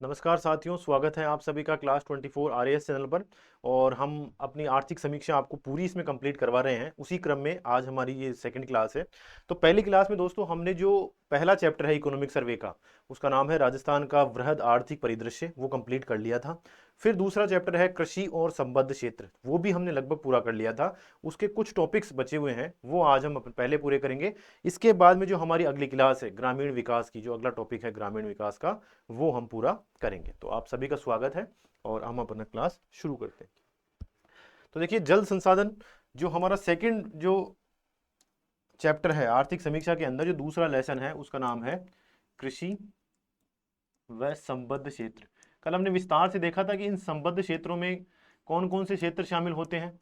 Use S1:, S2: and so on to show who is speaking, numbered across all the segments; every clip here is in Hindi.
S1: नमस्कार साथियों, स्वागत है आप सभी का क्लास 24 आरएएस चैनल पर। और हम अपनी आर्थिक समीक्षा आपको पूरी इसमें कंप्लीट करवा रहे हैं। उसी क्रम में आज हमारी ये सेकंड क्लास है। तो पहली क्लास में दोस्तों हमने जो पहला चैप्टर है इकोनॉमिक सर्वे का, उसका नाम है राजस्थान का वृहद आर्थिक परिदृश्य, वो कंप्लीट कर लिया था। फिर दूसरा चैप्टर है कृषि और संबद्ध क्षेत्र, वो भी हमने लगभग पूरा कर लिया था। उसके कुछ टॉपिक्स बचे हुए हैं, वो आज हम पहले पूरे करेंगे। इसके बाद में जो हमारी अगली क्लास है ग्रामीण विकास की, जो अगला टॉपिक है ग्रामीण विकास का, वो हम पूरा करेंगे। तो आप सभी का स्वागत है और हम अपना क्लास शुरू करते हैं। तो देखिए, जल संसाधन जो हमारा सेकंड जो चैप्टर है आर्थिक समीक्षा के अंदर, जो दूसरा लेसन है, उसका नाम है कृषि व संबद्ध क्षेत्र। कल हमने विस्तार से देखा था कि इन संबद्ध क्षेत्रों में कौन कौन से क्षेत्र शामिल होते हैं,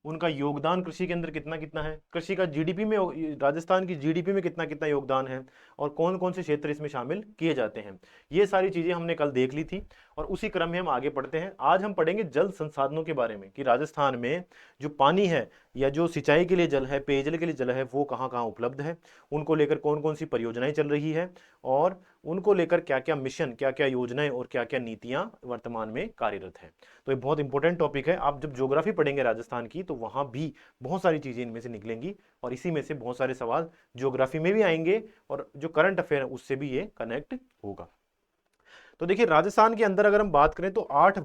S1: उनका योगदान कृषि के अंदर कितना कितना है, कृषि का जीडीपी में, राजस्थान की जीडीपी में कितना कितना योगदान है, और कौन कौन से क्षेत्र इसमें शामिल किए जाते हैं। ये सारी चीजें हमने कल देख ली थी और उसी क्रम में हम आगे पढ़ते हैं। आज हम पढ़ेंगे जल संसाधनों के बारे में कि राजस्थान में जो पानी है या जो सिंचाई के लिए जल है, पेयजल के लिए जल है, वो कहाँ कहाँ उपलब्ध है, उनको लेकर कौन कौन सी परियोजनाएं चल रही है, और उनको लेकर क्या क्या मिशन, क्या क्या योजनाएं और क्या क्या नीतियां वर्तमान में कार्यरत हैं। तो ये बहुत इंपॉर्टेंट टॉपिक है। आप जब ज्योग्राफी पढ़ेंगे राजस्थान की, तो वहां भी बहुत सारी चीजें इनमें से निकलेंगी और इसी में से बहुत सारे सवाल ज्योग्राफी में भी आएंगे और जो करंट अफेयर है उससे भी ये कनेक्ट होगा। तो देखिए, राजस्थान के अंदर अगर हम बात करें तो आठ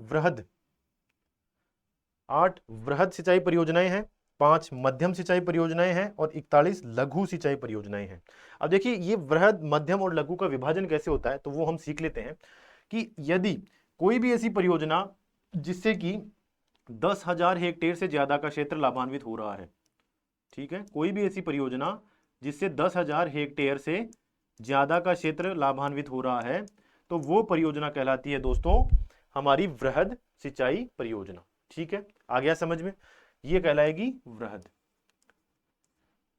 S1: वृहद सिंचाई परियोजनाएं हैं, 5 मध्यम सिंचाई परियोजनाएं हैं और 41 लघु सिंचाई परियोजनाएं हैं। अब देखिए, ये वृहद, मध्यम और लघु का विभाजन कैसे होता है, तो वो हम सीख लेते हैं कि यदि कोई भी ऐसी परियोजना जिससे कि 10,000 हेक्टेयर से ज्यादा का क्षेत्र लाभान्वित हो रहा है, ठीक है, कोई भी ऐसी परियोजना जिससे 10,000 हेक्टेयर से ज्यादा का क्षेत्र लाभान्वित हो रहा है, तो वो परियोजना कहलाती है दोस्तों हमारी वृहद सिंचाई परियोजना। ठीक है, आ गया समझ में, ये कहलाएगी वृहद।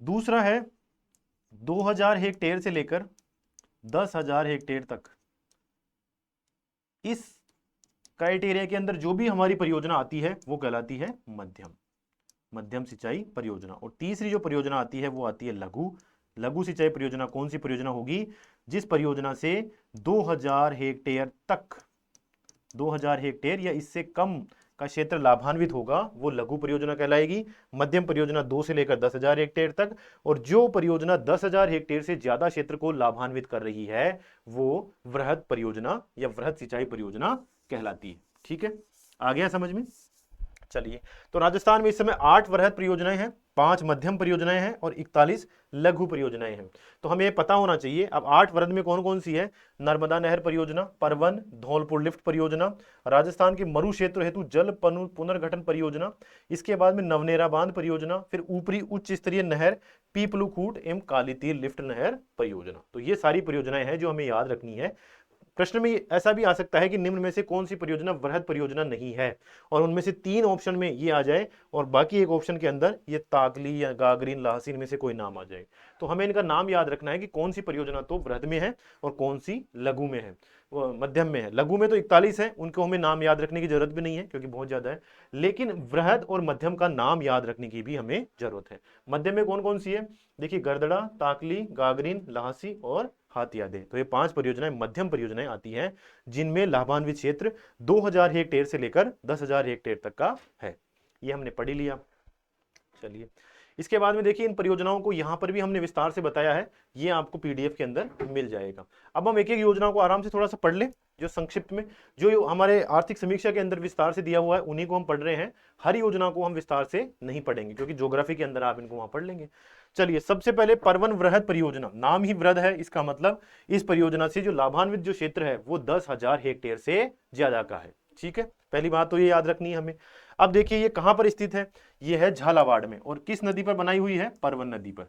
S1: दूसरा है 2,000 हेक्टेयर से लेकर 10,000 हेक्टेयर तक। इस क्राइटेरिया के अंदर जो भी हमारी परियोजना आती है वो कहलाती है मध्यम सिंचाई परियोजना। और तीसरी जो परियोजना आती है वो आती है लघु सिंचाई परियोजना। कौन सी परियोजना होगी? जिस परियोजना से 2,000 हेक्टेयर तक, 2,000 हेक्टेयर या इससे कम का क्षेत्र लाभान्वित होगा, वो लघु परियोजना कहलाएगी। मध्यम परियोजना 2 से लेकर 10,000 हेक्टेयर तक, और जो परियोजना 10,000 हेक्टेयर से ज्यादा क्षेत्र को लाभान्वित कर रही है वो वृहद परियोजना या वृहद सिंचाई परियोजना कहलाती है। ठीक है, आ गया समझ में? चलिए, तो राजस्थान में इस समय 8 वृहद परियोजनाएं हैं, 5 मध्यम परियोजनाएं हैं और 41 लघु परियोजनाएं हैं। तो हमें पता होना चाहिए अब 8 वृहद में कौन कौन सी है। नर्मदा नहर परियोजना, परवन धौलपुर लिफ्ट परियोजना, राजस्थान के मरु क्षेत्र हेतु जल पुनर्गठन परियोजना, इसके बाद में नवनेरा बांध परियोजना, फिर ऊपरी उच्च स्तरीय नहर पीपलूकूट एवं कालीतीर लिफ्ट नहर परियोजना। तो ये सारी परियोजनाएं हैं जो हमें याद रखनी है। प्रश्न में ऐसा भी आ सकता है कि निम्न में से कौन सी परियोजना वृहद परियोजना नहीं है, और उनमें से 3 ऑप्शन में ये आ जाए और बाकी एक ऑप्शन के अंदर ये ताकली या गागरीन लाहसी में से कोई नाम आ जाए। तो हमें इनका नाम याद रखना है कि कौन सी परियोजना तो वृहद में है और कौन सी लघु में है, मध्यम में है। लघु में तो 41 है, उनको हमें नाम याद रखने की जरूरत भी नहीं है क्योंकि बहुत ज्यादा है, लेकिन वृहद और मध्यम का नाम याद रखने की भी हमें जरूरत है। मध्यम में कौन कौन सी है? देखिए, गरदड़ा, ताकली, गागरीन, लाहसी और हाथियादे। तो ये 5 परियोजनाएं मध्यम परियोजनाएं आती हैं जिनमें लाभान्वित क्षेत्र 2,000 हेक्टेयर से लेकर 10,000 हेक्टेयर तक का है। ये हमने पढ़ लिया। चलिए, इसके बाद में देखिए, इन परियोजनाओं को यहां पर भी हमने विस्तार से बताया है, ये आपको पीडीएफ के अंदर मिल जाएगा। अब हम एक एक योजना को आराम से थोड़ा सा पढ़ लें, जो संक्षिप्त में जो हमारे आर्थिक समीक्षा के अंदर विस्तार से दिया हुआ है उन्हीं को हम पढ़ रहे हैं। हर योजना को हम विस्तार से नहीं पढ़ेंगे क्योंकि ज्योग्राफी के अंदर आप इनको वहां पढ़ लेंगे। चलिए, सबसे पहले परवन वृहद परियोजना, नाम ही वृहद है, इसका मतलब इस परियोजना से जो लाभान्वित जो क्षेत्र है वो 10,000 हेक्टेयर से ज्यादा का है। ठीक है, पहली बात तो ये याद रखनी है हमें। अब देखिए, ये कहां पर स्थित है? ये है झालावाड़ में, और किस नदी पर बनाई हुई है? परवन नदी पर।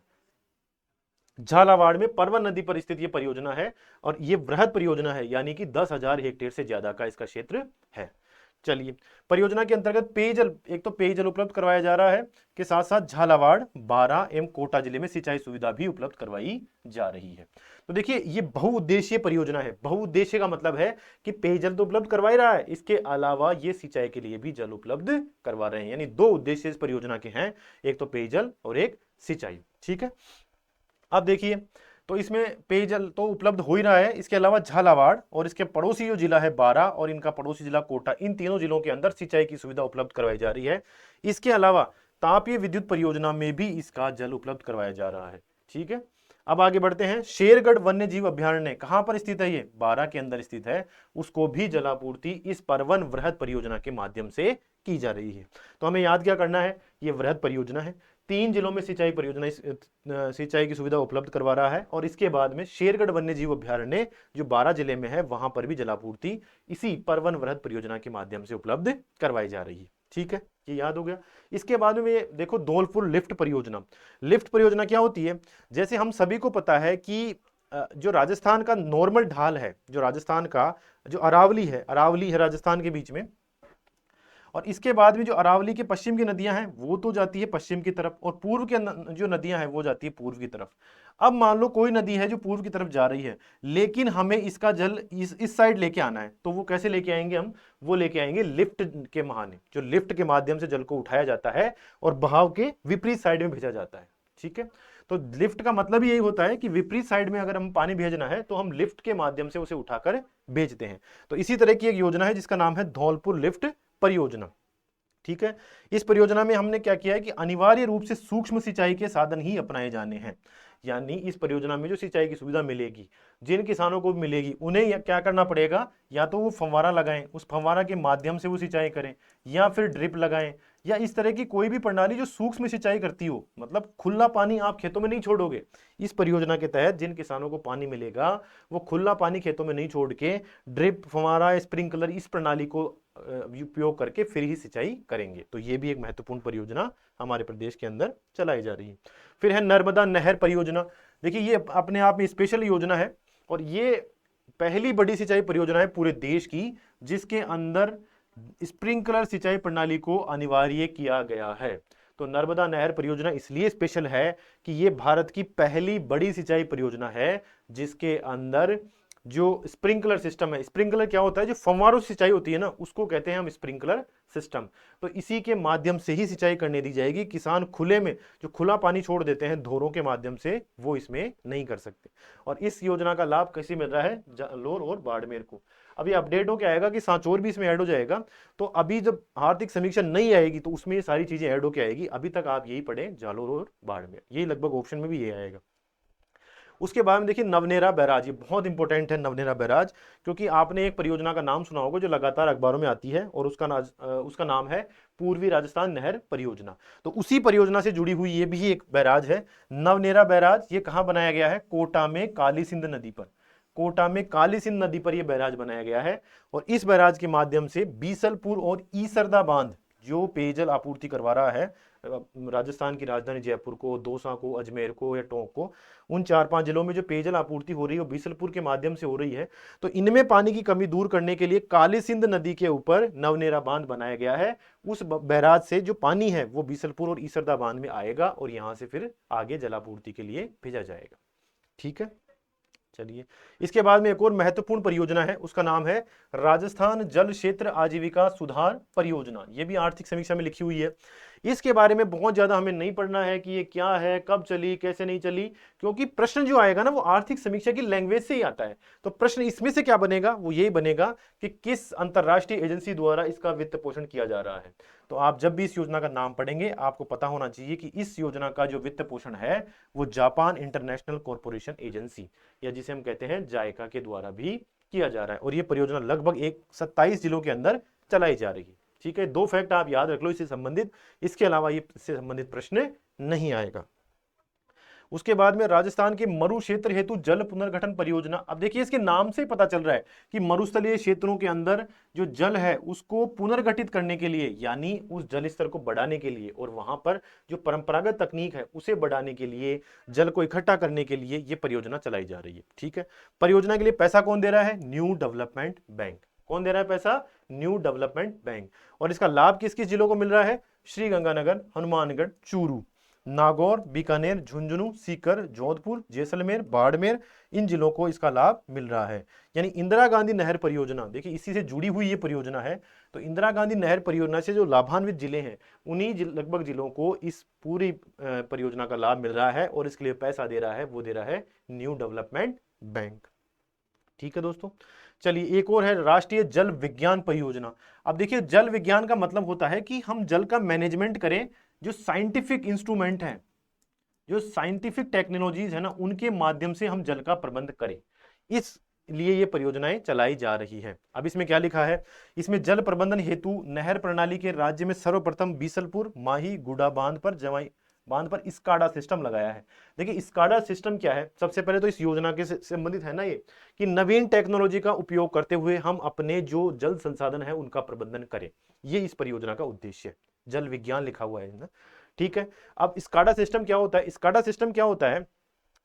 S1: झालावाड़ में परवन नदी पर स्थित ये परियोजना है और ये वृहद परियोजना है, यानी कि 10,000 हेक्टेयर से ज्यादा का इसका क्षेत्र है। चलिए, परियोजना के अंतर्गत पेयजल, एक तो पेयजल उपलब्ध करवाया जा रहा है, के साथ साथ झालावाड़, बारां एवं कोटा जिले में सिंचाई सुविधा भी उपलब्ध करवाई जा रही है। तो देखिए, ये बहुउद्देशीय परियोजना है। बहुउद्देशीय का मतलब है कि पेयजल तो उपलब्ध करवा ही रहा है, इसके अलावा ये सिंचाई के लिए भी जल उपलब्ध करवा रहे हैं, यानी 2 उद्देश्य इस परियोजना के हैं, एक तो पेयजल और एक सिंचाई। ठीक है, अब देखिए, तो इसमें पेयजल तो उपलब्ध हो ही रहा है। इसके अलावा झालावाड़ और इसके पड़ोसी जो जिला है बारा और इनका पड़ोसी जिला कोटा, इन तीनों जिलों के अंदर सिंचाई की सुविधा उपलब्ध करवाई जा रही है। इसके अलावा तापीय विद्युत परियोजना में भी इसका जल उपलब्ध करवाया जा रहा है। ठीक है, अब आगे बढ़ते हैं। शेरगढ़ वन्य जीव अभ्यारण्य कहां पर स्थित है? ये बारा के अंदर स्थित है। उसको भी जलापूर्ति इस परवन वृहद परियोजना के माध्यम से की जा रही है। तो हमें याद क्या करना है? ये वृहद परियोजना है, 3 जिलों में सिंचाई परियोजना सिंचाई की सुविधा उपलब्ध करवा रहा है। और इसके बाद में शेरगढ़ वन्य जीव अभ्यारण्य जो बारा जिले में है, वहां पर भी जलापूर्ति इसी परवन वृहद परियोजना के माध्यम से उपलब्ध करवाई जा रही है। ठीक है, ये याद हो गया। इसके बाद में देखो धौलपुर लिफ्ट परियोजना। लिफ्ट परियोजना क्या होती है? जैसे हम सभी को पता है कि जो राजस्थान का नॉर्मल ढाल है, जो राजस्थान का जो अरावली है राजस्थान के बीच में, और इसके बाद में जो अरावली के पश्चिम की नदियां हैं वो तो जाती है पश्चिम की तरफ, और पूर्व के जो नदियां हैं वो जाती है पूर्व की तरफ। अब मान लो कोई नदी है जो पूर्व की तरफ जा रही है, लेकिन हमें इसका जल इस साइड लेके आना है, तो वो कैसे लेके आएंगे हम? वो लेके आएंगे लिफ्ट के बहाने, जो लिफ्ट के माध्यम से जल को उठाया जाता है और बहाव के विपरीत साइड में भेजा जाता है। ठीक है, तो लिफ्ट का मतलब यही होता है कि विपरीत साइड में अगर हम पानी भेजना है तो हम लिफ्ट के माध्यम से उसे उठाकर भेजते हैं। तो इसी तरह की एक योजना है जिसका नाम है धौलपुर लिफ्ट परियोजना। ठीक है, इस परियोजना में हमने क्या किया है कि अनिवार्य रूप से सूक्ष्म सिंचाई के साधन ही अपनाए जाने हैं। यानी इस परियोजना में जो सिंचाई की सुविधा मिलेगी, जिन किसानों को मिलेगी, उन्हें क्या करना पड़ेगा? या तो वो फव्वारा लगाएं, उस फव्वारा के माध्यम से वो सिंचाई करें, या फिर ड्रिप लगाएं, या इस तरह की कोई भी प्रणाली जो सूक्ष्म सिंचाई करती हो। मतलब खुला पानी आप खेतों में नहीं छोड़ोगे। इस परियोजना के तहत जिन किसानों को पानी मिलेगा वो खुला पानी खेतों में नहीं छोड़ के ड्रिप, फव्वारा, स्प्रिंकलर, इस प्रणाली को उपयोग करके फिर ही सिंचाई करेंगे। तो ये भी एक महत्वपूर्ण परियोजना हमारे प्रदेश के अंदर चलाई जा रही है। फिर है नर्मदा नहर परियोजना। देखिए ये अपने आप में स्पेशल योजना है और ये पहली बड़ी सिंचाई परियोजना है पूरे देश की जिसके अंदर स्प्रिंकलर सिंचाई प्रणाली को अनिवार्य किया गया है। तो नर्मदा नहर परियोजना इसलिए स्पेशल है कि ये भारत की पहली बड़ी सिंचाई परियोजना है जिसके अंदर जो स्प्रिंकलर सिस्टम है। स्प्रिंकलर क्या होता है? जो फव्वारों से सिंचाई होती है ना, उसको कहते हैं हम स्प्रिंकलर सिस्टम। तो इसी के माध्यम से ही सिंचाई करने दी जाएगी। किसान खुले में जो खुला पानी छोड़ देते हैं धोरों के माध्यम से, वो इसमें नहीं कर सकते। और इस योजना का लाभ कैसे मिल रहा है? जालोर और बाड़मेर को। अभी अपडेट हो के आएगा कि सांचौर भी इसमें ऐड हो जाएगा। तो अभी जब आर्थिक समीक्षा नहीं आएगी तो उसमें ये सारी चीजें ऐड होके आएगी। अभी तक आप यही पढ़े, जालोर और बाड़मेर, यही लगभग ऑप्शन में भी ये आएगा। उसके बाद में देखिए नवनेरा बैराज, ये बहुत इंपॉर्टेंट है नवनेरा बैराज, क्योंकि आपने एक परियोजना का नाम सुना होगा जो लगातार अखबारों में आती है और उसका नाम है पूर्वी राजस्थान नहर परियोजना। तो उसी परियोजना से जुड़ी हुई ये भी एक बैराज है नवनेरा बैराज। ये कहाँ बनाया गया है? कोटा में काली सिंध नदी पर। कोटा में काली सिंध नदी पर यह बैराज बनाया गया है और इस बैराज के माध्यम से बीसलपुर और ईसरदा बांध जो पेयजल आपूर्ति करवा रहा है राजस्थान की राजधानी जयपुर को, दौसा को, अजमेर को या टोंक को, उन 4-5 जिलों में जो पेयजल आपूर्ति हो रही है वो बीसलपुर के माध्यम से हो रही है। तो इनमें पानी की कमी दूर करने के लिए काली सिंध नदी के ऊपर नवनेरा बांध बनाया गया है। उस बैराज से जो पानी है वो बीसलपुर और ईसरदा बांध में आएगा और यहां से फिर आगे जलापूर्ति के लिए भेजा जाएगा। ठीक है, चलिए इसके बाद में एक और महत्वपूर्ण परियोजना है, उसका नाम है राजस्थान जल क्षेत्र आजीविका सुधार परियोजना। ये भी आर्थिक समीक्षा में लिखी हुई है। इसके बारे में बहुत ज्यादा हमें नहीं पढ़ना है कि ये क्या है, कब चली, कैसे नहीं चली, क्योंकि प्रश्न जो आएगा ना वो आर्थिक समीक्षा की लैंग्वेज से ही आता है। तो प्रश्न इसमें से क्या बनेगा? वो यही बनेगा कि किस अंतरराष्ट्रीय एजेंसी द्वारा इसका वित्त पोषण किया जा रहा है। तो आप जब भी इस योजना का नाम पढ़ेंगे आपको पता होना चाहिए कि इस योजना का जो वित्त पोषण है वो जापान इंटरनेशनल कॉर्पोरेशन एजेंसी या जिसे हम कहते हैं जायका के द्वारा भी किया जा रहा है। और ये परियोजना लगभग 27 जिलों के अंदर चलाई जा रही है। ठीक है, 2 फैक्ट आप याद रख लो इससे संबंधित, इसके अलावा ये इससे संबंधित प्रश्न नहीं आएगा। उसके बाद में राजस्थान के मरु क्षेत्र हेतु जल पुनर्गठन परियोजना। अब देखिए इसके नाम से पता चल रहा है कि मरुस्थलीय क्षेत्रों के अंदर जो जल है उसको पुनर्गठित करने के लिए, यानी उस जल स्तर को बढ़ाने के लिए और वहां पर जो परंपरागत तकनीक है उसे बढ़ाने के लिए, जल को इकट्ठा करने के लिए ये परियोजना चलाई जा रही है। ठीक है, परियोजना के लिए पैसा कौन दे रहा है? New development bank. कौन दे रहा है पैसा? New development bank. और इसका लाभ किस किस जिलों को मिल रहा है? श्रीगंगानगर, हनुमानगढ़, चूरू। नागौर, बीकानेर, झुंझुनू, सीकर, जोधपुर, जैसलमेर, बाड़मेर, इन जिलों को इसका लाभ मिल रहा है। यानी इंदिरा गांधी नहर परियोजना, देखिए इसी से जुड़ी हुई ये परियोजना है। तो इंदिरा गांधी नहर परियोजना से जो लाभान्वित जिले हैं उन्हीं लगभग जिलों को इस पूरी परियोजना का लाभ मिल रहा है, और इसके लिए पैसा दे रहा है, वो दे रहा है न्यू डेवलपमेंट बैंक। ठीक है दोस्तों, चलिए एक और है राष्ट्रीय जल विज्ञान परियोजना। अब देखिए जल विज्ञान का मतलब होता है कि हम जल का मैनेजमेंट करें, जो साइंटिफिक इंस्ट्रूमेंट है, जो साइंटिफिक टेक्नोलॉजीज है ना, उनके माध्यम से हम जल का प्रबंध करें, इसलिए ये परियोजनाएं चलाई जा रही है। अब इसमें क्या लिखा है, इसमें जल प्रबंधन हेतु नहर प्रणाली के राज्य में सर्वप्रथम बीसलपुर, माही, गुडा बांध पर जवाई बांध पर स्काडा सिस्टम लगाया है। देखिए स्काडा सिस्टम क्या है, सबसे पहले तो इस योजना के संबंधित है ना ये, कि नवीन टेक्नोलॉजी का उपयोग करते हुए हम अपने जो जल संसाधन है उनका प्रबंधन करें, ये इस परियोजना का उद्देश्य है। जल विज्ञान लिखा हुआ है ना, ठीक है। अब स्काडा सिस्टम क्या होता है, स्काडा सिस्टम क्या होता है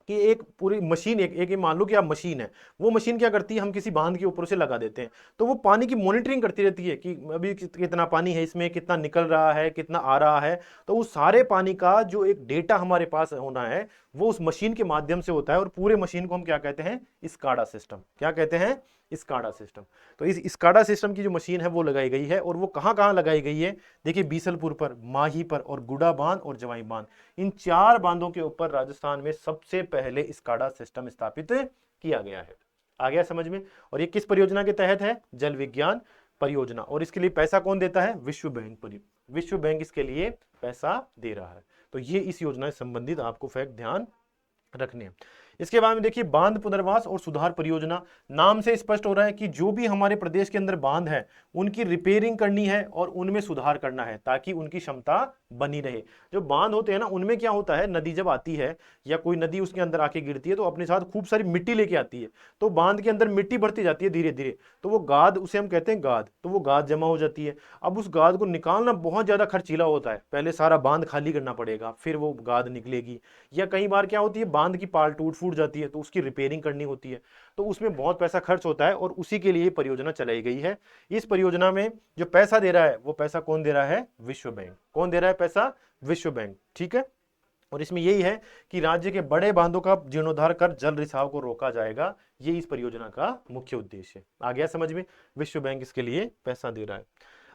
S1: कि एक पूरी मशीन, एक मान लो कि आप मशीन है, वो मशीन क्या करती है, हम किसी बांध के ऊपर से लगा देते हैं, तो वो पानी की मॉनिटरिंग करती रहती है कि अभी कितना पानी है इसमें, कितना निकल रहा है, कितना आ रहा है। तो उस सारे पानी का जो एक डेटा हमारे पास होना है वो उस मशीन के माध्यम से होता है, और पूरे मशीन को हम क्या कहते हैं, स्काडा सिस्टम। क्या कहते हैं, स्काडा सिस्टम। तो इस स्काडा सिस्टम की जो मशीन है वो लगाई गई है, और वो कहां कहां लगाई गई है, देखिए बीसलपुर पर, माही पर, और गुडा बांध और जवाई बांध, इन 4 बांधों के ऊपर राजस्थान में सबसे पहले स्काडा सिस्टम स्थापित किया गया है। आ गया समझ में। और ये किस परियोजना के तहत है, जल विज्ञान परियोजना। और इसके लिए पैसा कौन देता है, विश्व बैंक। विश्व बैंक इसके लिए पैसा दे रहा है। तो ये इस योजना से संबंधित आपको फैक्ट ध्यान रखने हैं। इसके बाद में देखिए बांध पुनर्वास और सुधार परियोजना, नाम से स्पष्ट हो रहा है कि जो भी हमारे प्रदेश के अंदर बांध है उनकी रिपेयरिंग करनी है और उनमें सुधार करना है, ताकि उनकी क्षमता बनी रहे। जो बांध होते हैं ना, उनमें क्या होता है, नदी जब आती है या कोई नदी उसके अंदर आके गिरती है तो अपने साथ खूब सारी मिट्टी लेके आती है, तो बांध के अंदर मिट्टी बढ़ती जाती है धीरे धीरे, तो वो गाद, उसे हम कहते हैं गाद, तो वो गाद जमा हो जाती है। अब उस गाद को निकालना बहुत ज्यादा खर्चीला होता है, पहले सारा बांध खाली करना पड़ेगा, फिर वो गाद निकलेगी। या कई बार क्या होती है, बांध की पाल टूट फूट जाती है तो उसकी रिपेयरिंग करनी होती है, तो उसमें बहुत पैसा खर्च होता है, और उसी के लिए परियोजना चलाई गई है। इस परियोजना में जो पैसा दे रहा है वो पैसा कौन दे रहा है, विश्व बैंक। कौन दे रहा है पैसा, विश्व बैंक। ठीक है। और इसमें यही है कि राज्य के बड़े बांधों का जीर्णोद्धार कर जल रिसाव को रोका जाएगा, ये इस परियोजना का मुख्य उद्देश्य है। आ गया समझ में, विश्व बैंक इसके लिए पैसा दे रहा है।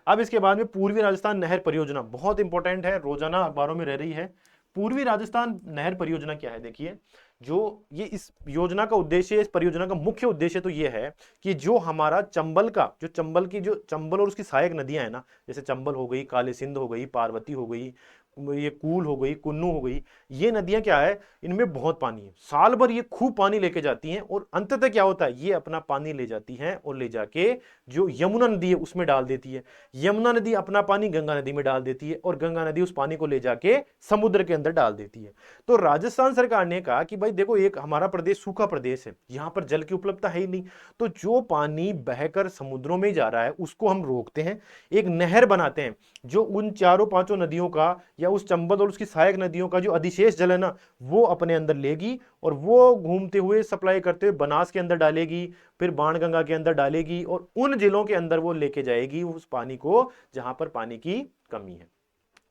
S1: अब इसके बाद में पूर्वी राजस्थान नहर परियोजना बहुत इंपॉर्टेंट है, रोजाना अखबारों में रह रही है। पूर्वी राजस्थान नहर परियोजना क्या है, देखिए जो ये इस योजना का उद्देश्य, इस परियोजना का मुख्य उद्देश्य तो ये है कि जो हमारा चंबल का, जो चंबल और उसकी सहायक नदियां है ना, जैसे चंबल हो गई, काली सिंध हो गई, पार्वती हो गई, ये कूल हो गई, कुन्नू हो गई, ये नदियां क्या है, इनमें बहुत पानी है, साल भर ये खूब पानी लेके जाती हैं, और अंततः क्या होता है, ये अपना पानी ले जाती हैं और ले जाके जो यमुना नदी है उसमें डाल देती है। यमुना नदी अपना पानी गंगा नदी में डाल देती है, और गंगा नदी उस पानी को ले जाके समुद्र के अंदर डाल देती है। तो राजस्थान सरकार ने कहा कि भाई देखो, एक हमारा प्रदेश सूखा प्रदेश है, यहाँ पर जल की उपलब्धता है ही नहीं, तो जो पानी बहकर समुद्रों में जा रहा है उसको हम रोकते हैं, एक नहर बनाते हैं जो उन 4-5 नदियों का या उस चंबल और उसकी सहायक नदियों का जो अधिशेष जल है ना, वो अपने अंदर लेगी, और वो घूमते हुए सप्लाई करते हुए बनास के अंदर डालेगी, फिर बाणगंगा के अंदर डालेगी, और उन जिलों के अंदर वो लेके जाएगी उस पानी को जहां पर पानी की कमी है।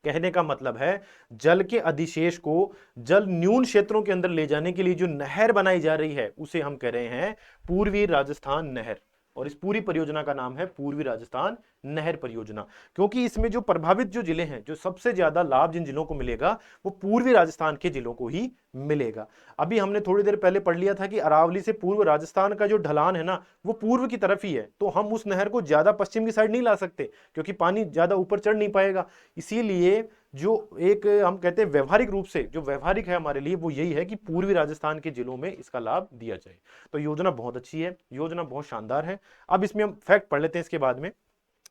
S1: कहने का मतलब है, जल के अधिशेष को जल न्यून क्षेत्रों के अंदर ले जाने के लिए जो नहर बनाई जा रही है उसे हम कह रहे हैं पूर्वी राजस्थान नहर। और इस पूरी परियोजना का नाम है पूर्वी राजस्थान नहर परियोजना, क्योंकि इसमें जो प्रभावित जो जिले हैं, जो सबसे ज्यादा लाभ जिन जिलों को मिलेगा वो पूर्वी राजस्थान के जिलों को ही मिलेगा। अभी हमने थोड़ी देर पहले पढ़ लिया था कि अरावली से पूर्व राजस्थान का जो ढलान है ना, वो पूर्व की तरफ ही है, तो हम उस नहर को ज्यादा पश्चिम की साइड नहीं ला सकते, क्योंकि पानी ज्यादा ऊपर चढ़ नहीं पाएगा। इसीलिए जो एक हम कहते हैं व्यवहारिक रूप से, जो व्यवहारिक है हमारे लिए, वो यही है कि पूर्वी राजस्थान के जिलों में इसका लाभ दिया जाए। तो योजना बहुत अच्छी है, योजना बहुत शानदार है। अब इसमें हम फैक्ट पढ़ लेते हैं इसके बाद में।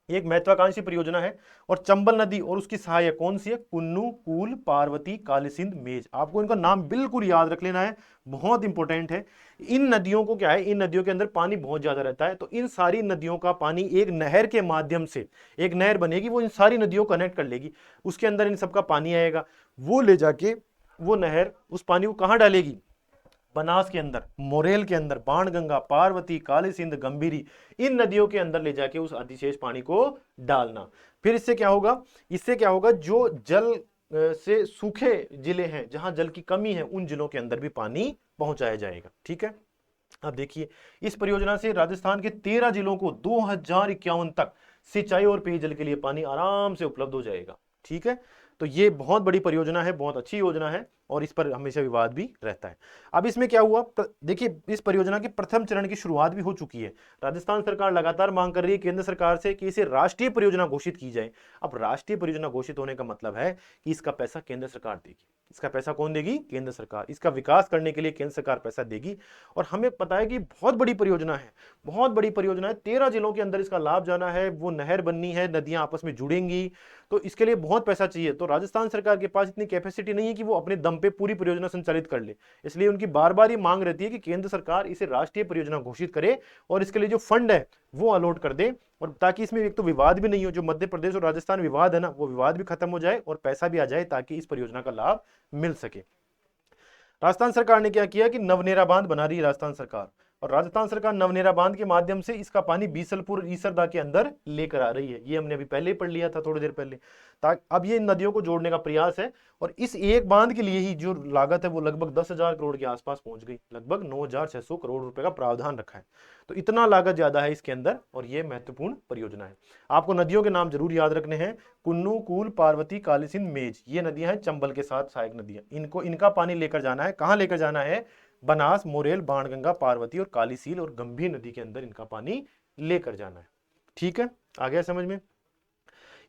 S1: एक महत्वाकांक्षी परियोजना है, और चंबल नदी और उसकी सहायक कौन सी है, कुन्नू, कूल, पार्वती, कालीसिंध, मेज। आपको इनका नाम बिल्कुल याद रख लेना है, बहुत इंपॉर्टेंट है। इन नदियों को क्या है, इन नदियों के अंदर पानी बहुत ज्यादा रहता है, तो इन सारी नदियों का पानी एक नहर के माध्यम से, एक नहर बनेगी, वो इन सारी नदियों को कनेक्ट कर लेगी, उसके अंदर इन सबका पानी आएगा, वो ले जाके वो नहर उस पानी को कहां डालेगी, बनास के अंदर, मोरेल के अंदर, बाणगंगा, पार्वती, काली सिंध, गंभीरी, इन नदियों के अंदर ले जाके उस अधिशेष पानी को डालना। फिर इससे क्या होगा, इससे क्या होगा, जो जल से सूखे जिले हैं जहां जल की कमी है उन जिलों के अंदर भी पानी पहुंचाया जाएगा। ठीक है, अब देखिए इस परियोजना से राजस्थान के 13 जिलों को 2051 तक सिंचाई और पेयजल के लिए पानी आराम से उपलब्ध हो जाएगा। ठीक है, तो ये बहुत बड़ी परियोजना है, बहुत अच्छी योजना है और इस पर हमेशा विवाद भी रहता है। अब इसमें क्या हुआ, देखिए इस परियोजना के प्रथम चरण की शुरुआत भी हो चुकी है। राजस्थान सरकार लगातार मांग कर रही है केंद्र सरकार से कि इसे राष्ट्रीय परियोजना घोषित की जाए। अब राष्ट्रीय परियोजना घोषित होने का मतलब है कि इसका पैसा केंद्र सरकार देगी। इसका पैसा कौन देगी? केंद्र सरकार। इसका विकास करने के लिए केंद्र सरकार पैसा देगी और हमें पता है कि बहुत बड़ी परियोजना है, बहुत बड़ी परियोजना है। 13 जिलों के अंदर इसका लाभ जाना है, वो नहर बननी है, नदियां आपस में जुड़ेंगी, तो इसके लिए बहुत पैसा चाहिए। तो राजस्थान सरकार के पास इतनी कैपेसिटी नहीं है कि वो अपने दम पे पूरी परियोजना संचालित कर ले, इसलिए उनकी बार बार ये मांग रहती है कि केंद्र सरकार इसे राष्ट्रीय परियोजना घोषित करे और इसके लिए जो फंड है वो अलॉट कर दे, और ताकि इसमें एक तो विवाद भी नहीं हो, जो मध्य प्रदेश और राजस्थान विवाद है ना, वो विवाद भी खत्म हो जाए और पैसा भी आ जाए ताकि इस परियोजना का लाभ मिल सके। राजस्थान सरकार ने क्या किया कि नवनेरा बांध बना रही है राजस्थान सरकार, और राजस्थान सरकार नवनेरा बांध के माध्यम से इसका पानी बीसलपुर ईसरदा के अंदर लेकर आ रही है। ये हमने अभी पहले ही पढ़ लिया था थोड़ी देर पहले। अब ये इन नदियों को जोड़ने का प्रयास है और इस एक बांध के लिए ही जो लागत है वो लगभग 10,000 करोड़ के आसपास पहुंच गई, लगभग 9,600 करोड़ रुपए का प्रावधान रखा है। तो इतना लागत ज्यादा है इसके अंदर और ये महत्वपूर्ण परियोजना है। आपको नदियों के नाम जरूर याद रखने हैं, कुन्नू, कूल, पार्वती, काली सिंध, मेज, ये नदियां हैं चंबल के साथ सहायक नदियां। इनका पानी लेकर जाना है, कहां लेकर जाना है? बनास, मोरेल, बाणगंगा, पार्वती और काली सील और गंभीर नदी के अंदर इनका पानी लेकर जाना है। ठीक है, आ गया समझ में?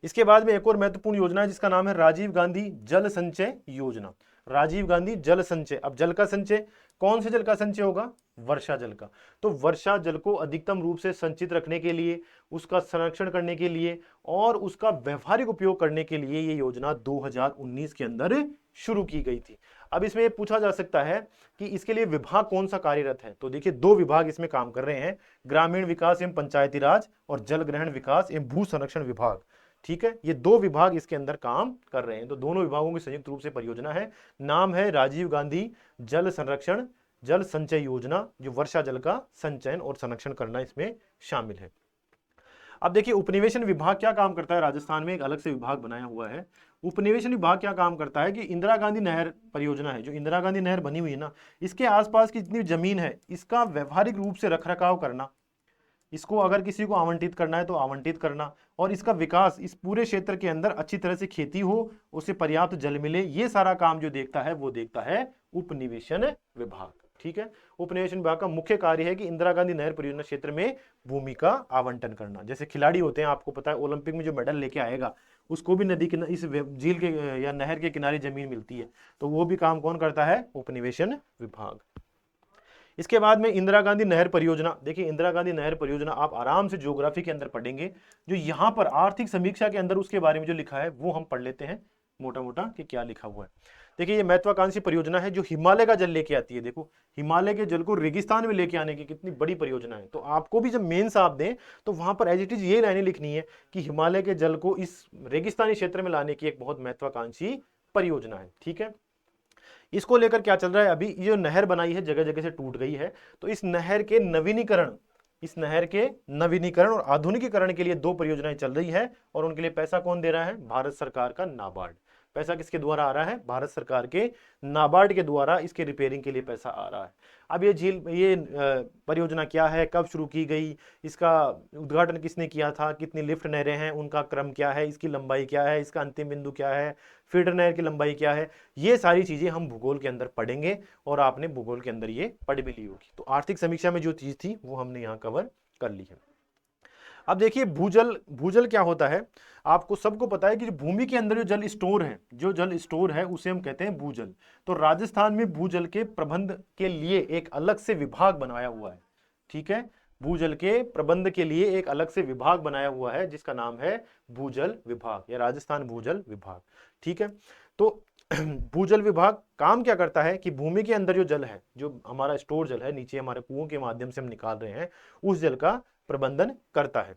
S1: इसके बाद में एक और महत्वपूर्ण योजना है जिसका नाम है राजीव गांधी जल संचय योजना। राजीव गांधी जल संचय। अब जल का संचय, कौन से जल का संचय होगा? वर्षा जल का। तो वर्षा जल को अधिकतम रूप से संचित रखने के लिए, उसका संरक्षण करने के लिए और उसका व्यवहारिक उपयोग करने के लिए ये योजना 2019 के अंदर शुरू की गई थी। अब इसमें ये पूछा जा सकता है कि इसके लिए विभाग कौन सा कार्यरत है, तो देखिए 2 विभाग इसमें काम कर रहे हैं, ग्रामीण विकास एवं पंचायती राज और जल ग्रहण विकास एवं भू संरक्षण विभाग। ठीक है, ये 2 विभाग इसके अंदर काम कर रहे हैं। तो दोनों विभागों की संयुक्त रूप से परियोजना है, नाम है राजीव गांधी जल संरक्षण जल संचय योजना, जो वर्षा जल का संचयन और संरक्षण करना इसमें शामिल है। अब देखिए उपनिवेशन विभाग क्या काम करता है, राजस्थान में एक अलग से विभाग बनाया हुआ है। उपनिवेशन विभाग क्या काम करता है कि इंदिरा गांधी नहर परियोजना है, जो इंदिरा गांधी नहर बनी हुई है ना, इसके आसपास की जितनी जमीन है इसका व्यवहारिक रूप से रखरखाव करना, इसको अगर किसी को आवंटित करना है तो आवंटित करना, और इसका विकास इस पूरे क्षेत्र के अंदर अच्छी तरह से खेती हो, उसे पर्याप्त जल मिले, ये सारा काम जो देखता है वो देखता है उपनिवेशन विभाग। ठीक है, उपनिवेशन विभाग का मुख्य कार्य है कि इंदिरा गांधी नहर परियोजना क्षेत्र में भूमि का आवंटन करना। जैसे खिलाड़ी होते हैं, आपको पता है ओलंपिक में जो मेडल लेके आएगा उसको भी नदी के इस झील के या नहर के किनारे जमीन मिलती है, तो वो भी काम कौन करता है? उपनिवेशन विभाग। इसके बाद में इंदिरा गांधी नहर परियोजना। देखिए इंदिरा गांधी नहर परियोजना आप आराम से ज्योग्राफी के अंदर पढ़ेंगे, जो यहाँ पर आर्थिक समीक्षा के अंदर उसके बारे में जो लिखा है वो हम पढ़ लेते हैं मोटा मोटा कि क्या लिखा हुआ है। देखिए ये महत्वाकांक्षी परियोजना है जो हिमालय का जल लेके आती है। देखो हिमालय के जल को रेगिस्तान में लेके आने की कितनी बड़ी परियोजना है। तो आपको भी जब मेंस आप दें तो वहां पर एज इट इज ये लाइनें लिखनी है कि हिमालय के जल को इस रेगिस्तानी क्षेत्र में लाने की एक बहुत महत्वाकांक्षी परियोजना है। ठीक है, इसको लेकर क्या चल रहा है? अभी ये जो नहर बनाई है जगह जगह से टूट गई है, तो इस नहर के नवीनीकरण और आधुनिकीकरण के लिए 2 परियोजनाएं चल रही है और उनके लिए पैसा कौन दे रहा है? भारत सरकार का नाबार्ड। पैसा किसके द्वारा आ रहा है? भारत सरकार के नाबार्ड के द्वारा इसके रिपेयरिंग के लिए पैसा आ रहा है। अब ये परियोजना क्या है, कब शुरू की गई, इसका उद्घाटन किसने किया था, कितनी लिफ्ट नहरें हैं, उनका क्रम क्या है, इसकी लंबाई क्या है, इसका अंतिम बिंदु क्या है, फीडर नहर की लंबाई क्या है, ये सारी चीजें हम भूगोल के अंदर पढ़ेंगे और आपने भूगोल के अंदर ये पढ़ भी ली होगी। तो आर्थिक समीक्षा में जो चीज थी वो हमने यहाँ कवर कर ली है। अब देखिए भूजल क्या होता है, आपको सबको पता है कि भूमि के अंदर जो जल स्टोर है उसे हम कहते हैं भूजल। तो राजस्थान में भूजल के प्रबंध के लिए एक अलग से विभाग बनाया हुआ है। ठीक है, भूजल के प्रबंध के लिए एक अलग से विभाग बनाया हुआ है जिसका नाम है भूजल विभाग या राजस्थान भूजल विभाग। ठीक है, तो भूजल विभाग काम क्या करता है कि भूमि के अंदर जो जल है, जो हमारा स्टोर जल है, नीचे हमारे कुओं के माध्यम से हम निकाल रहे हैं, उस जल का प्रबंधन करता है।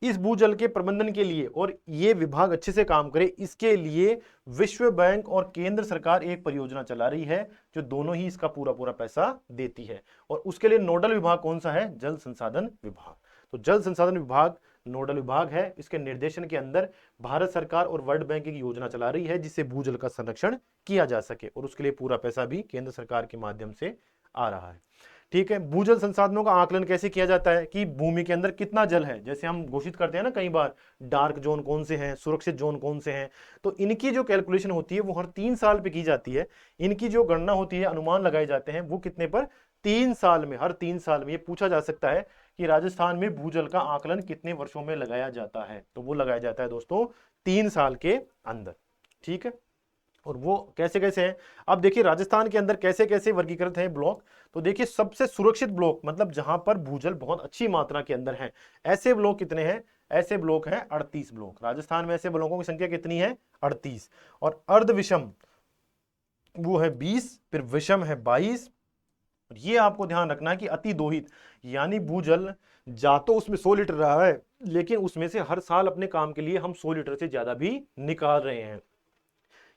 S1: इस भूजल के प्रबंधन के लिए और ये विभाग अच्छे से काम करे, इसके लिए विश्व बैंक और केंद्र सरकार एक परियोजना चला रही है जो दोनों ही इसका पूरा पूरा पैसा देती है। और उसके लिए नोडल विभाग कौन सा है? जल संसाधन विभाग। तो जल संसाधन विभाग नोडल विभाग है। इसके निर्देशन के अंदर भारत सरकार और वर्ल्ड बैंक की योजना चला रही है जिससे भूजल का संरक्षण किया जा सके, और उसके लिए पूरा पैसा भी केंद्र सरकार के माध्यम से आ रहा है। ठीक है, भूजल संसाधनों का आकलन कैसे किया जाता है कि भूमि के अंदर कितना जल है, जैसे हम घोषित करते हैं ना कई बार, डार्क जोन कौन से हैं, सुरक्षित जोन कौन से हैं, तो इनकी जो कैलकुलेशन होती है वो हर 3 साल पे की जाती है। इनकी जो गणना होती है, अनुमान लगाए जाते हैं, वो कितने पर, 3 साल में, हर 3 साल में। ये पूछा जा सकता है कि राजस्थान में भूजल का आकलन कितने वर्षों में लगाया जाता है, तो वो लगाया जाता है दोस्तों 3 साल के अंदर। ठीक है, और वो कैसे कैसे हैं, अब देखिए राजस्थान के अंदर कैसे कैसे वर्गीकृत है ब्लॉक। तो देखिए सबसे सुरक्षित ब्लॉक, मतलब जहां पर भूजल बहुत अच्छी मात्रा के अंदर है, ऐसे ब्लॉक कितने हैं, ऐसे ब्लॉक हैं 38 ब्लॉक। राजस्थान में ऐसे ब्लॉकों की संख्या कितनी है, 38। और अर्ध विषम वो है 20, फिर विषम है 22। ये आपको ध्यान रखना है कि अति दोहित, यानी भूजल जा तो उसमें 100 लीटर रहा है, लेकिन उसमें से हर साल अपने काम के लिए हम 100 लीटर से ज्यादा भी निकाल रहे हैं,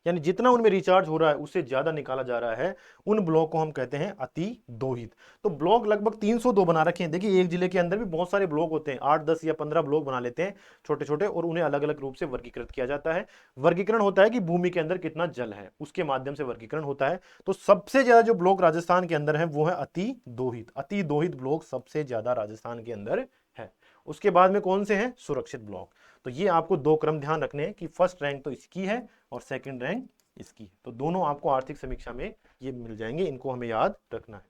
S1: यानी जितना उनमें रिचार्ज हो रहा है उससे ज्यादा निकाला जा रहा है, उन ब्लॉक को हम कहते हैं अति दोहित। तो ब्लॉक लगभग 302 बना रखे हैं। देखिए एक जिले के अंदर भी बहुत सारे ब्लॉक होते हैं, 8, 10 या 15 ब्लॉक बना लेते हैं छोटे छोटे, और उन्हें अलग अलग रूप से वर्गीकृत किया जाता है। वर्गीकरण होता है कि भूमि के अंदर कितना जल है, उसके माध्यम से वर्गीकरण होता है। तो सबसे ज्यादा जो ब्लॉक राजस्थान के अंदर है वो है अति दोहित। अति दोहित ब्लॉक सबसे ज्यादा राजस्थान के अंदर है। उसके बाद में कौन से हैं, सुरक्षित ब्लॉक। तो ये आपको 2 क्रम ध्यान रखने हैं कि फर्स्ट रैंक तो इसकी है और सेकंड रैंक इसकी है। तो दोनों आपको आर्थिक समीक्षा में ये मिल जाएंगे, इनको हमें याद रखना है।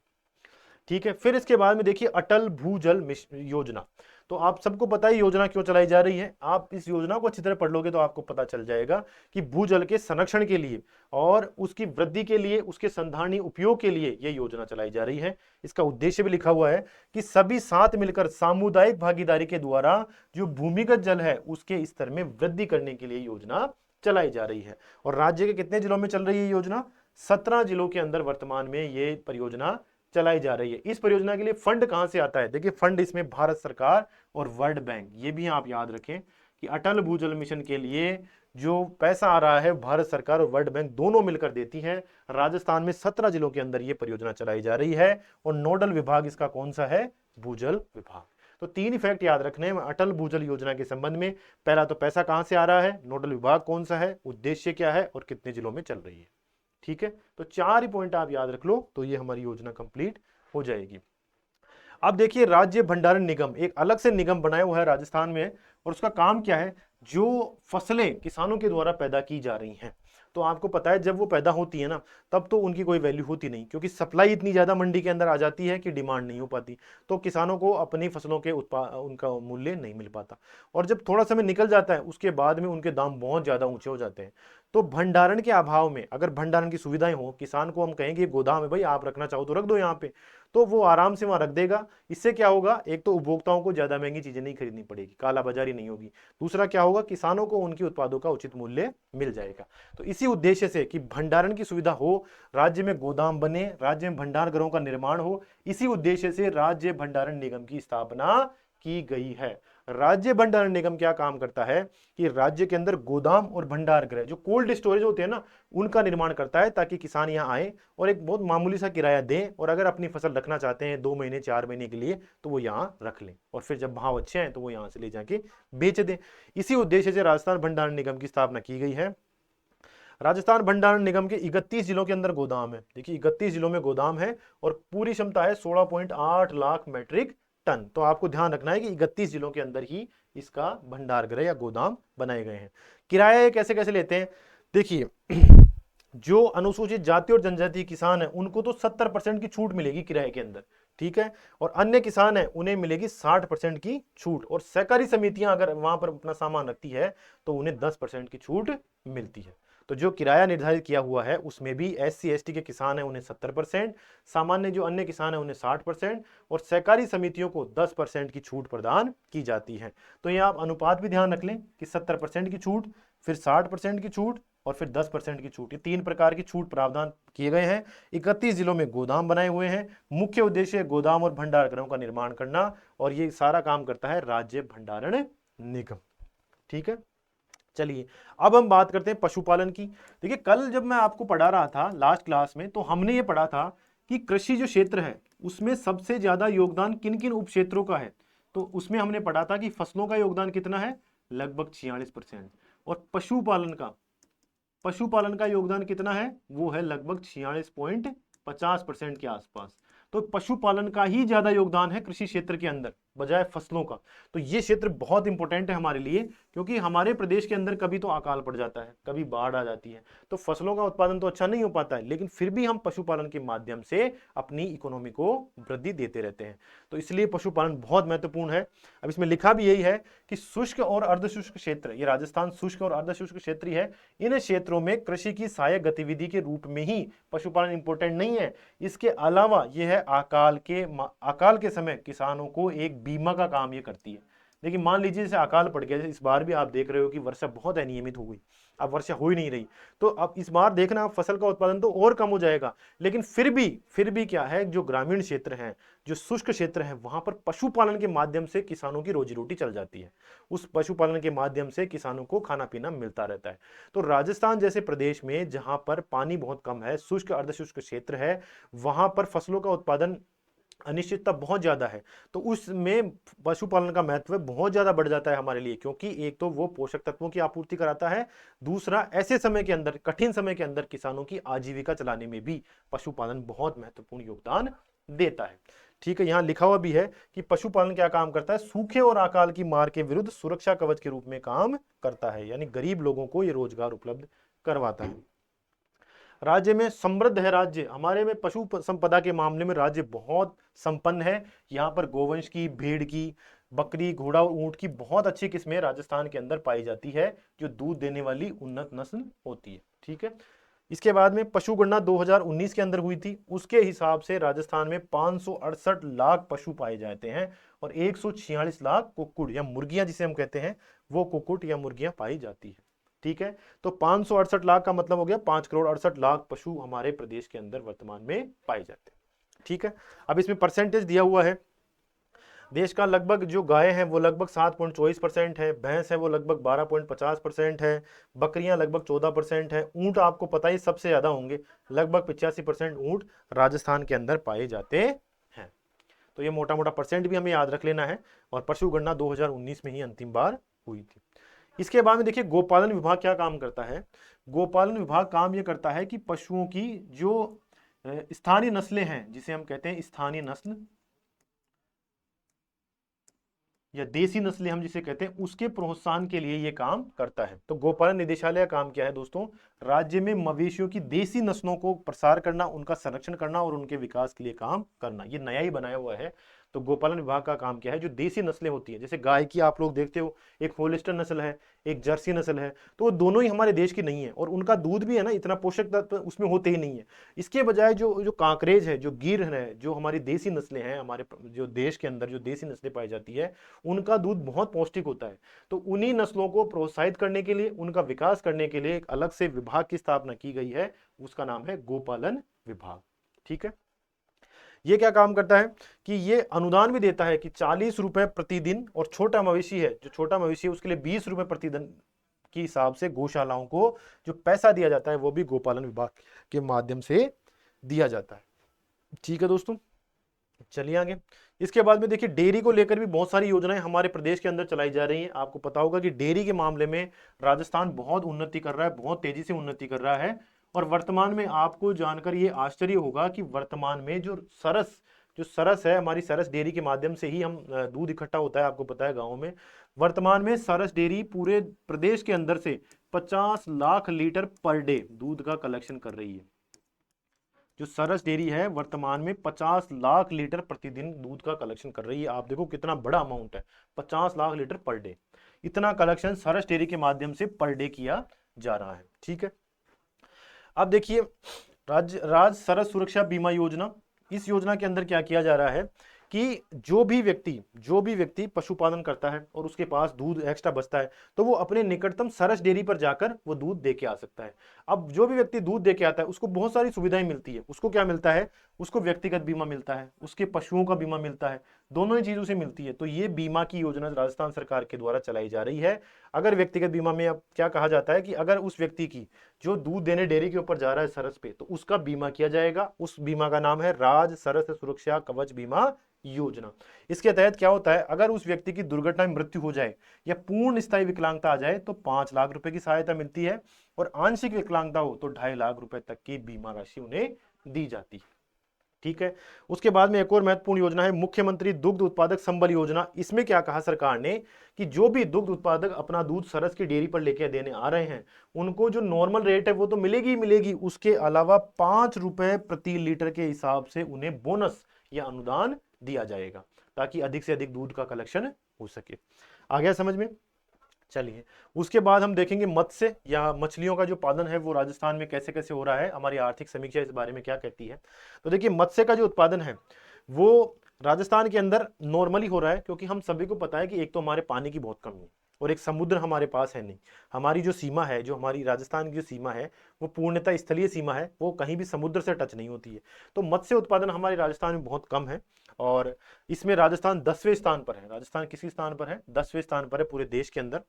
S1: ठीक है, फिर इसके बाद में देखिए अटल भूजल योजना। तो आप सबको पता है योजना क्यों चलाई जा रही है। आप इस योजना को अच्छी तरह पढ़ लोगे तो आपको पता चल जाएगा कि भूजल के संरक्षण के लिए और उसकी वृद्धि के लिए, उसके संधारणीय उपयोग के लिए यह योजना चलाई जा रही है। इसका उद्देश्य भी लिखा हुआ है कि सभी साथ मिलकर सामुदायिक भागीदारी के द्वारा जो भूमिगत जल है उसके स्तर में वृद्धि करने के लिए योजना चलाई जा रही है। और राज्य के कितने जिलों में चल रही है योजना, 17 जिलों के अंदर वर्तमान में ये परियोजना चलाई जा रही है। इस परियोजना के लिए फंड कहां से आता है, देखिए फंड इसमें भारत सरकार और वर्ल्ड बैंक, ये भी आप याद रखें कि अटल भूजल मिशन के लिए जो पैसा आ रहा है भारत सरकार और वर्ल्ड बैंक दोनों मिलकर देती है। राजस्थान में 17 जिलों के अंदर यह परियोजना चलाई जा रही है और नोडल विभाग इसका कौन सा है, भूजल विभाग। तो 3 इफेक्ट याद रखने हैं अटल भूजल योजना के संबंध में। पहला तो पैसा कहां से आ रहा है, नोडल विभाग कौन सा है, उद्देश्य क्या है और कितने जिलों में चल रही है। ठीक है, तो 4 ही पॉइंट आप याद रख लो तो ये हमारी योजना कंप्लीट हो जाएगी। अब देखिए राज्य भंडारण निगम, एक अलग से निगम बनाया हुआ है राजस्थान में, और उसका काम क्या है, जो फसलें किसानों के द्वारा पैदा की जा रही हैं, तो आपको पता है जब वो पैदा होती है ना तब तो उनकी कोई वैल्यू होती नहीं, क्योंकि सप्लाई इतनी ज्यादा मंडी के अंदर आ जाती है कि डिमांड नहीं हो पाती, तो किसानों को अपनी फसलों के उनका मूल्य नहीं मिल पाता। और जब थोड़ा समय निकल जाता है उसके बाद में उनके दाम बहुत ज्यादा ऊंचे हो जाते हैं। तो भंडारण के अभाव में अगर भंडारण की सुविधाएं हो, किसान को हम कहेंगे गोदाम है भाई, आप रखना चाहो तो रख दो यहाँ पे, तो वो आराम से वहां रख देगा। इससे क्या होगा, एक तो उपभोक्ताओं को ज्यादा महंगी चीजें नहीं खरीदनी पड़ेगी, कालाबाजारी नहीं होगी। दूसरा क्या होगा, किसानों को उनके उत्पादों का उचित मूल्य मिल जाएगा। तो इसी उद्देश्य से कि भंडारण की सुविधा हो, राज्य में गोदाम बने, राज्य में भंडार गृहों का निर्माण हो, इसी उद्देश्य से राज्य भंडारण निगम की स्थापना की गई है। राज्य भंडारण निगम क्या काम करता है कि राज्य के अंदर गोदाम और भंडार गृह, जो कोल्ड स्टोरेज होते हैं ना, उनका निर्माण करता है ताकि किसान यहाँ आए और एक बहुत मामूली सा किराया दें, और अगर अपनी फसल रखना चाहते हैं 2 महीने 4 महीने के लिए तो वो यहाँ रख लें, और फिर जब भाव अच्छे हैं तो वो यहाँ से ले जाके बेच दें। इसी उद्देश्य से राजस्थान भंडारण निगम की स्थापना की गई है। राजस्थान भंडारण निगम के 31 जिलों के अंदर गोदाम है। देखिए 31 जिलों में गोदाम है और पूरी क्षमता है 16.8 लाख मीट्रिक टन। तो आपको ध्यान रखना है कि 31 जिलों के अंदर ही इसका भंडार गृह या गोदाम बनाए गए हैं। किराया ये कैसे कैसे लेते हैं, देखिए जो अनुसूचित जाति और जनजाति किसान है उनको तो 70% की छूट मिलेगी किराए के अंदर, ठीक है, और अन्य किसान है उन्हें मिलेगी 60% की छूट, और सहकारी समितियां अगर वहां पर अपना सामान रखती है तो उन्हें 10% की छूट मिलती है। तो जो किराया निर्धारित किया हुआ है उसमें भी SC ST के किसान है उन्हें 70%, सामान्य जो अन्य किसान है उन्हें 60%, और सहकारी समितियों को 10% की छूट प्रदान की जाती है। तो ये आप अनुपात भी ध्यान रख लें कि 70% की छूट, फिर 60% की छूट और फिर 10% की छूट, ये 3 प्रकार की छूट प्रावधान किए गए हैं। 31 जिलों में गोदाम बनाए हुए हैं। मुख्य उद्देश्य गोदाम और भंडार गृहों का निर्माण करना, और ये सारा काम करता है राज्य भंडारण निगम। ठीक है, चलिए अब हम बात करते हैं पशुपालन की। देखिए कल जब मैं आपको पढ़ा रहा था लास्ट क्लास में, तो हमने ये पढ़ा था कि कृषि जो क्षेत्र है उसमें सबसे ज्यादा योगदान किन किन उप क्षेत्रों का है। तो उसमें हमने पढ़ा था कि फसलों का योगदान कितना है, लगभग 46%, और पशुपालन का योगदान कितना है, वो है लगभग 46.50% के आसपास। तो पशुपालन का ही ज्यादा योगदान है कृषि क्षेत्र के अंदर बजाय फसलों का। तो ये क्षेत्र बहुत इंपॉर्टेंट है हमारे लिए, क्योंकि हमारे प्रदेश के अंदर कभी तो अकाल पड़ जाता है, कभी बाढ़ आ जाती है, तो फसलों का उत्पादन तो अच्छा नहीं हो पाता है, लेकिन फिर भी हम पशुपालन के माध्यम से अपनी इकोनॉमी को वृद्धि देते रहते हैं। तो इसलिए पशुपालन बहुत महत्वपूर्ण है। अब इसमें लिखा भी यही है कि शुष्क और अर्धशुष्क क्षेत्र, ये राजस्थान शुष्क और अर्धशुष्क क्षेत्र ही है, इन क्षेत्रों में कृषि की सहायक गतिविधि के रूप में ही पशुपालन इंपॉर्टेंट नहीं है। इसके अलावा यह है अकाल के समय किसानों को एक बीमा का काम ये करती है। देखिए मान लीजिए जैसे अकाल पड़ गया, इस बार भी आप देख रहे हो कि वर्षा बहुत अनियमित हो गई, अब वर्षा हो ही नहीं रही, तो अब इस बार देखना फसल का उत्पादन तो और कम हो जाएगा, लेकिन फिर भी क्या है, जो ग्रामीण क्षेत्र है, जो शुष्क क्षेत्र है, वहां पर पशुपालन के माध्यम से किसानों की रोजी रोटी चल जाती है। उस पशुपालन के माध्यम से किसानों को खाना पीना मिलता रहता है। तो राजस्थान जैसे प्रदेश में जहां पर पानी बहुत कम है, शुष्क अर्धशुष्क क्षेत्र है, वहां पर फसलों का उत्पादन अनिश्चितता बहुत ज्यादा है, तो उसमें पशुपालन का महत्व बहुत ज्यादा बढ़ जाता है हमारे लिए, क्योंकि एक तो वो पोषक तत्वों की आपूर्ति कराता है, दूसरा ऐसे समय के अंदर, कठिन समय के अंदर किसानों की आजीविका चलाने में भी पशुपालन बहुत महत्वपूर्ण योगदान देता है। ठीक है, यहां लिखा हुआ भी है कि पशुपालन क्या काम करता है, सूखे और अकाल की मार के विरुद्ध सुरक्षा कवच के रूप में काम करता है, यानी गरीब लोगों को यह रोजगार उपलब्ध करवाता है। राज्य में समृद्ध है राज्य, हमारे में पशु संपदा के मामले में राज्य बहुत संपन्न है। यहाँ पर गोवंश की, भेड़ की, बकरी, घोड़ा और ऊंट की बहुत अच्छी किस्में राजस्थान के अंदर पाई जाती है, जो दूध देने वाली उन्नत नस्ल होती है। ठीक है, इसके बाद में पशु गणना 2019 के अंदर हुई थी, उसके हिसाब से राजस्थान में 568 लाख पशु पाए जाते हैं और 146 लाख कुक्कुट या मुर्गियां जिसे हम कहते हैं, वो कुक्कुट या मुर्गियां पाई जाती है। ठीक है, तो 568 लाख का मतलब हो गया 5 करोड़ 68 लाख पशु हमारे प्रदेश के अंदर वर्तमान में पाए जाते हैं। ठीक है, अब इसमें परसेंटेज दिया हुआ है, देश का लगभग जो गाय है वो लगभग 7.24% है, भैंस है वो लगभग 12.50% है, बकरियां लगभग 14% है, ऊंट आपको पता ही सबसे ज्यादा होंगे, लगभग 85% ऊंट राजस्थान के अंदर पाए जाते हैं। तो ये मोटा मोटा परसेंट भी हमें याद रख लेना है, और पशु गणना 2019 में ही अंतिम बार हुई थी। इसके बाद में देखिए गोपालन विभाग क्या काम करता है। गोपालन विभाग काम यह करता है कि पशुओं की जो स्थानीय नस्लें हैं, जिसे हम कहते हैं स्थानीय नस्ल या देसी नस्लें हम जिसे कहते हैं, उसके प्रोत्साहन के लिए यह काम करता है। तो गोपालन निदेशालय का काम क्या है दोस्तों, राज्य में मवेशियों की देसी नस्लों को प्रसार करना, उनका संरक्षण करना और उनके विकास के लिए काम करना, ये नया ही बनाया हुआ है। तो गोपालन विभाग का काम क्या है, जो देसी नस्लें होती है, जैसे गाय की आप लोग देखते हो, एक होलिस्टन नस्ल है, एक जर्सी नस्ल है, तो वो दोनों ही हमारे देश की नहीं है, और उनका दूध भी है ना, इतना पोषक तत्व उसमें होते ही नहीं है। इसके बजाय जो जो कांकरेज है, जो गिर है, जो हमारी देसी नस्लें हैं, हमारे जो देश के अंदर जो देसी नस्लें पाई जाती है, उनका दूध बहुत पौष्टिक होता है। तो उन्हीं नस्लों को प्रोत्साहित करने के लिए, उनका विकास करने के लिए एक अलग से विभाग की स्थापना की गई है, उसका नाम है गोपालन विभाग। ठीक है, ये क्या काम करता है कि ये अनुदान भी देता है कि 40 रुपए प्रतिदिन, और छोटा मवेशी है, जो छोटा मवेशी है उसके लिए 20 रुपए प्रतिदिन के हिसाब से गौशालाओं को जो पैसा दिया जाता है, वो भी गोपालन विभाग के माध्यम से दिया जाता है। ठीक है दोस्तों, चलिए आगे। इसके बाद में देखिए डेयरी को लेकर भी बहुत सारी योजनाएं हमारे प्रदेश के अंदर चलाई जा रही हैं। आपको पता होगा कि डेयरी के मामले में राजस्थान बहुत उन्नति कर रहा है, बहुत तेजी से उन्नति कर रहा है, और वर्तमान में आपको जानकर ये आश्चर्य होगा कि वर्तमान में जो सरस है, हमारी सरस डेयरी के माध्यम से ही हम दूध इकट्ठा होता है, आपको पता है गाँव में। वर्तमान में सरस डेयरी पूरे प्रदेश के अंदर से 50 लाख लीटर पर डे दूध का कलेक्शन कर रही है। जो सरस डेयरी है वर्तमान में 50 लाख लीटर प्रतिदिन दूध का कलेक्शन कर रही है। आप देखो कितना बड़ा अमाउंट है, 50 लाख लीटर पर डे, इतना कलेक्शन सरस डेयरी के माध्यम से पर डे किया जा रहा है। ठीक है, अब देखिए राज्य सरस सुरक्षा बीमा योजना, इस योजना के अंदर क्या किया जा रहा है कि जो भी व्यक्ति पशुपालन करता है और उसके पास दूध एक्स्ट्रा बचता है, तो वो अपने निकटतम सरस डेयरी पर जाकर वो दूध दे के आ सकता है। अब जो भी व्यक्ति दूध दे के आता है उसको बहुत सारी सुविधाएं मिलती है। उसको क्या मिलता है, उसको व्यक्तिगत बीमा मिलता है, उसके पशुओं का बीमा मिलता है, दोनों ही चीजों से मिलती है। तो ये बीमा की योजना राजस्थान सरकार के द्वारा चलाई जा रही है। अगर व्यक्तिगत बीमा में अब क्या कहा जाता है कि अगर उस व्यक्ति की जो दूध देने डेयरी के ऊपर जा रहा है सरस पे, तो उसका बीमा किया जाएगा। उस बीमा का नाम है राज सरस सुरक्षा कवच बीमा योजना। इसके तहत क्या होता है, अगर उस व्यक्ति की दुर्घटना में मृत्यु हो जाए या पूर्ण स्थायी विकलांगता आ जाए तो 5 लाख रुपए की सहायता मिलती है, और आंशिक विकलांगता हो तो 2.5 लाख रुपए तक की बीमा राशि उन्हें दी जाती है। ठीक है। उसके बाद में एक और महत्वपूर्ण योजना है मुख्यमंत्री दुग्ध उत्पादक संबल योजना। इसमें क्या कहा सरकार ने कि जो भी दुग्ध उत्पादक अपना दूध सरस की डेयरी पर लेके देने आ रहे हैं, उनको जो नॉर्मल रेट है वो तो मिलेगी ही मिलेगी, उसके अलावा 5 रुपए प्रति लीटर के हिसाब से उन्हें बोनस या अनुदान दिया जाएगा, ताकि अधिक से अधिक दूध का कलेक्शन हो सके। आ गया समझ में? चलिए, उसके बाद हम देखेंगे मत्स्य या मछलियों का जो उत्पादन है वो राजस्थान में कैसे कैसे हो रहा है। हमारी आर्थिक समीक्षा इस बारे में क्या कहती है। तो देखिए, मत्स्य का जो उत्पादन है वो राजस्थान के अंदर नॉर्मली हो रहा है, क्योंकि हम सभी को पता है कि एक तो हमारे पानी की बहुत कमी है और एक समुद्र हमारे पास है नहीं। हमारी जो सीमा है, जो हमारी राजस्थान की जो सीमा है वो पूर्णतः स्थलीय सीमा है, वो कहीं भी समुद्र से टच नहीं होती है। तो मत्स्य उत्पादन हमारे राजस्थान में बहुत कम है, और इसमें राजस्थान 10वें स्थान पर है। राजस्थान किसी स्थान पर है? 10वें स्थान पर है पूरे देश के अंदर।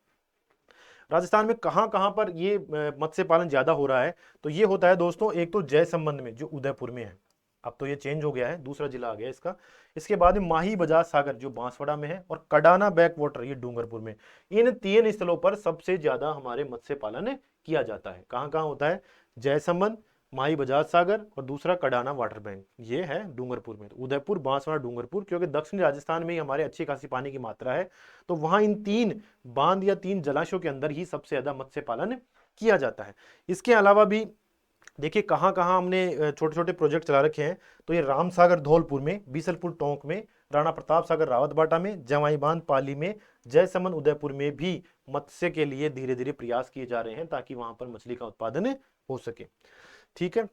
S1: राजस्थान में कहां कहां पर ये मत्स्य पालन ज्यादा हो रहा है? तो ये होता है दोस्तों, एक तो जयसंबंध में जो उदयपुर में है, अब तो ये चेंज हो गया है, दूसरा जिला आ गया इसका। इसके बाद में माही बजाज सागर जो बांसवाड़ा में है, और कडाना बैक वाटर ये डूंगरपुर में। इन 3 स्थलों पर सबसे ज्यादा हमारे मत्स्य पालन किया जाता है। कहां कहां होता है? जयसंबंध, माही बजाज सागर, और दूसरा कडाना वाटर बैंक, ये है डूंगरपुर में। तो उदयपुर, बांसवाड़ा, डूंगरपुर, क्योंकि दक्षिणी राजस्थान में ही हमारे अच्छी खासी पानी की मात्रा है, तो वहां इन 3 बांध या 3 जलाशयों के अंदर ही सबसे ज्यादा मत्स्य पालन किया जाता है। इसके अलावा भी देखिए कहां कहां हमने छोटे छोटे प्रोजेक्ट चला रखे हैं। तो ये रामसागर धौलपुर में, बीसलपुर टोंक में, राणा प्रताप सागर रावतबाटा में, जवाई बांध पाली में, जयसमंद उदयपुर में भी मत्स्य के लिए धीरे धीरे प्रयास किए जा रहे हैं, ताकि वहां पर मछली का उत्पादन हो सके। ठीक है।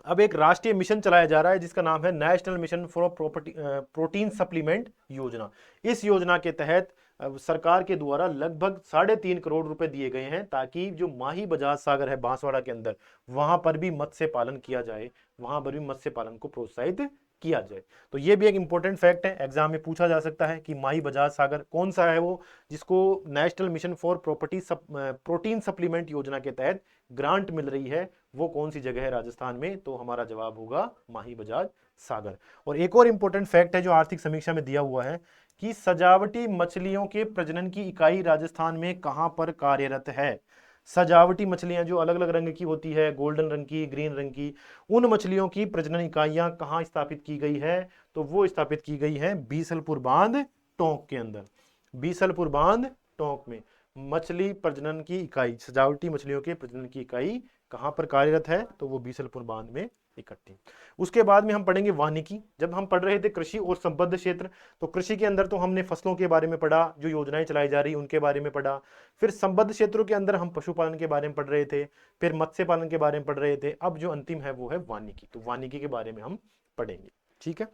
S1: अब एक राष्ट्रीय मिशन चलाया जा रहा है जिसका नाम है national mission for protein supplement योजना। इस योजना के तहत सरकार के द्वारा लगभग 3.5 करोड़ रुपए दिए गए हैं, ताकि जो माही बजाज सागर है बांसवाड़ा के अंदर, वहां पर भी मत्स्य पालन किया जाए, वहां पर भी मत्स्य पालन को प्रोत्साहित किया जाए। तो ये भी एक इंपॉर्टेंट फैक्ट है, एग्जाम में पूछा जा सकता है कि माही बजाज सागर कौन सा है वो जिसको national mission for protein supplement योजना के तहत ग्रांट मिल रही है, वो कौन सी जगह है राजस्थान में? तो हमारा जवाब होगा माही बजाज सागर। और एक और इंपॉर्टेंट फैक्ट है जो आर्थिक समीक्षा में दिया हुआ है कि सजावटी मछलियों के प्रजनन की इकाई राजस्थान में कहां पर कार्यरत है। सजावटी मछलियां जो अलग अलग रंग की होती है, गोल्डन रंग की, ग्रीन रंग की, उन मछलियों की प्रजनन इकाइयां कहां स्थापित की गई है? तो वो स्थापित की गई है बीसलपुर बांध टोंक के अंदर। बीसलपुर बांध टोंक में मछली प्रजनन की इकाई, सजावटी मछलियों के प्रजनन की इकाई कहां पर कार्यरत है? तो वो बीसलपुर बांध में इकट्ठी। उसके बाद में हम पढ़ेंगे वानिकी। जब हम पढ़ रहे थे कृषि और संबद्ध क्षेत्र, तो कृषि के अंदर तो हमने फसलों के बारे में पढ़ा, जो योजनाएं चलाई जा रही उनके बारे में पढ़ा। फिर संबद्ध क्षेत्रों के अंदर हम पशुपालन के बारे में पढ़ रहे थे, फिर मत्स्य पालन के बारे में पढ़ रहे थे। अब जो अंतिम है वो है वानिकी। तो वानिकी के बारे में हम पढ़ेंगे। ठीक है।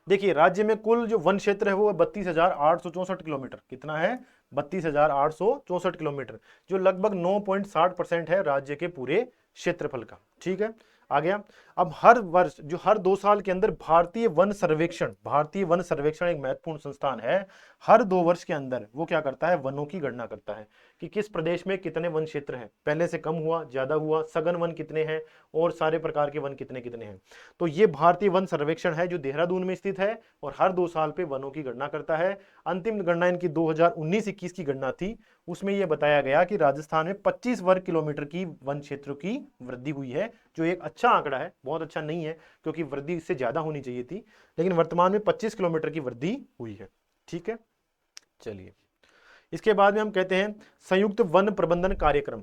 S1: देखिए, राज्य में कुल जो वन क्षेत्र है वो 32,864 किलोमीटर। कितना है? 32,864 किलोमीटर, जो लगभग 9.60% है राज्य के पूरे क्षेत्रफल का। ठीक है, आ गया। अब हर वर्ष जो हर 2 साल के अंदर भारतीय वन सर्वेक्षण एक महत्वपूर्ण संस्थान है, हर 2 वर्ष के अंदर वो क्या करता है? वनों की गणना करता है कि किस प्रदेश में कितने वन क्षेत्र हैं, पहले से कम हुआ, ज्यादा हुआ, सघन वन कितने हैं, और सारे प्रकार के वन कितने कितने हैं। तो ये भारतीय वन सर्वेक्षण है जो देहरादून में स्थित है, और हर 2 साल पे वनों की गणना करता है। अंतिम गणना इनकी 2019-21 की गणना थी, उसमें यह बताया गया कि राजस्थान में 25 वर्ग किलोमीटर की वन क्षेत्रों की वृद्धि हुई है, जो एक अच्छा आंकड़ा है, बहुत अच्छा नहीं है क्योंकि वृद्धि इससे ज्यादा होनी चाहिए थी, लेकिन वर्तमान में 25 किलोमीटर की वृद्धि हुई है। ठीक है, चलिए। इसके बाद में हम कहते हैं संयुक्त वन प्रबंधन कार्यक्रम।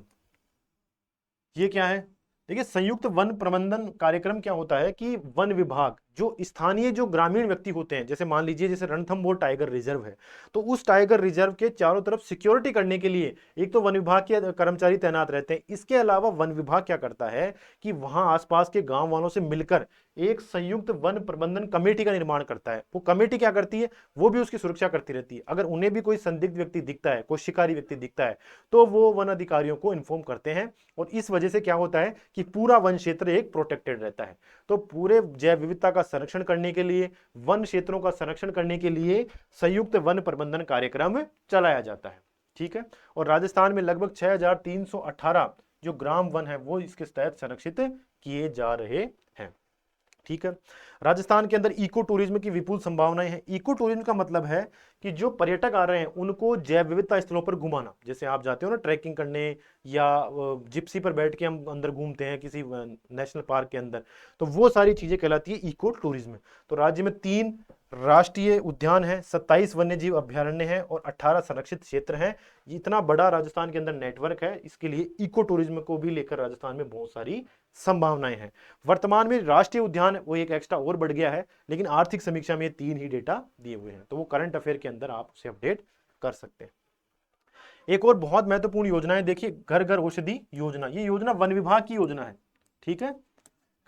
S1: ये क्या है? देखिए, संयुक्त वन प्रबंधन कार्यक्रम क्या होता है कि वन विभाग जो स्थानीय जो ग्रामीण व्यक्ति होते हैं, जैसे मान लीजिए जैसे रणथंभौर टाइगर रिजर्व है, तो उस टाइगर रिजर्व के चारों तरफ सिक्योरिटी करने के लिए एक तो वन विभाग के कर्मचारी तैनात रहते हैं। इसके अलावा वन विभाग क्या करता है कि वहां आसपास के गांव वालों से मिलकर एक संयुक्त वन प्रबंधन कमेटी का निर्माण करता है। वो कमेटी क्या करती है? वो भी उसकी सुरक्षा करती रहती है। अगर उन्हें भी कोई संदिग्ध व्यक्ति दिखता है, कोई शिकारी व्यक्ति दिखता है, तो वो वन अधिकारियों को इन्फॉर्म करते हैं, और इस वजह से क्या होता है कि पूरा वन क्षेत्र एक प्रोटेक्टेड रहता है। तो पूरे जैव विविधता का का संरक्षण करने के लिए, वन क्षेत्रों का संरक्षण करने के लिए संयुक्त वन प्रबंधन कार्यक्रम चलाया जाता है। ठीक है, और राजस्थान में लगभग 6318 जो ग्राम वन है वो इसके तहत संरक्षित किए जा रहे हैं। ठीक है, राजस्थान के अंदर इको टूरिज्म की विपुल संभावनाएं हैं। इको टूरिज्म का मतलब है कि जो पर्यटक आ रहे हैं उनको जैव विविधता स्थलों पर घुमाना, जैसे आप जाते हो ना ट्रैकिंग करने या जिप्सी पर बैठ के हम अंदर घूमते हैं किसी नेशनल पार्क के अंदर, तो वो सारी चीजें कहलाती है इको टूरिज्म। तो राज्य में 3 राष्ट्रीय उद्यान है, 27 वन्यजीव अभ्यारण्य है और 18 संरक्षित क्षेत्र हैं। इतना बड़ा राजस्थान के अंदर नेटवर्क है, इसके लिए इको टूरिज्म को भी लेकर राजस्थान में बहुत सारी संभावनाएं हैं। वर्तमान में राष्ट्रीय उद्यान वो एक एक्स्ट्रा और बढ़ गया है, लेकिन आर्थिक समीक्षा में 3 ही डेटा दिए हुए हैं, तो वो करंट अफेयर के अंदर आप उसे अपडेट कर सकते हैं। एक और बहुत महत्वपूर्ण योजना है, देखिए घर घर औषधि योजना। ये योजना वन विभाग की योजना है। ठीक है,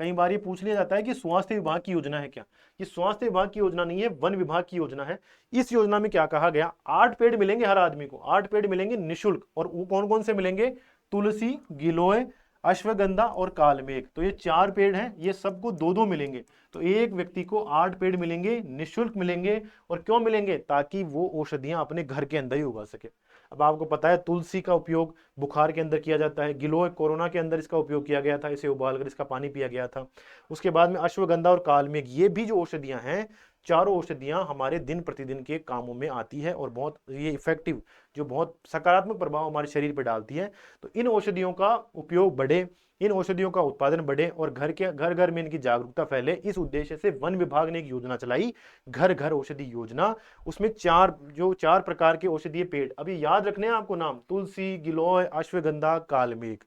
S1: कई बार ये पूछ लिया जाता है कि स्वास्थ्य विभाग की योजना है क्या? ये स्वास्थ्य विभाग की योजना नहीं है, वन विभाग की योजना है। इस योजना में क्या कहा गया, 8 पेड़ मिलेंगे हर आदमी को, 8 पेड़ मिलेंगे निःशुल्क। और वो कौन कौन से मिलेंगे? तुलसी, गिलोय, अश्वगंधा और कालमेघ। तो ये 4 पेड़ हैं, ये सबको 2-2 मिलेंगे। तो एक व्यक्ति को 8 पेड़ मिलेंगे, निःशुल्क मिलेंगे। और क्यों मिलेंगे? ताकि वो औषधियां अपने घर के अंदर ही उगा सके। अब आपको पता है तुलसी का उपयोग बुखार के अंदर किया जाता है, गिलोय कोरोना के अंदर इसका उपयोग किया गया था, इसे उबालकर इसका पानी पिया गया था। उसके बाद में अश्वगंधा और कालमेघ, ये भी जो औषधियां हैं, चारों औषधियां हमारे दिन प्रतिदिन के कामों में आती है और बहुत ये इफेक्टिव, जो बहुत सकारात्मक प्रभाव हमारे शरीर पर डालती है। तो इन औषधियों का उपयोग बढ़े, इन औषधियों का उत्पादन बढ़े और घर घर में इनकी जागरूकता फैले, इस उद्देश्य से वन विभाग ने एक योजना चलाई, घर घर औषधि योजना। उसमें 4 प्रकार के औषधीय पेड़, अभी याद रखने हैं आपको नाम, तुलसी, गिलोय, अश्वगंधा, कालमेघ।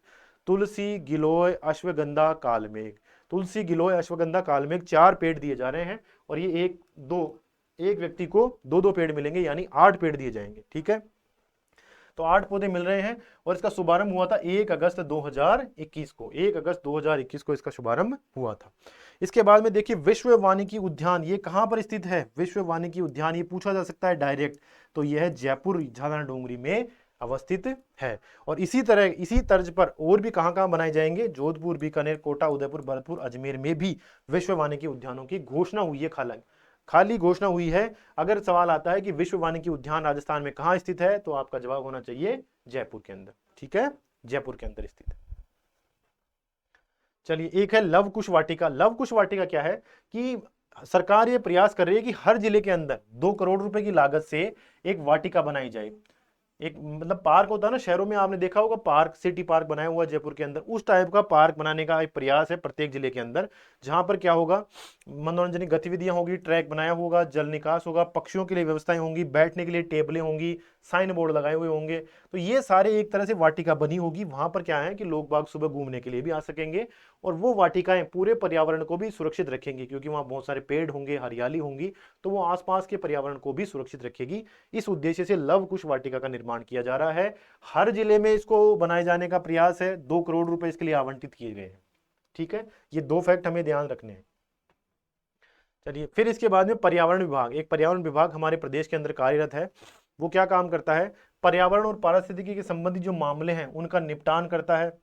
S1: तुलसी, गिलोय, अश्वगंधा, कालमेघ। तुलसी, गिलोय, अश्वगंधा, कालमेघ 4 पेड़ दिए जा रहे हैं और ये एक व्यक्ति को 2-2 पेड़ मिलेंगे, यानी 8 पेड़ दिए जाएंगे। ठीक है, तो 8 पौधे मिल रहे हैं और इसका शुभारंभ हुआ था 1 अगस्त 2021 को। 1 अगस्त 2021 को इसका शुभारंभ हुआ था। इसके बाद में देखिए विश्व वानिकी उद्यान, ये कहां पर स्थित है? विश्व वानिकी उद्यान, ये पूछा जा सकता है डायरेक्ट, तो यह है जयपुर झालावाड़ में अवस्थित है। और इसी तरह इसी तर्ज पर और भी कहां बनाए जाएंगे? जोधपुर, बीकानेर, कोटा, उदयपुर, भरतपुर, अजमेर में भी विश्व वानिकी उद्यानों की घोषणा हुई है। खाली घोषणा हुई है। अगर सवाल आता है कि विश्व वानिकी उद्यान राजस्थान में कहां स्थित है, तो आपका जवाब होना चाहिए जयपुर के अंदर। ठीक है, जयपुर के अंदर स्थित है। चलिए, एक है लव कुश वाटिका। लव कुश वाटिका क्या है कि सरकार ये प्रयास कर रही है कि हर जिले के अंदर 2 करोड़ रुपए की लागत से एक वाटिका बनाई जाए। एक मतलब पार्क होता है ना शहरों में, आपने देखा होगा पार्क, सिटी पार्क बनाया हुआ जयपुर के अंदर, उस टाइप का पार्क बनाने का एक प्रयास है प्रत्येक जिले के अंदर, जहां पर क्या होगा, मनोरंजन गतिविधियां होगी, ट्रैक बनाया होगा, जल निकास होगा, पक्षियों के लिए व्यवस्थाएं होंगी, बैठने के लिए टेबलें होंगी, साइन बोर्ड लगाए हुए होंगे। तो ये सारे एक तरह से वाटिका बनी होगी। वहां पर क्या है कि लोग बाग सुबह घूमने के लिए भी आ सकेंगे और वो वाटिकाएं पूरे पर्यावरण को भी सुरक्षित रखेंगी, क्योंकि वहां बहुत सारे पेड़ होंगे, हरियाली होंगी, तो वो आसपास के पर्यावरण को भी सुरक्षित रखेगी। इस उद्देश्य से लव कुश वाटिका का निर्माण किया जा रहा है। हर जिले में इसको बनाए जाने का प्रयास है। 2 करोड़ रुपए इसके लिए आवंटित किए गए हैं। ठीक है, ये 2 फैक्ट हमें ध्यान रखने हैं। चलिए, फिर इसके बाद में पर्यावरण विभाग, एक पर्यावरण विभाग हमारे प्रदेश के अंदर कार्यरत है। वो क्या काम करता है? पर्यावरण और पारिस्थितिकी के संबंधित जो मामले हैं उनका निपटान करता है।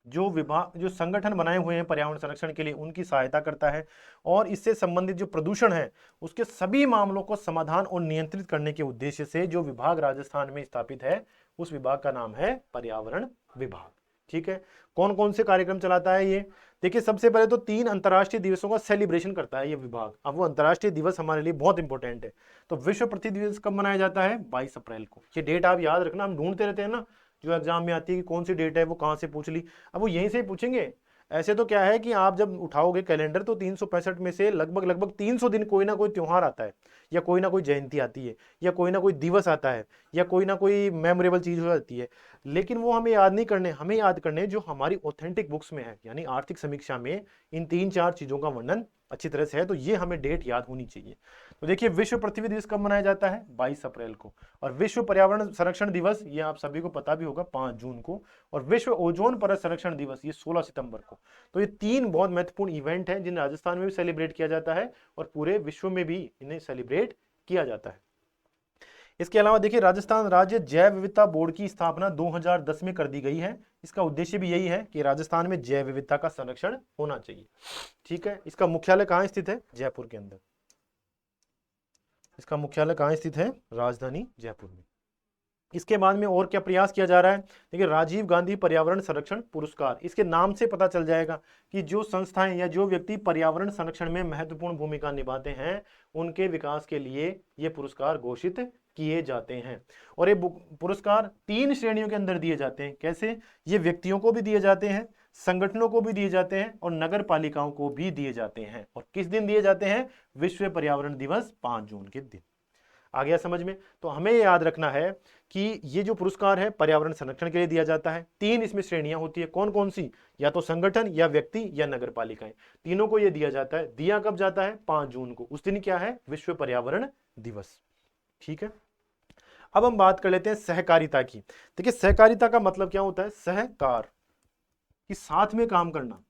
S1: जो संगठन बनाए हुए हैं पर्यावरण संरक्षण के लिए, उनकी सहायता करता है और इससे संबंधित जो प्रदूषण है उसके सभी मामलों को समाधान और नियंत्रित करने के उद्देश्य से जो विभाग राजस्थान में स्थापित है, उस विभाग का नाम है पर्यावरण विभाग। ठीक है, कौन कौन से कार्यक्रम चलाता है ये? देखिए, सबसे पहले तो 3 अंतर्राष्ट्रीय दिवसों का सेलिब्रेशन करता है ये विभाग। अब वो अंतर्राष्ट्रीय दिवस हमारे लिए बहुत इंपॉर्टेंट है। तो विश्व पृथ्वी दिवस कब मनाया जाता है? 22 अप्रैल को। ये डेट आप याद रखना, हम ढूंढते रहते हैं ना जो एग्जाम में आती है कि कौन सी डेट है, वो कहाँ से पूछ ली। अब वो यहीं से ही पूछेंगे। ऐसे तो क्या है कि आप जब उठाओगे कैलेंडर तो 365 में से लगभग 300 दिन कोई ना कोई त्योहार आता है, या कोई ना कोई जयंती आती है, या कोई ना कोई दिवस आता है, या कोई ना कोई मेमोरेबल चीज हो जाती है। लेकिन वो हमें याद नहीं करने, हमें याद करने जो हमारी ऑथेंटिक बुक्स में है, यानी आर्थिक समीक्षा में इन 3-4 चीजों का वर्णन अच्छी तरह से है। तो ये हमें डेट याद होनी चाहिए। तो देखिए, विश्व पृथ्वी दिवस कब मनाया जाता है? 22 अप्रैल को। और विश्व पर्यावरण संरक्षण दिवस, ये आप सभी को पता भी होगा, 5 जून को। और विश्व ओजोन परत संरक्षण दिवस, ये 16 सितंबर को। तो ये 3 बहुत महत्वपूर्ण इवेंट हैं जिन्हें राजस्थान में भी सेलिब्रेट किया जाता है और पूरे विश्व में भी इन्हें सेलिब्रेट किया जाता है। इसके अलावा देखिए राजस्थान राज्य जैव विविधता बोर्ड की स्थापना 2010 में कर दी गई है। इसका उद्देश्य भी यही है कि राजस्थान में जैव विविधता का संरक्षण होना चाहिए। ठीक है, इसका मुख्यालय कहाँ स्थित है? जयपुर के अंदर। इसका मुख्यालय कहाँ स्थित है? राजधानी जयपुर में। इसके बाद में और क्या प्रयास किया जा रहा है? देखिए राजीव गांधी पर्यावरण संरक्षण पुरस्कार, इसके नाम से पता चल जाएगा कि जो संस्थाएं या जो व्यक्ति पर्यावरण संरक्षण में महत्वपूर्ण भूमिका निभाते हैं उनके विकास के लिए ये पुरस्कार घोषित किए जाते हैं। और ये पुरस्कार 3 श्रेणियों के अंदर दिए जाते हैं। कैसे? ये व्यक्तियों को भी दिए जाते हैं, संगठनों को भी दिए जाते हैं और नगर पालिकाओं को भी दिए जाते हैं। और किस दिन दिए जाते हैं? विश्व पर्यावरण दिवस 5 जून के दिन। आ गया समझ में? तो हमें याद रखना है कि ये जो पुरस्कार है पर्यावरण संरक्षण के लिए दिया जाता है। 3 इसमें श्रेणियां होती है। कौन कौन सी? या तो संगठन, या व्यक्ति, या नगर पालिकाएं, तीनों को ये दिया जाता है। दिया कब जाता है? 5 जून को। उस दिन क्या है? विश्व पर्यावरण दिवस। ठीक है, अब हम बात कर लेते हैं सहकारिता की। देखिए सहकारिता का मतलब क्या होता है? सहकार, कि साथ में काम करना,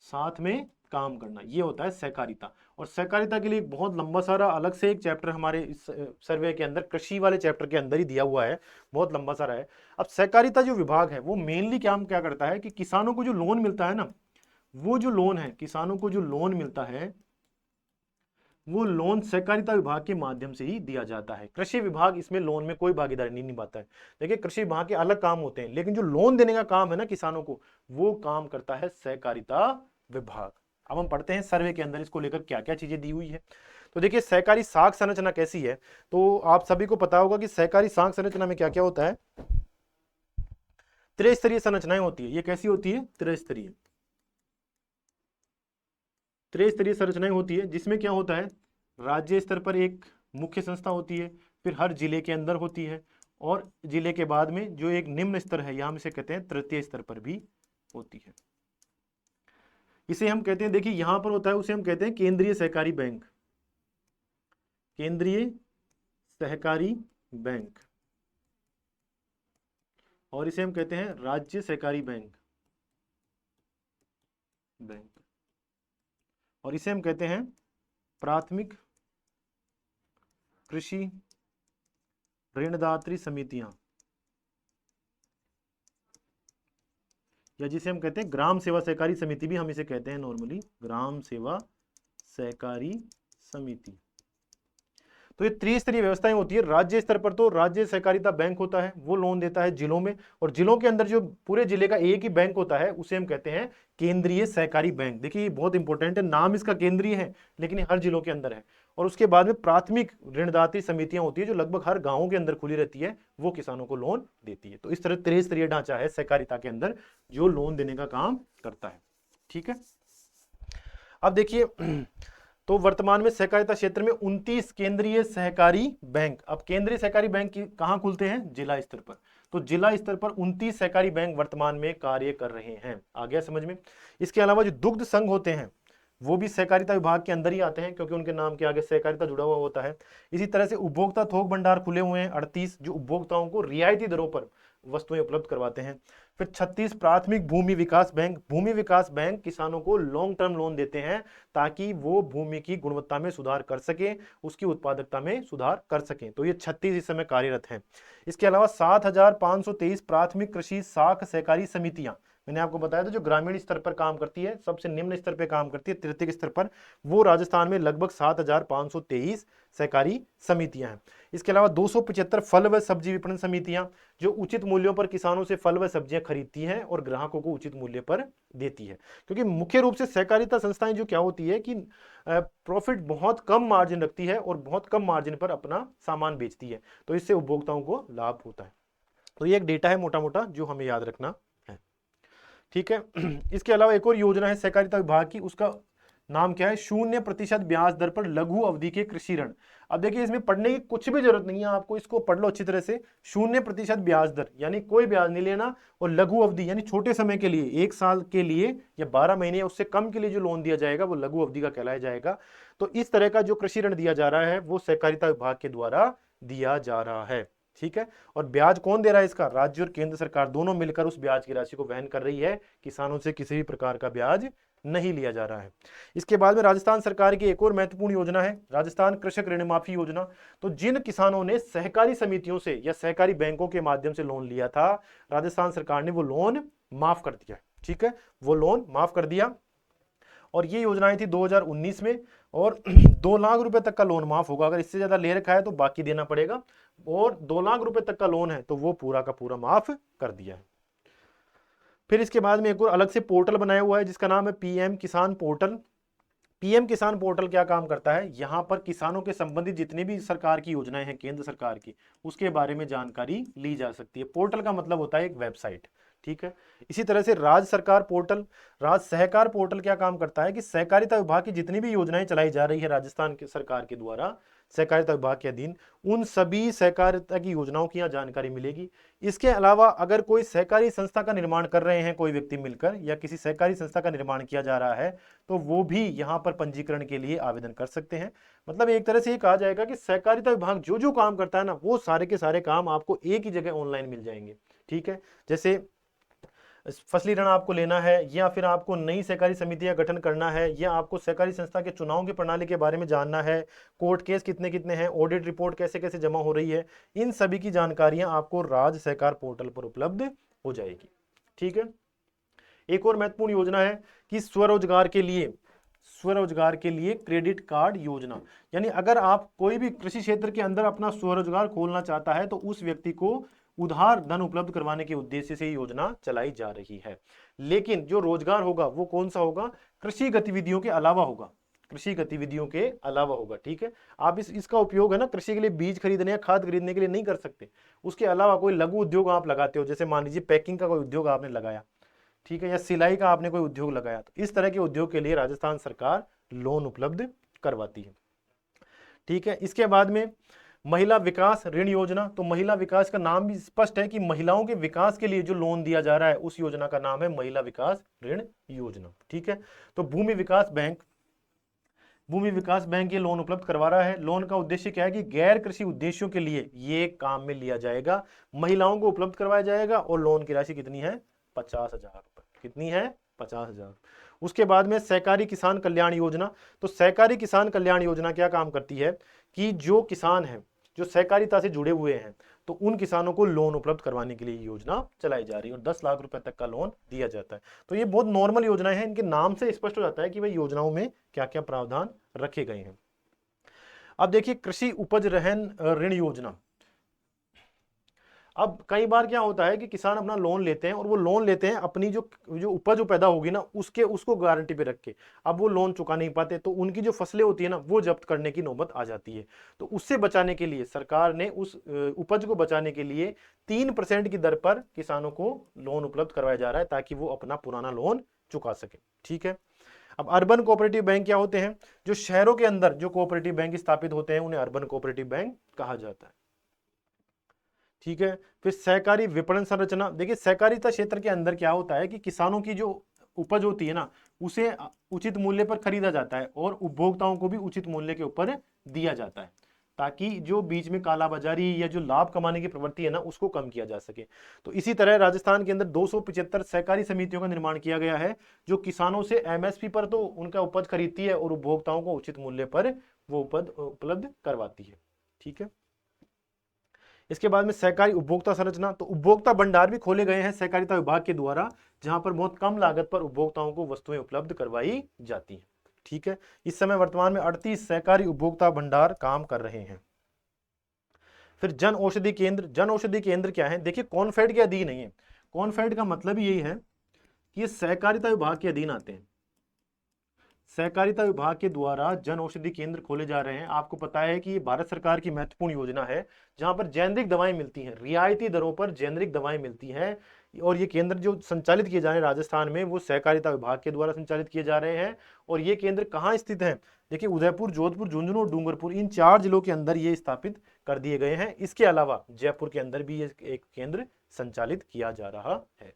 S1: साथ में काम करना, ये होता है सहकारिता। और सहकारिता के लिए बहुत लंबा सारा अलग से एक चैप्टर हमारे इस सर्वे के अंदर, कृषि वाले चैप्टर के अंदर ही दिया हुआ है, बहुत लंबा सारा है। अब सहकारिता जो विभाग है वो मेनली क्या करता है कि किसानों को जो लोन मिलता है ना, वो जो लोन है, किसानों को जो लोन मिलता है वो लोन सहकारिता विभाग के माध्यम से ही दिया जाता है। कृषि विभाग इसमें लोन में कोई भागीदारी नहीं निभाता है। देखिए कृषि विभाग के अलग काम होते हैं, लेकिन जो लोन देने का काम है ना किसानों को, वो काम करता है सहकारिता विभाग। अब हम पढ़ते हैं सर्वे के अंदर इसको लेकर क्या क्या चीजें दी हुई है। तो देखिए सहकारी साख संरचना कैसी है, तो आप सभी को पता होगा कि सहकारी साख संरचना में क्या क्या होता है? त्रिस्तरीय संरचनाएं होती है। ये कैसी होती है? त्रिस्तरीय संरचनाएं होती है, जिसमें क्या होता है? राज्य स्तर पर एक मुख्य संस्था होती है, फिर हर जिले के अंदर होती है, और जिले के बाद में जो एक निम्न स्तर है, यहां इसे कहते हैं तृतीय स्तर पर भी होती है। इसे हम कहते हैं, देखिए यहां पर होता है, उसे हम कहते हैं केंद्रीय सहकारी बैंक, केंद्रीय सहकारी बैंक, और इसे हम कहते हैं राज्य सहकारी बैंक, और इसे हम कहते हैं प्राथमिक कृषि ऋणदात्री समितियां, या जिसे हम कहते हैं ग्राम सेवा सहकारी समिति भी हम इसे कहते हैं नॉर्मली, ग्राम सेवा सहकारी समिति। तो ये त्रिस्तरीय व्यवस्थाएं होती है। राज्य स्तर पर तो राज्य सहकारिता बैंक होता है, वो लोन देता है जिलों में, और जिलों के अंदर जो पूरे जिले का एक ही बैंक होता है उसे हम कहते हैं केंद्रीय सहकारी बैंक। देखिए बहुत इंपॉर्टेंट है, नाम इसका केंद्रीय है लेकिन हर जिलों के अंदर है। और उसके बाद में प्राथमिक ऋणदात्री समितियां होती है जो लगभग हर गांवों के अंदर खुली रहती है, वो किसानों को लोन देती है। तो इस तरह त्रिस्तरीय ढांचा है सहकारिता के अंदर जो लोन देने का काम करता है। ठीक है, अब देखिए तो वर्तमान में सहकारिता क्षेत्र में 29 केंद्रीय सहकारी बैंक, अब केंद्रीय सहकारी बैंक कहां खुलते हैं? जिला स्तर पर। तो जिला स्तर पर 29 सहकारी बैंक वर्तमान में कार्य कर रहे हैं। आ गया समझ में? इसके अलावा जो दुग्ध संघ होते हैं वो भी सहकारिता विभाग के अंदर ही आते हैं, क्योंकि उनके नाम के आगे सहकारिता जुड़ा हुआ होता है। इसी तरह से उपभोक्ता थोक भंडार खुले हुए हैं 38, जो उपभोक्ताओं को रियायती दरों पर वस्तुएं उपलब्ध करवाते हैं। फिर 36 प्राथमिक भूमि विकास बैंक, भूमि विकास बैंक किसानों को लॉन्ग टर्म लोन देते हैं ताकि वो भूमि की गुणवत्ता में सुधार कर सके, उसकी उत्पादकता में सुधार कर सके। तो ये 36 इस समय कार्यरत हैं। इसके अलावा 7523 प्राथमिक कृषि साख सहकारी समितियां, मैंने आपको बताया था जो ग्रामीण स्तर पर काम करती है, सबसे निम्न स्तर पर काम करती है तृतीयक स्तर पर, वो राजस्थान में लगभग 7523 सहकारी समितियां हैं। इसके अलावा 275 फल व सब्जी विपणन समितियां जो उचित मूल्यों पर किसानों से फल व सब्जियां खरीदती हैं और ग्राहकों को उचित मूल्य पर देती है। क्योंकि मुख्य रूप से सहकारिता संस्थाएं जो क्या होती है कि प्रॉफिट बहुत कम मार्जिन रखती है और बहुत कम मार्जिन पर अपना सामान बेचती है, तो इससे उपभोक्ताओं को लाभ होता है। तो ये एक डेटा है मोटा मोटा जो हमें याद रखना है। ठीक है, इसके अलावा एक और योजना है सहकारिता विभाग की, उसका नाम क्या है? 0% ब्याज दर पर लघु अवधि के कृषि ऋण। अब देखिए इसमें पढ़ने की कुछ भी जरूरत नहीं है आपको, इसको पढ़ लो अच्छी तरह से। 0% ब्याज दर यानी कोई ब्याज नहीं लेना, और लघु अवधि यानी छोटे समय के लिए, 1 साल के लिए या 12 महीने या उससे कम के लिए जो लोन दिया जाएगा वो लघु अवधि का कहलाया जाएगा। तो इस तरह का जो कृषि ऋण दिया जा रहा है वो सहकारिता विभाग के द्वारा दिया जा रहा है। ठीक है, और ब्याज कौन दे रहा है इसका? राज्य और केंद्र सरकार दोनों मिलकर उस ब्याज की राशि को वहन कर रही है, किसानों से किसी भी प्रकार का ब्याज नहीं लिया जा रहा है। इसके बाद में राजस्थान सरकार की एक और महत्वपूर्ण योजना है राजस्थान कृषक ऋण माफी योजना। तो जिन किसानों ने सहकारी समितियों से या सहकारी बैंकों के माध्यम से लोन लिया था, राजस्थान सरकार ने वो लोन माफ कर दिया। ठीक है, वो लोन माफ कर दिया। और ये योजनाएं थी 2019 में, और 2 लाख रुपए तक का लोन माफ होगा। अगर इससे ज्यादा ले रखा है तो बाकी देना पड़ेगा, और 2 लाख रुपए तक का लोन है तो वो पूरा का पूरा माफ कर दिया है। फिर इसके बाद में एक और अलग से पोर्टल बनाया हुआ है जिसका नाम है पीएम किसान पोर्टल। पीएम किसान पोर्टल क्या काम करता है, यहां पर किसानों के संबंधित जितनी भी सरकार की योजनाएं हैं केंद्र सरकार की, उसके बारे में जानकारी ली जा सकती है। पोर्टल का मतलब होता है एक वेबसाइट। ठीक है, इसी तरह से राज्य सरकार पोर्टल, राज्य सहकार पोर्टल क्या काम करता है कि सहकारिता विभाग की जितनी भी योजनाएं चलाई जा रही है राजस्थान की सरकार के द्वारा सहकारिता विभाग के अधीन, उन सभी सहकारिता की योजनाओं की यहाँ जानकारी मिलेगी। इसके अलावा अगर कोई सहकारी संस्था का निर्माण कर रहे हैं कोई व्यक्ति मिलकर, या किसी सहकारी संस्था का निर्माण किया जा रहा है, तो वो भी यहाँ पर पंजीकरण के लिए आवेदन कर सकते हैं। मतलब एक तरह से ये कहा जाएगा कि सहकारिता विभाग जो जो काम करता है ना, वो सारे के सारे काम आपको एक ही जगह ऑनलाइन मिल जाएंगे। ठीक है, जैसे फसली ऋण आपको लेना है, या फिर आपको नई सहकारी समितियां गठन करना है, या आपको सहकारी संस्था के चुनाव की प्रणाली के बारे में जानना है, कोर्ट केस कितने कितने हैं, ऑडिट रिपोर्ट कैसे कैसे जमा हो रही है, इन सभी की जानकारियां आपको राज्य सहकार पोर्टल पर उपलब्ध हो जाएगी। ठीक है, एक और महत्वपूर्ण योजना है कि स्वरोजगार के लिए क्रेडिट कार्ड योजना। यानी अगर आप कोई भी कृषि क्षेत्र के अंदर अपना स्वरोजगार खोलना चाहता है तो उस व्यक्ति को उधार धन उपलब्ध करवाने के उद्देश्य से योजना चलाई जा रही है। लेकिन जो रोजगार होगा वो कौन सा होगा, कृषि गतिविधियों के अलावा होगा, कृषि गतिविधियों के अलावा होगा। ठीक है, आप इसका उपयोग है ना कृषि के लिए बीज खरीदने या खाद खरीदने के लिए नहीं कर सकते। उसके अलावा कोई लघु उद्योग आप लगाते हो, जैसे मान लीजिए पैकिंग का कोई उद्योग आपने लगाया, ठीक है, या सिलाई का आपने कोई उद्योग लगाया, तो इस तरह के उद्योग के लिए राजस्थान सरकार लोन उपलब्ध करवाती है। ठीक है, इसके बाद में महिला विकास ऋण योजना। तो महिला विकास का नाम भी स्पष्ट है कि महिलाओं के विकास के लिए जो लोन दिया जा रहा है उस योजना का नाम है महिला विकास ऋण योजना। ठीक है, तो भूमि विकास बैंक ये लोन उपलब्ध करवा रहा है। लोन का उद्देश्य क्या है कि गैर कृषि उद्देश्यों के लिए ये काम में लिया जाएगा, महिलाओं को उपलब्ध करवाया जाएगा, और लोन की राशि कितनी है, 50,000 रुपए। कितनी है, 50,000। उसके बाद में सहकारी किसान कल्याण योजना। तो सहकारी किसान कल्याण योजना क्या काम करती है कि जो किसान है जो सहकारिता से जुड़े हुए हैं, तो उन किसानों को लोन उपलब्ध करवाने के लिए योजना चलाई जा रही है, और 10 लाख रुपए तक का लोन दिया जाता है। तो ये बहुत नॉर्मल योजनाएं हैं, इनके नाम से स्पष्ट हो जाता है कि भाई योजनाओं में क्या क्या प्रावधान रखे गए हैं। अब देखिए कृषि उपज रहन ऋण योजना। अब कई बार क्या होता है कि किसान अपना लोन लेते हैं, और वो लोन लेते हैं अपनी जो उपज पैदा होगी ना उसको गारंटी पे रख के, अब वो लोन चुका नहीं पाते, तो उनकी जो फसलें होती है ना वो जब्त करने की नौबत आ जाती है। तो उससे बचाने के लिए सरकार ने उस उपज को बचाने के लिए 3% की दर पर किसानों को लोन उपलब्ध करवाया जा रहा है, ताकि वो अपना पुराना लोन चुका सके। ठीक है, अब अर्बन कोऑपरेटिव बैंक क्या होते हैं, जो शहरों के अंदर जो कोऑपरेटिव बैंक स्थापित होते हैं उन्हें अर्बन कोऑपरेटिव बैंक कहा जाता है। ठीक है, फिर सहकारी विपणन संरचना। देखिए सहकारिता क्षेत्र के अंदर क्या होता है कि किसानों की जो उपज होती है ना उसे उचित मूल्य पर खरीदा जाता है, और उपभोक्ताओं को भी उचित मूल्य के ऊपर दिया जाता है, ताकि जो बीच में कालाबाजारी या जो लाभ कमाने की प्रवृत्ति है ना उसको कम किया जा सके। तो इसी तरह राजस्थान के अंदर 275 सहकारी समितियों का निर्माण किया गया है, जो किसानों से एमएसपी पर तो उनका उपज खरीदती है, और उपभोक्ताओं को उचित मूल्य पर वो उपज उपलब्ध करवाती है। ठीक है, इसके बाद में सहकारी उपभोक्ता संरचना। तो उपभोक्ता भंडार भी खोले गए हैं सहकारिता विभाग के द्वारा, जहां पर बहुत कम लागत पर उपभोक्ताओं को वस्तुएं उपलब्ध करवाई जाती हैं। ठीक है, इस समय वर्तमान में 38 सहकारी उपभोक्ता भंडार काम कर रहे हैं। फिर जन औषधि केंद्र क्या है, देखिए कॉनफेड के अधीन नहीं है। कॉनफेड का मतलब यही है कि ये सहकारिता विभाग के अधीन आते हैं। सहकारिता विभाग के द्वारा जन औषधि केंद्र खोले जा रहे हैं। आपको पता है कि ये भारत सरकार की महत्वपूर्ण योजना है, जहां पर जेनरिक दवाएं मिलती हैं, रियायती दरों पर जेनरिक दवाएं मिलती हैं। और ये केंद्र जो संचालित किए जा रहे हैं राजस्थान में, वो सहकारिता विभाग के द्वारा संचालित किए जा रहे हैं। और ये केंद्र कहाँ स्थित है, देखिए उदयपुर, जोधपुर, झुंझुनू और डूंगरपुर, इन 4 जिलों के अंदर ये स्थापित कर दिए गए हैं। इसके अलावा जयपुर के अंदर भी ये एक केंद्र संचालित किया जा रहा है।